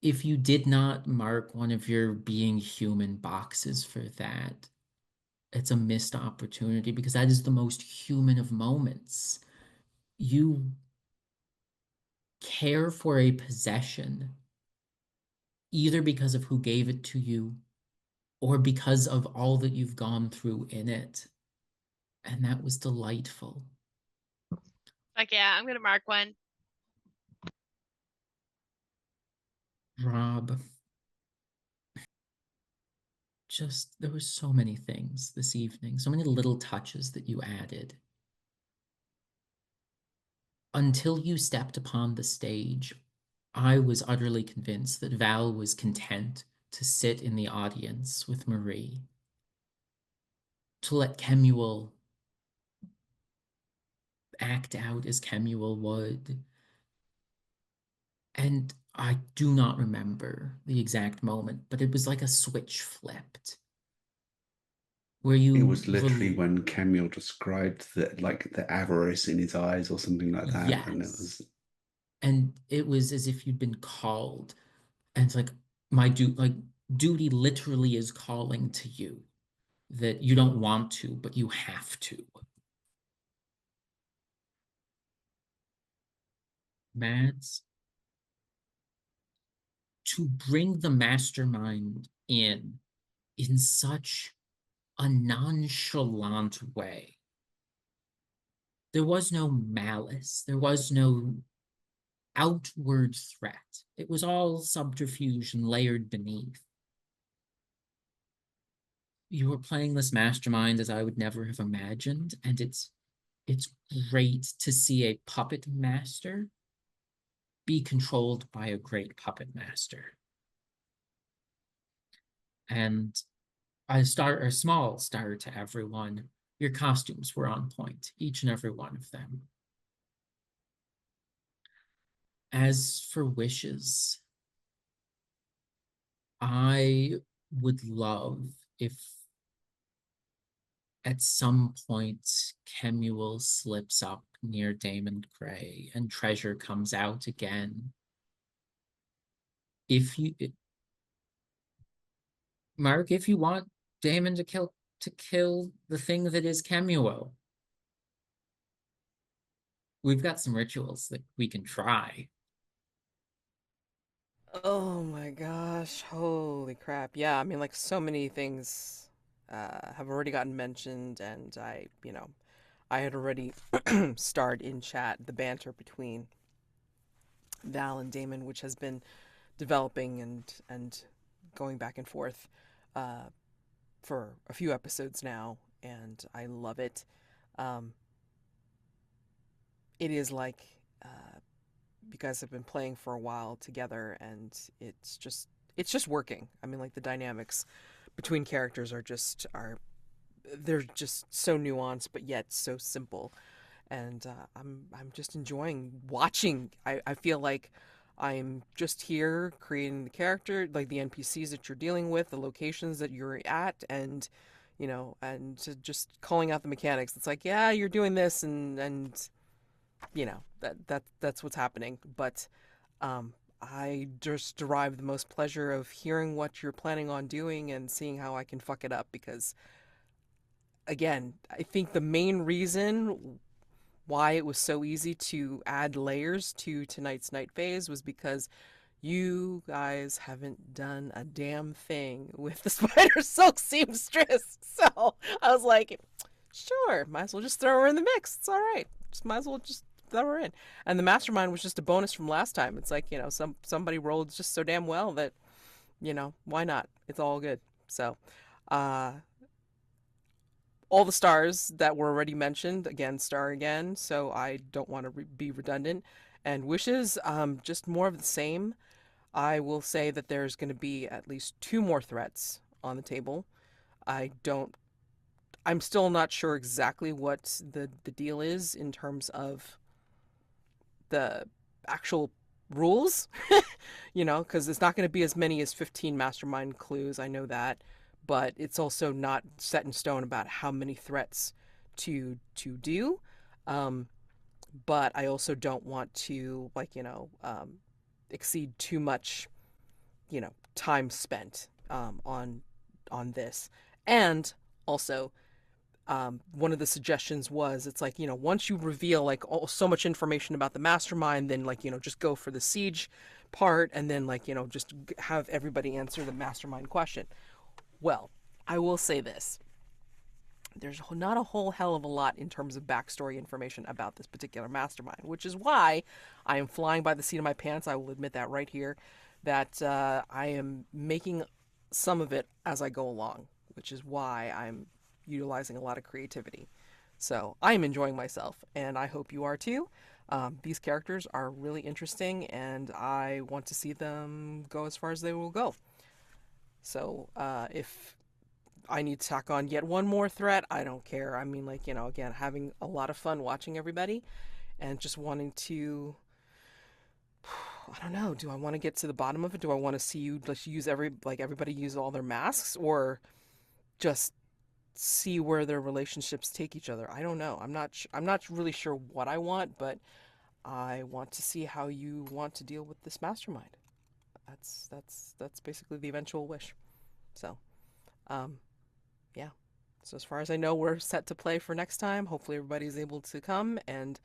If you did not mark one of your being human boxes for that, it's a missed opportunity, because that is the most human of moments. You care for a possession either because of who gave it to you or because of all that you've gone through in it. And that was delightful. Like, yeah, I'm gonna mark one. Rob, there were so many things this evening, so many little touches that you added. Until you stepped upon the stage, I was utterly convinced that Val was content to sit in the audience with Marie, to let Kemuel act out as Kemuel would. And I do not remember the exact moment, but it was like a switch flipped. Where you... It was literally when Kemuel described the avarice in his eyes or something like that. Yes. And it was... And it was as if you'd been called. And it's like, duty literally is calling to you, that you don't want to, but you have to. Mads, to bring the mastermind in such a nonchalant way. There was no malice. There was no outward threat. It was all subterfuge and layered beneath. You were playing this mastermind as I would never have imagined, and it's great to see a puppet master be controlled by a great puppet master. And a small star to everyone. Your costumes were on point, each and every one of them. As for wishes, I would love if at some point Kemuel slips up near Daymond Gray and treasure comes out again. Mark, if you want Daymond to kill the thing that is Kemuel, we've got some rituals that we can try. Oh my gosh, holy crap. Yeah, I mean, like, so many things have already gotten mentioned, and I had already starred in chat the banter between Val and Daymond, which has been developing and going back and forth uh, for a few episodes now, and I love it. Um, it is like you guys have been playing for a while together, and it's just working. I mean, like, the dynamics between characters are they're just so nuanced but yet so simple, and I'm just enjoying watching. I feel like I'm just here creating the character, like the NPCs that you're dealing with, the locations that you're at, and just calling out the mechanics. It's like, yeah, you're doing this, and that's what's happening. But I just derive the most pleasure of hearing what you're planning on doing and seeing how I can fuck it up, because again, I think the main reason why it was so easy to add layers to tonight's night phase was because you guys haven't done a damn thing with the spider silk seamstress. So I was like, sure, might as well just throw her in the mix. It's all right. Just might as well just throw her in. And the mastermind was just a bonus from last time. It's like, somebody rolled just so damn well that, why not? It's all good. So, uh, all the stars that were already mentioned, again, star again, so I don't want to be redundant. And wishes, just more of the same. I will say that there's going to be at least 2 more threats on the table. I don't I'm still not sure exactly what the deal is in terms of the actual rules, because it's not going to be as many as 15 mastermind clues. I know that, but it's also not set in stone about how many threats to do. Um, but I also don't want to exceed too much, time spent on this, and also one of the suggestions was it's like once you reveal like so much information about the mastermind, then just go for the siege part, and then just have everybody answer the mastermind question. Well, I will say this: there's not a whole hell of a lot in terms of backstory information about this particular mastermind, which is why I am flying by the seat of my pants. I will admit that right here, that I am making some of it as I go along, which is why I'm utilizing a lot of creativity. So I am enjoying myself, and I hope you are too. These characters are really interesting, and I want to see them go as far as they will go. So if I need to tack on yet one more threat, I don't care. I mean, again, having a lot of fun watching everybody and just wanting to, I don't know, do I want to get to the bottom of it? Do I want to see you just use everybody use all their masks, or just see where their relationships take each other? I don't know. I'm not really sure what I want, but I want to see how you want to deal with this mastermind. That's basically the eventual wish. So, um, yeah. So as far as I know, we're set to play for next time. Hopefully everybody's able to come, and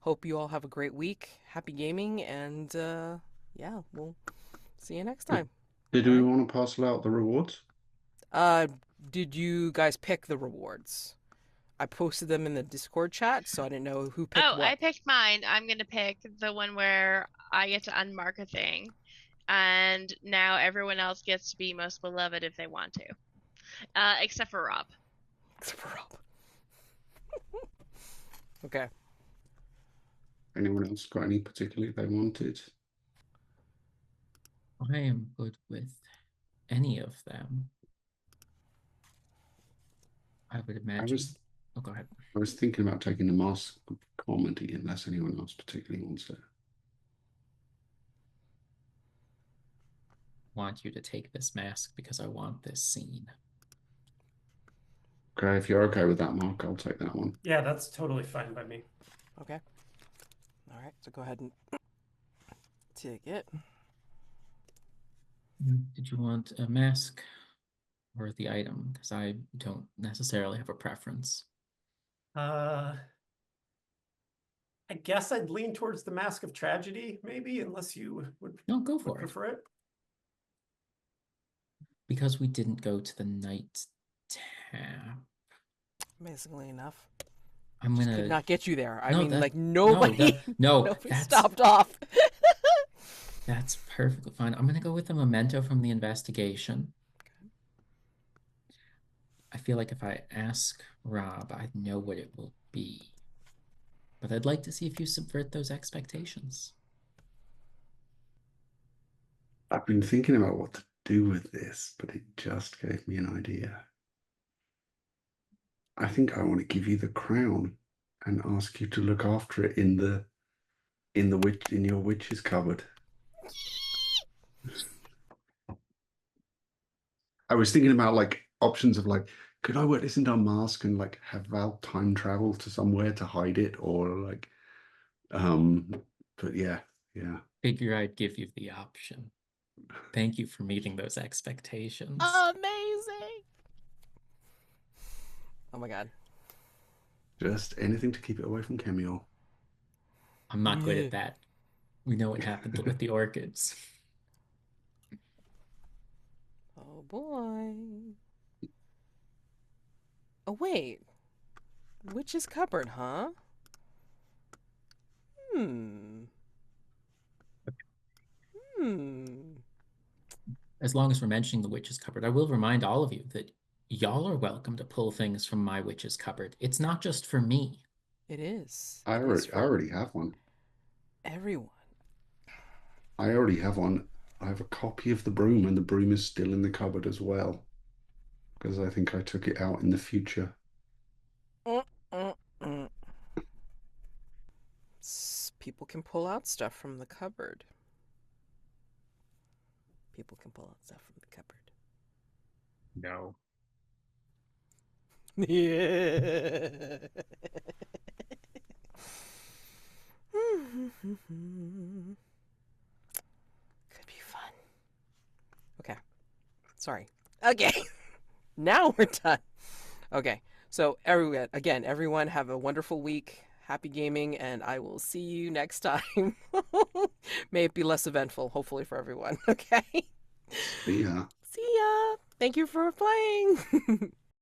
hope you all have a great week. Happy gaming, and yeah, we'll see you next time. Did All we right. want to parcel out the rewards? Did you guys pick the rewards? I posted them in the Discord chat, so I didn't know who picked Oh, what. I picked mine. I'm gonna pick the one where I get to unmark a thing, and now everyone else gets to be most beloved if they want to, except for Rob. Except for Rob. Okay. Anyone else got any particularly they wanted? I am good with any of them. I would imagine. Oh, go ahead. I was thinking about taking the mask of comedy, unless anyone else particularly wants it. Want you to take this mask because I want this scene. Okay, if you're okay with that, Mark, I'll take that one. Yeah, that's totally fine by me. Okay. All right. So go ahead and take it. Did you want a mask or the item? Because I don't necessarily have a preference. I guess I'd lean towards the Mask of Tragedy, maybe, unless you would No, go for it. prefer it. Because we didn't go to the night tab. Basically enough. I'm Just gonna could not get you there. I No, mean, that- like nobody, no, nobody that's stopped off. that's perfectly fine. I'm gonna go with the memento from the investigation. I feel like if I ask Rob, I know what it will be. But I'd like to see if you subvert those expectations. I've been thinking about what to do with this, but it just gave me an idea. I think I want to give you the crown and ask you to look after it in your witch's cupboard. I was thinking about like options of like, could I work this into a mask and like have Val time travel to somewhere to hide it, or like, but yeah. Figure I'd give you the option. Thank you for meeting those expectations. Amazing. Oh my god. Just anything to keep it away from Kemuel. I'm not good at that. We know what happened with the orchids. Oh boy. Oh wait. Witch's cupboard, huh? Hmm. As long as we're mentioning the witch's cupboard, I will remind all of you that y'all are welcome to pull things from my witch's cupboard. It's not just for me. It is. I already have one. Everyone. I already have one. I have a copy of the broom, and the broom is still in the cupboard as well, because I think I took it out in the future. Mm, mm, mm. People can pull out stuff from the cupboard. People can pull out stuff from the cupboard. No. Yeah. Could be fun. Okay. Sorry. Okay. Now we're done. Okay. So everyone have a wonderful week. Happy gaming, and I will see you next time. May it be less eventful, hopefully, for everyone. Okay. Yeah. See ya. Thank you for playing.